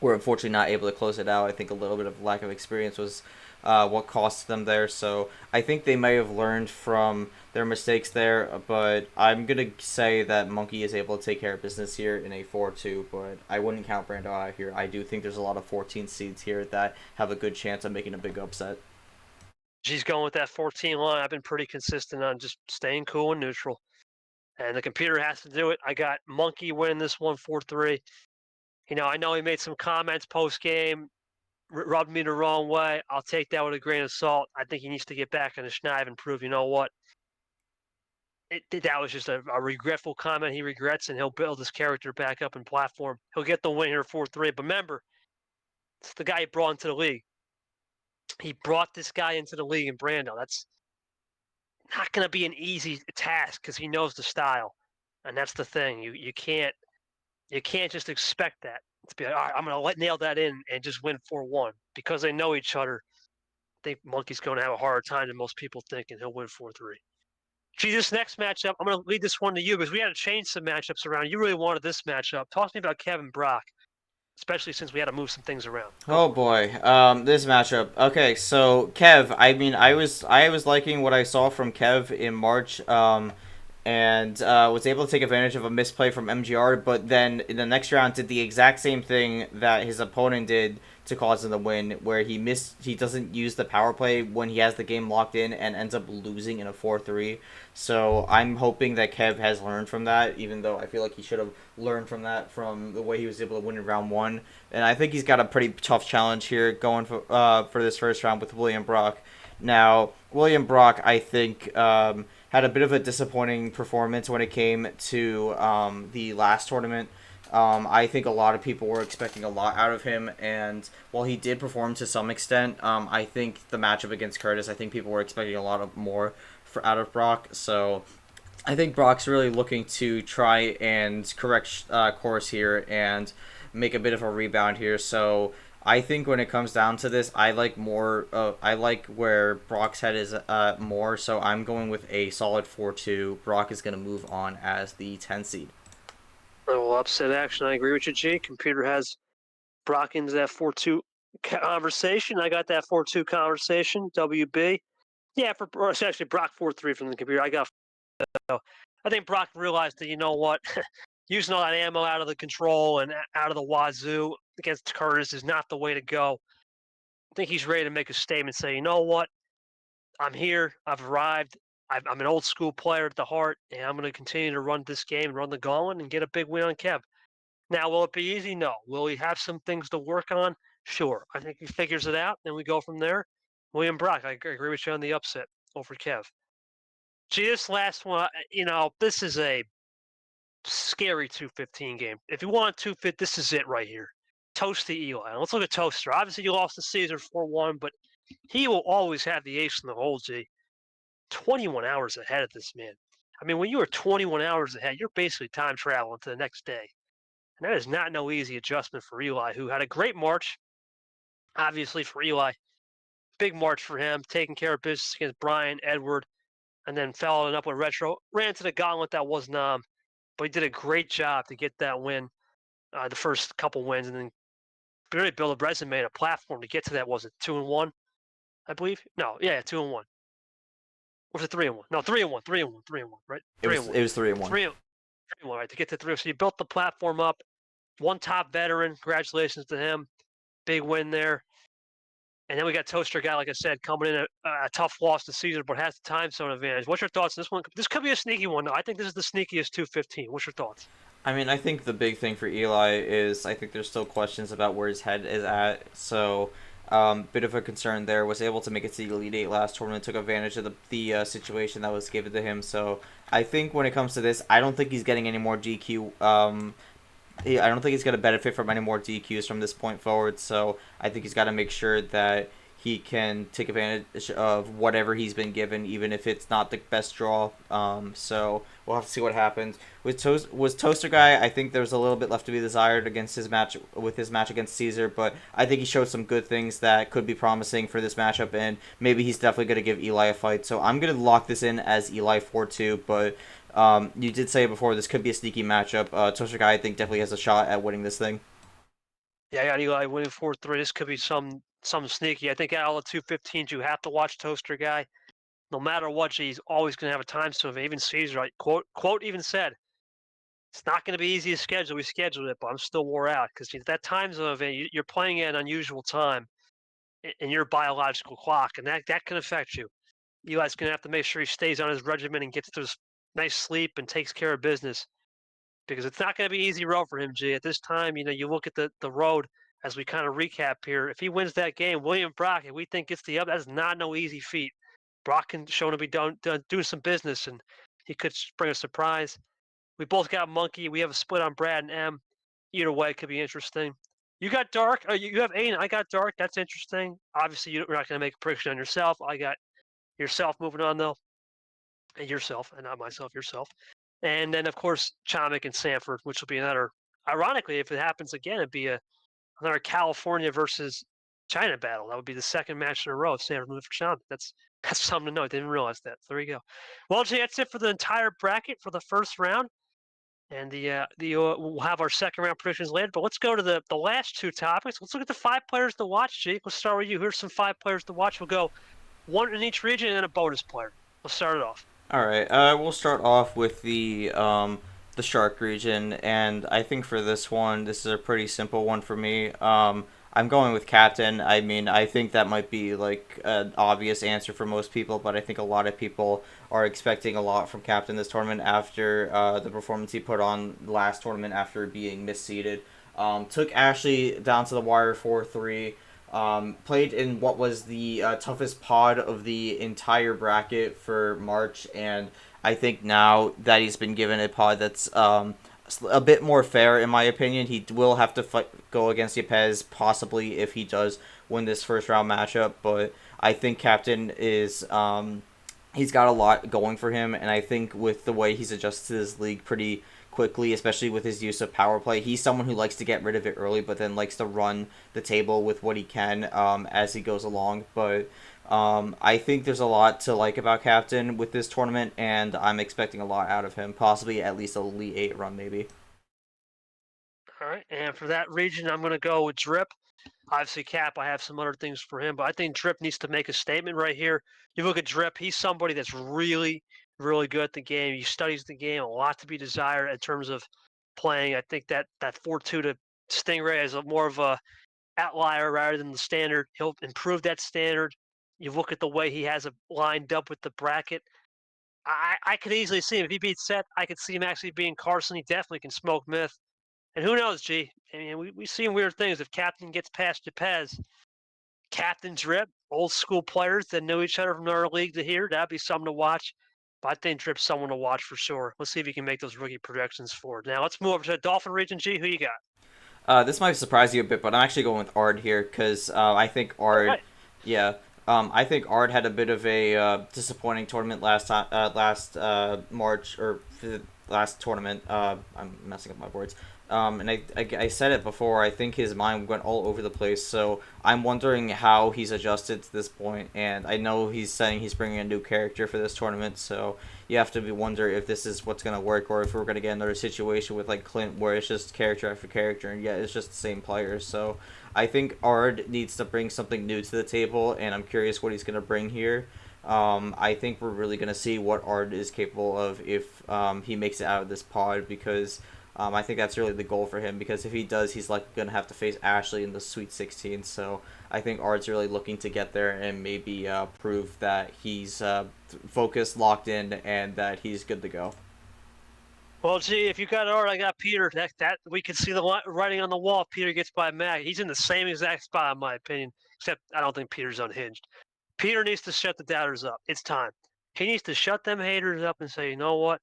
were unfortunately not able to close it out. I think a little bit of lack of experience was what cost them there. So I think they may have learned from their mistakes there, but I'm going to say that Monkey is able to take care of business here in a 4-2, but I wouldn't count Brando out here. I do think there's a lot of 14 seeds here that have a good chance of making a big upset. She's going with that 14 line. I've been pretty consistent on just staying cool and neutral, and the computer has to do it. I got Monkey winning this one 4-3. I know he made some comments post-game, rubbed me the wrong way. I'll take that with a grain of salt. I think he needs to get back in the schneid and prove, you know what? That was just a regretful comment he regrets, and he'll build his character back up and platform. He'll get the win here 4-3. But remember, it's the guy he brought into the league. He brought this guy into the league in Brando. That's not going to be an easy task because he knows the style. And that's the thing. You can't just expect that. To be like, all right, I'm going to nail that in and just win 4-1. Because they know each other, I think Monkey's going to have a harder time than most people think, and he'll win 4-3. Gee, this next matchup, I'm going to lead this one to you because we had to change some matchups around. You really wanted this matchup. Talk to me about Kevin Brock, especially since we had to move some things around. Oh boy, this matchup. Okay, so Kev, I mean, I was liking what I saw from Kev in March, and was able to take advantage of a misplay from MGR, but then in the next round did the exact same thing that his opponent did to cause him the win, where he doesn't use the power play when he has the game locked in and ends up losing in a 4-3. So I'm hoping that Kev has learned from that, even though I feel like he should have learned from that from the way he was able to win in round 1. And I think he's got a pretty tough challenge here going for this first round with William Brock. Now, William Brock, I think, had a bit of a disappointing performance when it came to the last tournament. I think a lot of people were expecting a lot out of him, and while he did perform to some extent, I think the matchup against Curtis, I think people were expecting a lot more out of Brock. So I think Brock's really looking to try and correct course here and make a bit of a rebound here. So I think when it comes down to this, I like more. I like where Brock's head is more. So I'm going with a solid 4-2. Brock is going to move on as the 10 seed. A little upset action. I agree with you, G. Computer has Brock into that 4-2 conversation. I got that 4-2 conversation. WB. Yeah, it's actually Brock 4-3 from the computer. I think Brock realized that, you know what, using all that ammo out of the control and out of the wazoo against Curtis is not the way to go. I think he's ready to make a statement, say, you know what, I'm here, I've arrived, I'm an old school player at the heart, and I'm going to continue to run this game and run the gauntlet and get a big win on Kev. Now, will it be easy? No. Will he have some things to work on? Sure. I think he figures it out, and we go from there. William Brock, I agree with you on the upset over Kev. Gee, this last one, this is a scary 215 game. If you want 215, this is it right here. Toast the Eli. Let's look at Toaster. Obviously, you lost to Caesar 4-1, but he will always have the ace in the hole, G. 21 hours ahead of this man. I mean, when you are 21 hours ahead, you're basically time traveling to the next day. And that is not no easy adjustment for Eli, who had a great March. Obviously, for Eli, big March for him, taking care of business against Brian, Edward, and then following up with Retro. Ran to the gauntlet that was Nam, but he did a great job to get that win, the first couple wins, and then really build a resume and a platform to get to that. Was it 2-1? I believe. No, yeah, 2-1. Or was it 3-1? No, 3-1, 3-1, 3-1, right? It was 3-1. 3-1, right? To get to 3. So you built the platform up. One top veteran. Congratulations to him. Big win there. And then we got Toaster Guy, like I said, coming in a tough loss to Caesar, but has the time zone advantage. What's your thoughts on this one? This could be a sneaky one. No, I think this is the sneakiest 215. What's your thoughts? I mean, I think the big thing for Eli is I think there's still questions about where his head is at. So, bit of a concern there. Was able to make it to the Elite Eight last tournament, took advantage of the situation that was given to him. So, I think when it comes to this, I don't think he's getting any more DQ. I don't think he's going to benefit from any more DQs from this point forward. So, I think he's got to make sure that he can take advantage of whatever he's been given, even if it's not the best draw. So we'll have to see what happens. With Toaster Guy, I think there's a little bit left to be desired against his match against Caesar, but I think he showed some good things that could be promising for this matchup, and maybe he's definitely going to give Eli a fight. So I'm going to lock this in as Eli 4-2, but you did say before this could be a sneaky matchup. Toaster Guy, I think, definitely has a shot at winning this thing. Yeah, I got Eli winning 4-3. This could be some sneaky. I think out of the 215s, you have to watch Toaster Guy. No matter what, he's always going to have a time zone. Even Caesar, right? Quote even said, it's not going to be easy to schedule. We scheduled it, but I'm still wore out because that time zone event, you're playing at an unusual time in your biological clock, and that can affect you. Eli's going to have to make sure he stays on his regimen and gets those nice sleep and takes care of business because it's not going to be easy road for him, G. At this time, you look at the road as we kind of recap here. If he wins that game, William Brock, and we think it's the up, that's not no easy feat. Brock can show to be doing some business, and he could bring a surprise. We both got Monkey. We have a split on Brad and M. Either way, it could be interesting. You got Dark. You have A, and I got Dark. That's interesting. Obviously, you're not going to make a prediction on yourself. I got yourself moving on, though. And yourself, and not myself, yourself. And then, of course, Chomik and Sanford, which will be another, ironically, if it happens again, it'd be another California versus China battle. That would be the second match in a row if Sanford moved for Chomik. That's something to know. I didn't realize that. So there you go. Well, Jay, that's it for the entire bracket for the first round. And we'll have our second round predictions later. But let's go to the last two topics. Let's look at the 5 players to watch, Jake. Let's start with you. Here's some 5 players to watch. We'll go one in each region and then a bonus player. Let's start it off. All right. We'll start off with the Shark region, and I think for this one, this is a pretty simple one for me. I'm going with Captain. I mean, I think that might be like an obvious answer for most people, but I think a lot of people are expecting a lot from Captain this tournament after the performance he put on last tournament after being misseeded. Took Ashley down to the wire 4-3. Played in what was the toughest pod of the entire bracket for March, and I think now that he's been given a pod that's a bit more fair, in my opinion, he will have to go against Yepes, possibly, if he does win this first round matchup, but I think Captain is he's got a lot going for him, and I think with the way he's adjusted to this league pretty quickly, especially with his use of power play, he's someone who likes to get rid of it early, but then likes to run the table with what he can as he goes along. But I think there's a lot to like about Captain with this tournament, and I'm expecting a lot out of him, possibly at least a Elite 8 run, maybe. All right, and for that region, I'm going to go with Drip. Obviously, Cap, I have some other things for him, but I think Drip needs to make a statement right here. You look at Drip, he's somebody that's really, really good at the game. He studies the game, a lot to be desired in terms of playing. I think that 4-2 to Stingray is more of a outlier rather than the standard. He'll improve that standard. You look at the way he has it lined up with the bracket. I could easily see him. If he beats Seth, I could see him actually being Carson. He definitely can smoke Myth. And who knows, G? I mean, we've seen weird things. If Captain gets past Yepes, Captain Drip, old school players that know each other from our league to here, that'd be something to watch. But I think Drip's someone to watch for sure. Let's see if he can make those rookie projections forward. Now, let's move over to the Dolphin region. G, who you got? This might surprise you a bit, but I'm actually going with Ard here because I think Ard, right. Yeah, I think Ard had a bit of a disappointing tournament last March or last tournament. I'm messing up my words. And I said it before, I think his mind went all over the place, so I'm wondering how he's adjusted to this point, and I know he's saying he's bringing a new character for this tournament, so you have to wonder if this is what's going to work, or if we're going to get another situation with like Clint, where it's just character after character, and yet it's just the same players, so I think Ard needs to bring something new to the table, and I'm curious what he's going to bring here. I think we're really going to see what Ard is capable of if he makes it out of this pod, because I think that's really the goal for him, because if he does, he's like going to have to face Ashley in the Sweet 16. So I think Ard's really looking to get there and maybe prove that he's focused, locked in, and that he's good to go. Well, gee, if you got Art, I got Peter. That we can see the writing on the wall. If Peter gets by Mac, he's in the same exact spot, in my opinion, except I don't think Peter's unhinged. Peter needs to shut the doubters up. It's time. He needs to shut them haters up and say, you know what?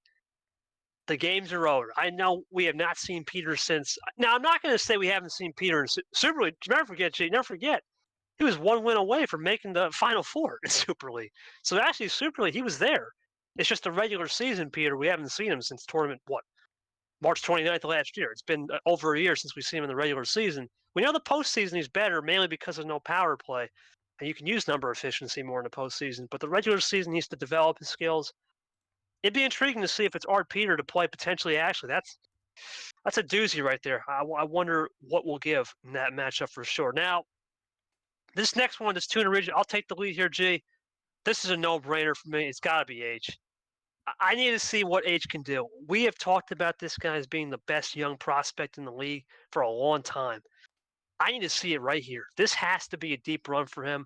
The games are over. I know we have not seen Peter since. Now, I'm not going to say we haven't seen Peter in Super League. Never forget. He was one win away from making the Final Four in Super League. So actually, Super League, he was there. It's just the regular season, Peter. We haven't seen him since tournament, March 29th of last year. It's been over a year since we've seen him in the regular season. We know the postseason he's better, mainly because of no power play. And you can use number efficiency more in the postseason. But the regular season needs to develop his skills. It'd be intriguing to see if it's Art Peter to play potentially Ashley. That's a doozy right there. I wonder what we'll give in that matchup for sure. Now, this next one, this tuna region, I'll take the lead here, G. This is a no-brainer for me. It's got to be H. I need to see what H can do. We have talked about this guy as being the best young prospect in the league for a long time. I need to see it right here. This has to be a deep run for him.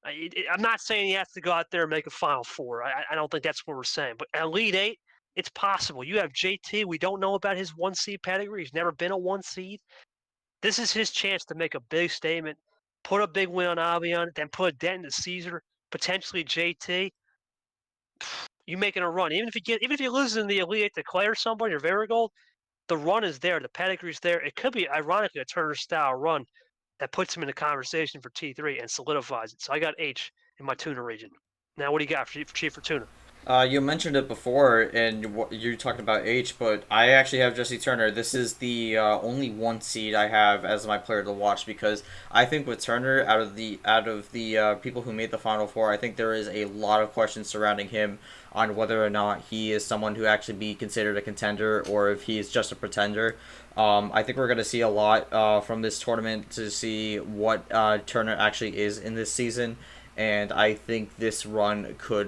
I'm not saying he has to go out there and make a Final Four. I don't think that's what we're saying. But Elite Eight, it's possible. You have JT. We don't know about his 1 seed pedigree. He's never been a 1 seed. This is his chance to make a big statement, put a big win on Avion, then put a dent into Caesar, potentially JT. You making a run. Even if you lose in the Elite Eight to Clay or somebody or Varigold, the run is there. The pedigree's there. It could be, ironically, a Turner-style run that puts him in the conversation for T3 and solidifies it. So I got H in my tuna region. Now, what do you got for Chief for tuna? You mentioned it before, and you're talking about H, but I actually have Jesse Turner. This is the only 1 seed I have as my player to watch, because I think with Turner, out of the people who made the Final Four, I think there is a lot of questions surrounding him on whether or not he is someone who actually be considered a contender, or if he is just a pretender. I think we're going to see a lot from this tournament to see what Turner actually is in this season. And I think this run could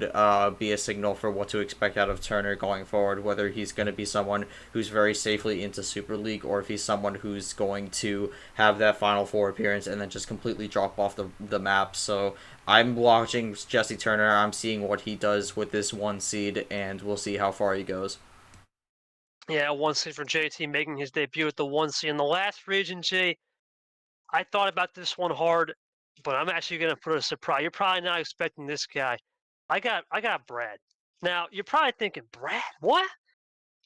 be a signal for what to expect out of Turner going forward, whether he's going to be someone who's very safely into Super League, or if he's someone who's going to have that Final Four appearance and then just completely drop off the map. So I'm watching Jesse Turner. I'm seeing what he does with this 1 seed, and we'll see how far he goes. Yeah, 1 seed for JT making his debut at the 1 seed in the last region, G. I thought about this one hard, but I'm actually going to put a surprise. You're probably not expecting this guy. I got Brad. Now, you're probably thinking, Brad, what?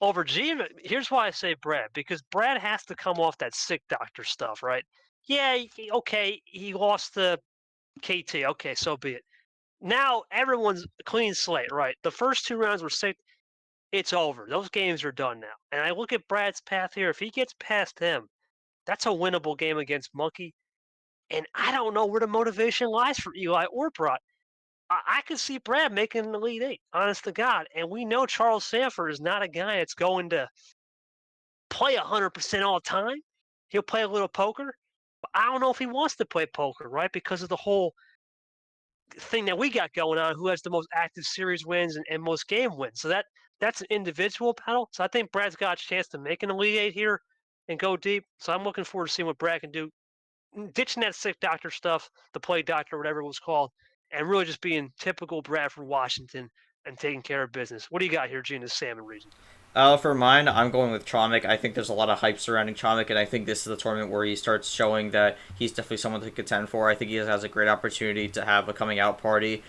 Over G? Here's why I say Brad, because Brad has to come off that sick doctor stuff, right? Yeah, okay, he lost to KT. Okay, so be it. Now, everyone's clean slate, right? The first 2 rounds were sick. It's over. Those games are done now. And I look at Brad's path here. If he gets past him, that's a winnable game against Monkey. And I don't know where the motivation lies for Eli or Brock. I could see Brad making the Elite Eight, honest to God. And we know Charles Sanford is not a guy that's going to play 100% all the time. He'll play a little poker. But I don't know if he wants to play poker, right? Because of the whole thing that we got going on, who has the most active series wins and most game wins. So that's an individual battle. So I think Brad's got a chance to make an Elite Eight here and go deep. So I'm looking forward to seeing what Brad can do, ditching that sick doctor stuff, the play doctor, whatever it was called, and really just being typical Bradford Washington and taking care of business. What do you got here, Gene, in the Salmon region? For mine, I'm going with Tronic. I think there's a lot of hype surrounding Tronic, and I think this is the tournament where he starts showing that he's definitely someone to contend for. I think he has a great opportunity to have a coming out party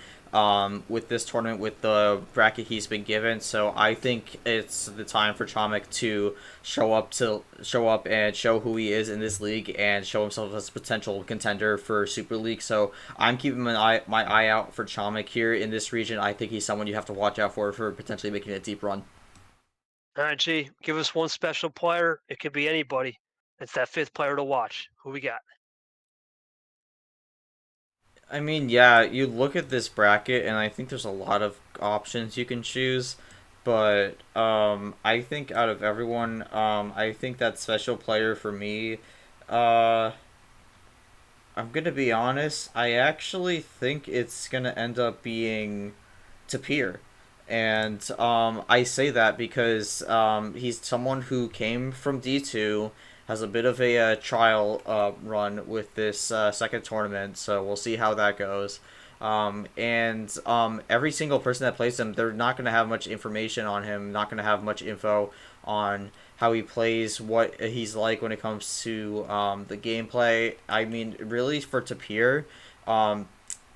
with this tournament, with the bracket he's been given. So I think it's the time for Tronic to show up and show who he is in this league and show himself as a potential contender for Super League. So I'm keeping my eye out for Tronic here in this region. I think he's someone you have to watch out for potentially making a deep run. All right, G, give us one special player. It could be anybody. It's that fifth player to watch. Who we got? I mean, yeah, you look at this bracket, and I think there's a lot of options you can choose. But I think out of everyone, I think that special player for me, uh, I'm gonna be honest. I actually think it's gonna end up being Tapir. And I say that because he's someone who came from D2, has a bit of a trial run with this second tournament, so we'll see how that goes. And every single person that plays him, they're not going to have much information on him, not going to have much info on how he plays, what he's like when it comes to the gameplay. I mean, really, for Tapir,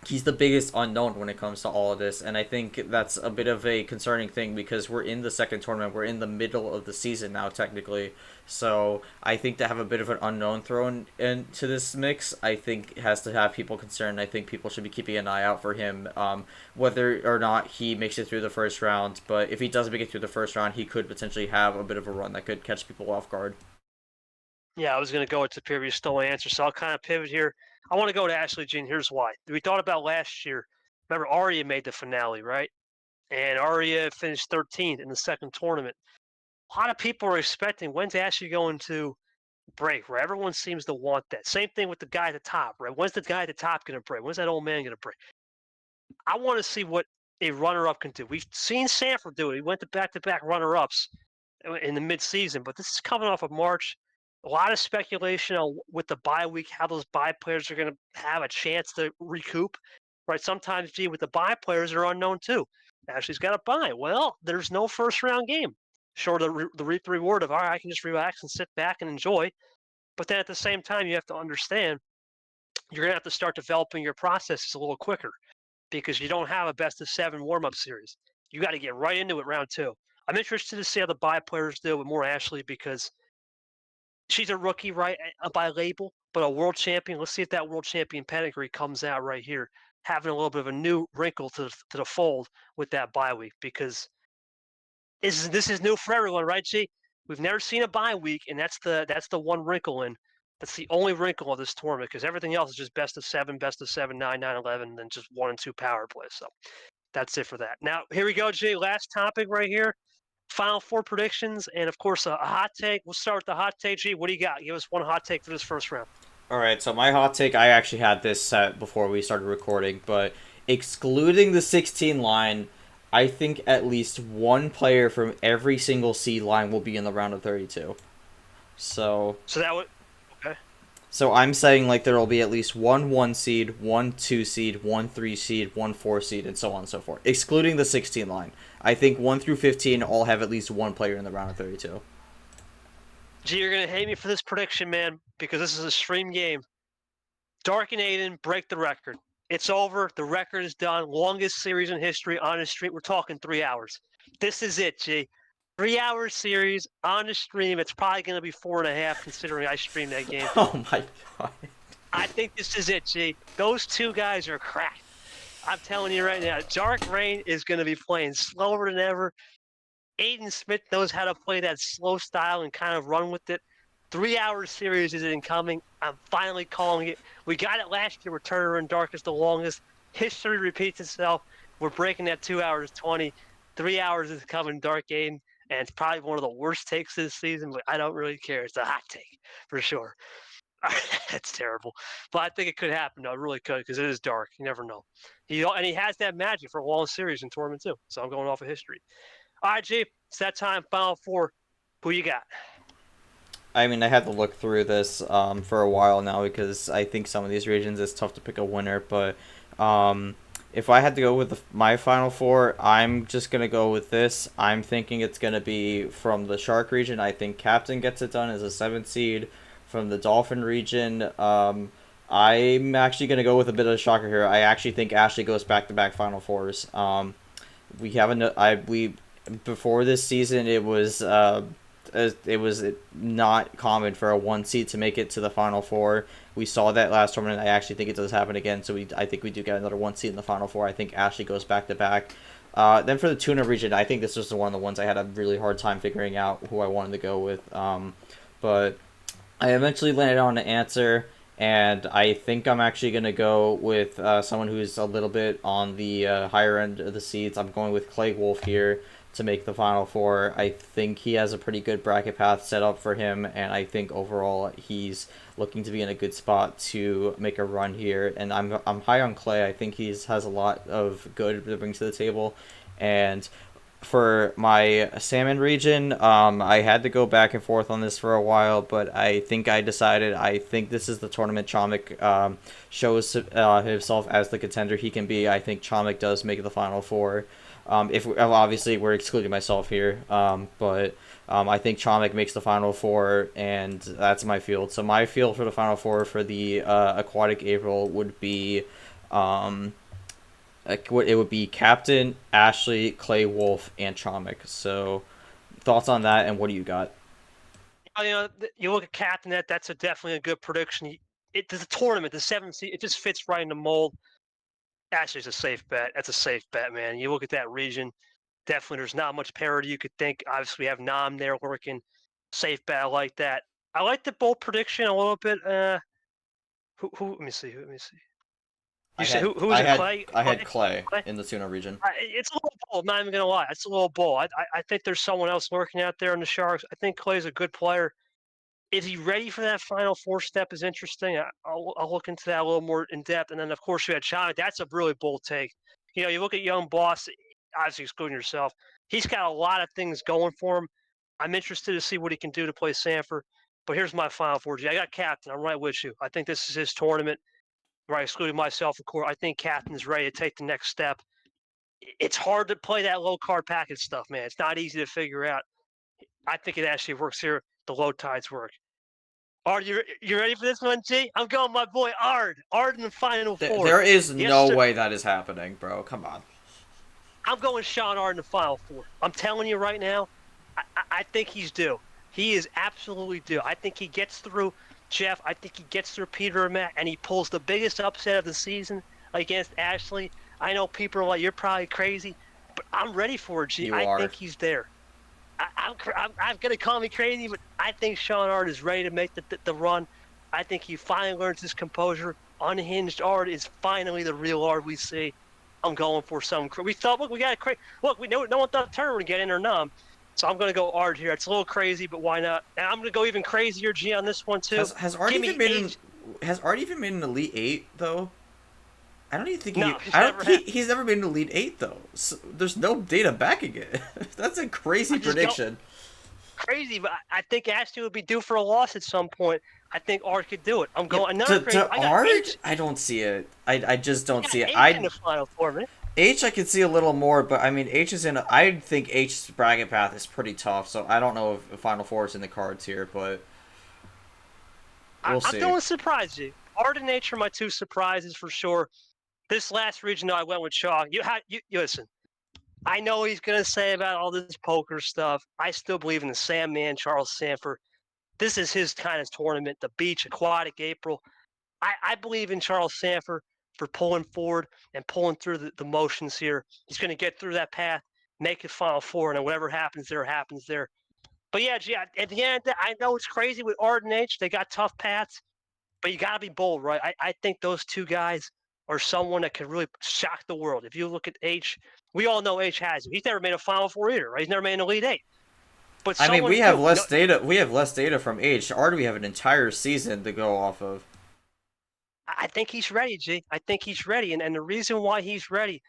he's the biggest unknown when it comes to all of this, and I think that's a bit of a concerning thing because we're in the second tournament, we're in the middle of the season now technically, so I think to have a bit of an unknown thrown into this mix, I think has to have people concerned. I think people should be keeping an eye out for him, whether or not he makes it through the first round, but if he doesn't make it through the first round, he could potentially have a bit of a run that could catch people off guard. Yeah, I was going to go with Tapir. You stole my answer, so I'll kind of pivot here. I want to go to Ashley Jean. Here's why. We thought about last year. Remember, Arya made the finale, right? And Arya finished 13th in the second tournament. A lot of people are expecting when's Ashley going to break, where everyone seems to want that. Same thing with the guy at the top, right? When's the guy at the top going to break? When's that old man going to break? I want to see what a runner-up can do. We've seen Sanford do it. He went to back-to-back runner-ups in the mid-season, but this is coming off of March. A lot of speculation on with the bye week, how those bye players are going to have a chance to recoup. Right? Sometimes, gee, with the bye players, are unknown too. Ashley's got a bye. Well, there's no first-round game. Short of the reward of, all right, I can just relax and sit back and enjoy. But then at the same time, you have to understand you're going to have to start developing your processes a little quicker because you don't have a best of 7 warm-up series. You got to get right into it round 2. I'm interested to see how the bye players do with more Ashley because she's a rookie, right, by label, but a world champion. Let's see if that world champion pedigree comes out right here, having a little bit of a new wrinkle to the fold with that bye week because this is new for everyone, right, G? We've never seen a bye week, and that's the one wrinkle in. That's the only wrinkle of this tournament because everything else is just best of 7, 9, 9, 11, and then just 1 and 2 power plays. So that's it for that. Now here we go, G. Last topic right here. Final 4 predictions, and of course a hot take. We'll start with the hot take. G, what do you got? Give us one hot take for this first round. All right, so my hot take, I actually had this set before we started recording, but excluding the 16 line, I think at least one player from every single seed line will be in the round of 32. So that would okay. So I'm saying like there will be at least one 1 seed, one 2 seed, one 3 seed, one 4 seed, and so on and so forth, excluding the 16 line. I think 1 through 15 all have at least one player in the round of 32. Gee, you're going to hate me for this prediction, man, because this is a stream game. Dark and Aiden break the record. It's over. The record is done. Longest series in history on the stream. We're talking 3 hours. This is it, G. 3-hour series on the stream. It's probably going to be 4.5 considering I streamed that game. Oh my god. I think this is it, G. Those two guys are cracked. I'm telling you right now, Dark Rain is going to be playing slower than ever. Aiden Smith knows how to play that slow style and kind of run with it. 3-hour series is incoming. I'm finally calling it. We got it last year with Turner and Dark is the longest. History repeats itself. We're breaking that 2 hours 20. 3 hours is coming, Dark Aiden, and it's probably one of the worst takes this season, but I don't really care. It's a hot take for sure. That's terrible. But I think it could happen, though. It really could because it is Dark. You never know. He has that magic for a long series in tournament, too. So I'm going off of history. All right, G, it's that time. Final 4. Who you got? I mean, I had to look through this for a while now because I think some of these regions it's tough to pick a winner. But if I had to go with my Final 4, I'm just going to go with this. I'm thinking it's going to be from the Shark region. I think Captain gets it done as a 7th seed. From the Dolphin region, I'm actually going to go with a bit of a shocker here. I actually think Ashley goes back-to-back Final 4s. Before this season, it was not common for a 1 seed to make it to the Final 4. We saw that last tournament. I actually think it does happen again. So I think we do get another 1 seed in the Final 4. I think Ashley goes back to back. Then for the tuna region, I think this was one of the ones I had a really hard time figuring out who I wanted to go with. But I eventually landed on an answer, and I think I'm actually going to go with someone who's a little bit on the higher end of the seeds. I'm going with Clay Wolf here to make the Final Four. I think he has a pretty good bracket path set up for him, and I think overall he's looking to be in a good spot to make a run here. And I'm high on Clay. I think he's has a lot of good to bring to the table. And for my salmon region, I had to go back and forth on this for a while, but I think I decided I think this is the tournament Chomik shows himself as the contender he can be. I think Chomik does make the Final Four. If obviously we're excluding myself here, but I think Chomik makes the Final Four, and that's my field. So my field for the Final Four for the Aquatic April would be, it would be Captain, Ashley, Clay Wolf, and Chomik. So thoughts on that, and what do you got? You look at Captain. That's definitely a good prediction. There's a tournament, the 7th seed. It just fits right in the mold. Ashley's a safe bet. That's a safe bet, man. You look at that region, definitely there's not much parity you could think. Obviously, we have Nam there working. Safe bet. I like that. I like the bold prediction a little bit. Who? Let me see. You said who was it? Clay? I had Clay in the tuna region. It's a little bold. I'm not even gonna lie. It's a little bold. I think there's someone else lurking out there in the Sharks. I think Clay's a good player. Is he ready for that Final Four step is interesting. I'll look into that a little more in depth. And then, of course, you had Chomik. That's a really bold take. You look at young Boss, obviously excluding yourself. He's got a lot of things going for him. I'm interested to see what he can do to play Sanford. But here's my Final Four. I got Captain. I'm right with you. I think this is his tournament. Right, excluding myself, of course. I think Captain's ready to take the next step. It's hard to play that low card package stuff, man. It's not easy to figure out. I think it actually works here. The low tides work. Ard, you ready for this one, G? I'm going my boy Ard. Ard in the Final Four. There is no way that is happening, bro. Come on. I'm going Sean Ard in the Final Four. I'm telling you right now, I think he's due. He is absolutely due. I think he gets through Jeff. I think he gets through Peter and Matt, and he pulls the biggest upset of the season against Ashley. I know people are like, you're probably crazy, but I'm ready for it, G. I think he's there. I'm going to call me crazy, but I think Sean Ard is ready to make the run. I think he finally learns his composure. Unhinged Ard is finally the real Ard we see. I'm going for some. We thought, look, we got a look. We know no one thought Turner would get in or Nam, so I'm going to go Ard here. It's a little crazy, but why not? And I'm going to go even crazier, G, on this one too. Has Ard even made an Elite 8 though? I don't even think he's never been in Elite 8 though. So there's no data backing it. That's a crazy prediction. Crazy, but I think Ashley would be due for a loss at some point. I think Ard could do it. I'm going to Ard. I don't see it. I just don't see it. In the Final Four, man. H I can see a little more, but I mean H is in. I think H's bracket path is pretty tough, so I don't know if Final Four is in the cards here, but we'll see. I'm going to surprise you. Ard and H are my two surprises for sure. This last region, though, I went with Shaw. You listen. I know he's going to say about all this poker stuff. I still believe in the Sandman, Charles Sanford. This is his kind of tournament, the beach, Aquatic, April. I believe in Charles Sanford for pulling forward and pulling through the motions here. He's going to get through that path, make it Final Four, and then whatever happens there, happens there. But yeah, gee, at the end, I know it's crazy with Ard and H. They got tough paths, but you got to be bold, right? I think those two guys are someone that could really shock the world. If you look at H, we all know H has it. He's never made a Final Four either, right? He's never made an Elite 8. But I mean, we have less data. We have less data from H. Ard, we have an entire season to go off of. I think he's ready, G. I think he's ready, and the reason why he's ready,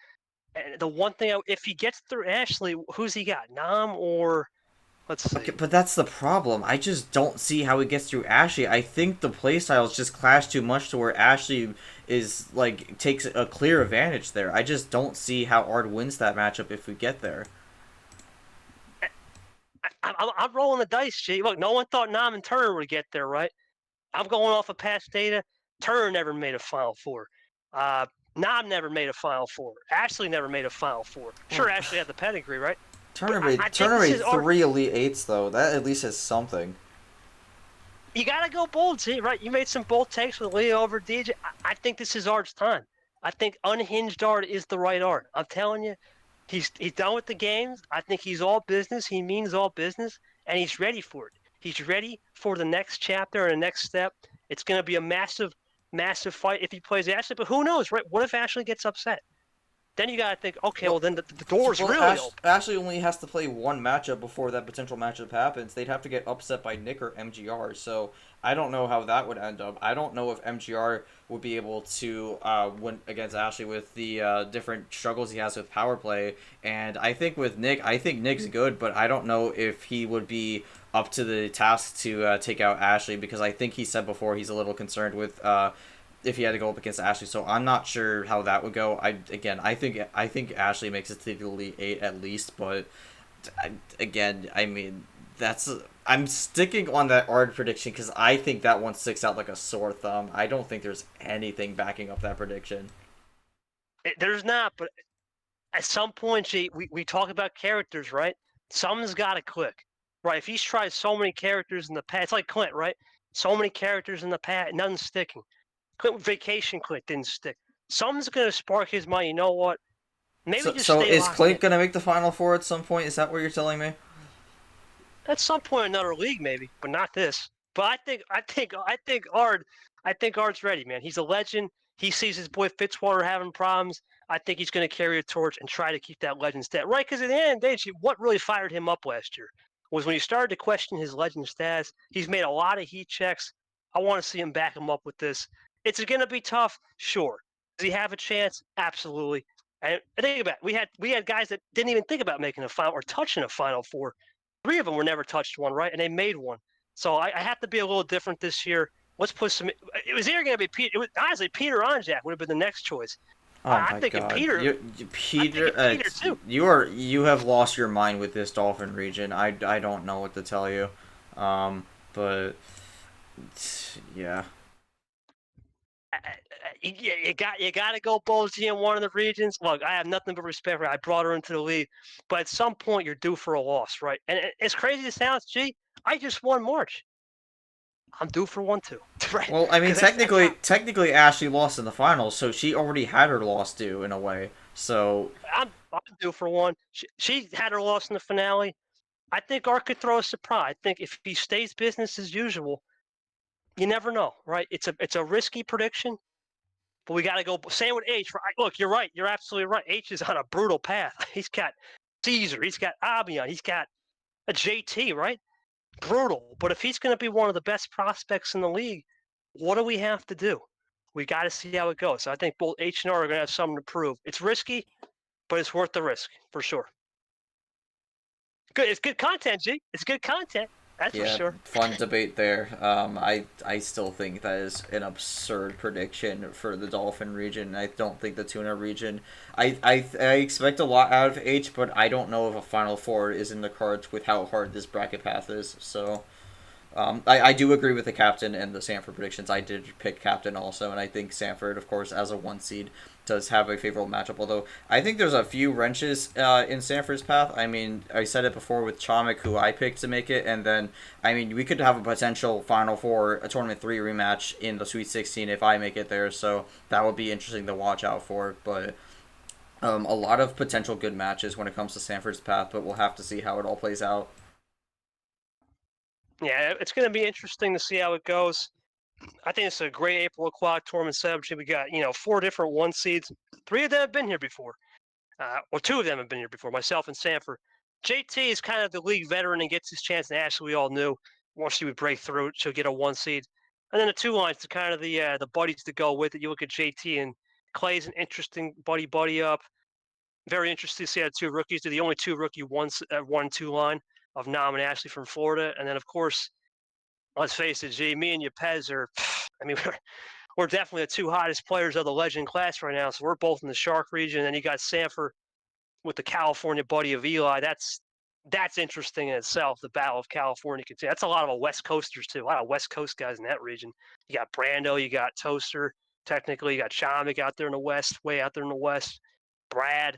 and the one thing, if he gets through Ashley, who's he got? Nam or let's see. Okay, but that's the problem. I just don't see how he gets through Ashley. I think the playstyles just clash too much to where Ashley is takes a clear advantage there. I just don't see how Ard wins that matchup if we get there. I'm rolling the dice, G. Look, no one thought Nam and Turner would get there, right? I'm going off of past data. Turner never made a Final Four. Nam never made a Final Four. Ashley never made a Final Four. Sure, Ashley had the pedigree, right? Turner made 3 Elite 8s, though. That at least is something. You got to go bold, G, right? You made some bold takes with Leo over DJ. I think this is Ard's time. I think unhinged Ard is the right Ard. I'm telling you, He's done with the games. I think he's all business. He means all business, and he's ready for it. He's ready for the next chapter and the next step. It's going to be a massive, massive fight if he plays Ashley. But who knows, right? What if Ashley gets upset? Then you got to think, okay, well then the door's really open. Ashley only has to play one matchup before that potential matchup happens. They'd have to get upset by Nick or MGR. So I don't know how that would end up. I don't know if MGR would be able to win against Ashley with the different struggles he has with power play. And I think with Nick, I think Nick's good, but I don't know if he would be up to the task to take out Ashley, because I think he said before he's a little concerned with if he had to go up against Ashley. So I'm not sure how that would go. I think Ashley makes it to the Elite 8 at least, but I'm sticking on that Ard prediction because I think that one sticks out like a sore thumb. I don't think there's anything backing up that prediction. There's not, but at some point, G, we talk about characters, right? Something's got to click, right? If he's tried so many characters in the past, it's like Clint, right? So many characters in the past, nothing's sticking. Vacation Clint didn't stick. Something's gonna spark his mind. You know what? Maybe just so stay is locked Clint in. gonna make the Final Four at some point? Is that what you're telling me? At some point, another league maybe, but not this. But I think Ard's ready, man. He's a legend. He sees his boy Fitzwater having problems. I think he's gonna carry a torch and try to keep that legend stat right. Because at the end of the day, what really fired him up last year was when he started to question his legend status. He's made a lot of heat checks. I want to see him back him up with this. It's going to be tough, sure. Does he have a chance? Absolutely. And think about it. We had guys that didn't even think about making a final or touching a Final Four. 3 of them were never touched one, right? And they made one. So I have to be a little different this year. Let's put some. It was either going to be Peter. Honestly, Peter Onjak would have been the next choice. Oh I'm my thinking God. Peter. Peter Too. You have lost your mind with this Dolphin region. I don't know what to tell you, but yeah. You got to go Bozy in one of the regions. Look, I have nothing but respect for her. I brought her into the league, but at some point you're due for a loss, right? And as crazy as it sounds, G, I just won March. I'm due for one too. Right? Well, I mean, technically, Ashley lost in the finals, so she already had her loss due in a way. So I'm due for one. She had her loss in the finale. I think Art could throw a surprise. I think if he stays business as usual, you never know, right? It's a risky prediction. But we got to go. Same with H. Look, you're right. You're absolutely right. H is on a brutal path. He's got Caesar. He's got Abion. He's got a JT, right? Brutal. But if he's going to be one of the best prospects in the league, what do we have to do? We got to see how it goes. So I think both H and R are going to have something to prove. It's risky, but it's worth the risk for sure. Good. It's good content, G. It's good content. That's for sure. Fun debate there. I still think that is an absurd prediction for the Dolphin region. I don't think the Tuna region. I expect a lot out of H, but I don't know if a Final Four is in the cards with how hard this bracket path is. So, I do agree with the captain and the Sanford predictions. I did pick captain also, and I think Sanford, of course, as a 1 seed, does have a favorable matchup. Although I think there's a few wrenches in Sanford's path. I mean, I said it before with Chomik, who I picked to make it, and then I mean we could have a potential Final Four, a Tournament 3 rematch in the Sweet 16 if I make it there. So that would be interesting to watch out for. But a lot of potential good matches when it comes to Sanford's path, but we'll have to see how it all plays out. Yeah, it's going to be interesting to see how it goes. I think it's a great April Aquatic tournament setup. We got 4 different 1 seeds. 3 of them have been here before. Well, 2 of them have been here before. Myself and Sanford. JT is kind of the league veteran and gets his chance. And Ashley, we all knew once she would break through, she'll get a 1 seed. And then the 2 lines are kind of the buddies to go with it. You look at JT and Clay's an interesting buddy up. Very interesting to see how 2 rookies. They're the only 2 rookie 1-2 line of Nam and Ashley from Florida. And then of course, let's face it, G, me and Yepez are, I mean, we're definitely the 2 hottest players of the legend class right now. So we're both in the Shark region. And then you got Sanford with the California buddy of Eli. That's interesting in itself, the Battle of California. That's a lot of West Coasters, too. A lot of West Coast guys in that region. You got Brando, you got Toaster, technically. You got Chomik out there in the West, way out there in the West. Brad.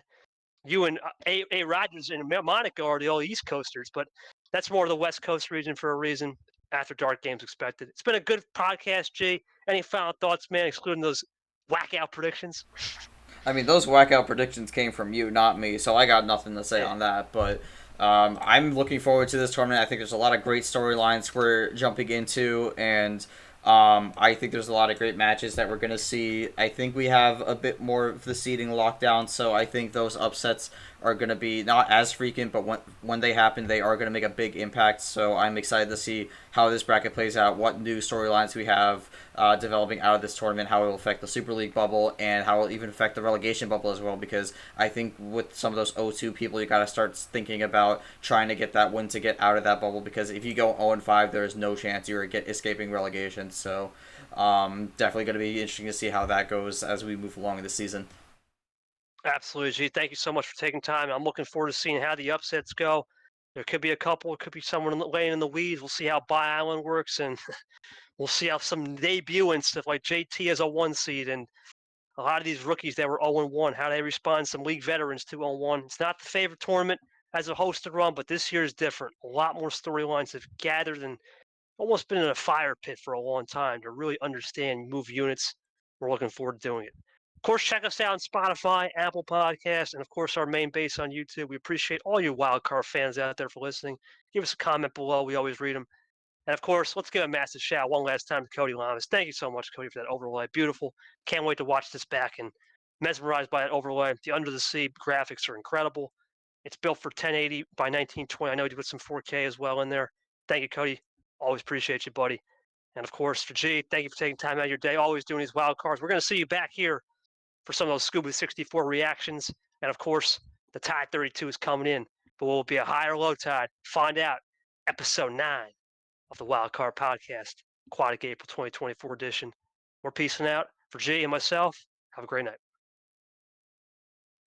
You and A. Rogers and Monica are the all East Coasters, but that's more of the West Coast region for a reason. After dark games expected. It's been a good podcast, G. Any final thoughts, man, excluding those whack out predictions? I mean, those whack-out predictions came from you, not me, so I got nothing to say on that. But I'm looking forward to this tournament. I think there's a lot of great storylines we're jumping into, and I think there's a lot of great matches that we're going to see. I think we have a bit more of the seeding lockdown, so I think those upsets are going to be not as frequent, but when they happen, they are going to make a big impact. So I'm excited to see how this bracket plays out, what new storylines we have developing out of this tournament, how it will affect the Super League bubble, and how it will even affect the relegation bubble as well. Because I think with some of those 0-2 people, you got to start thinking about trying to get that win to get out of that bubble. Because if you go 0-5, there is no chance you're escaping relegation. So definitely going to be interesting to see how that goes as we move along in the season. Absolutely, G. Thank you so much for taking time. I'm looking forward to seeing how the upsets go. There could be a couple. It could be someone laying in the weeds. We'll see how Bi Island works, and we'll see how some debutant stuff like JT as a 1 seed and a lot of these rookies that were 0-1, how they respond. Some league veterans 2-1. It's not the favorite tournament as a hosted run, but this year is different. A lot more storylines have gathered and almost been in a fire pit for a long time to really understand move units. We're looking forward to doing it. Of course, check us out on Spotify, Apple Podcasts, and of course, our main base on YouTube. We appreciate all you Wildcard fans out there for listening. Give us a comment below. We always read them. And of course, let's give a massive shout one last time to Cody Lamas. Thank you so much, Cody, for that overlay. Beautiful. Can't wait to watch this back and mesmerized by that overlay. The under the sea graphics are incredible. It's built for 1080 by 1920. I know you put some 4K as well in there. Thank you, Cody. Always appreciate you, buddy. And of course, for G, thank you for taking time out of your day, always doing these wild cards. We're going to see you back here for some of those SCUBA 64 reactions. And of course, the Tide 32 is coming in. But will it be a high or low tide? Find out. Episode 9 of the Wildcard Podcast, Aquatic April 2024 edition. We're peacing out. For G and myself, have a great night.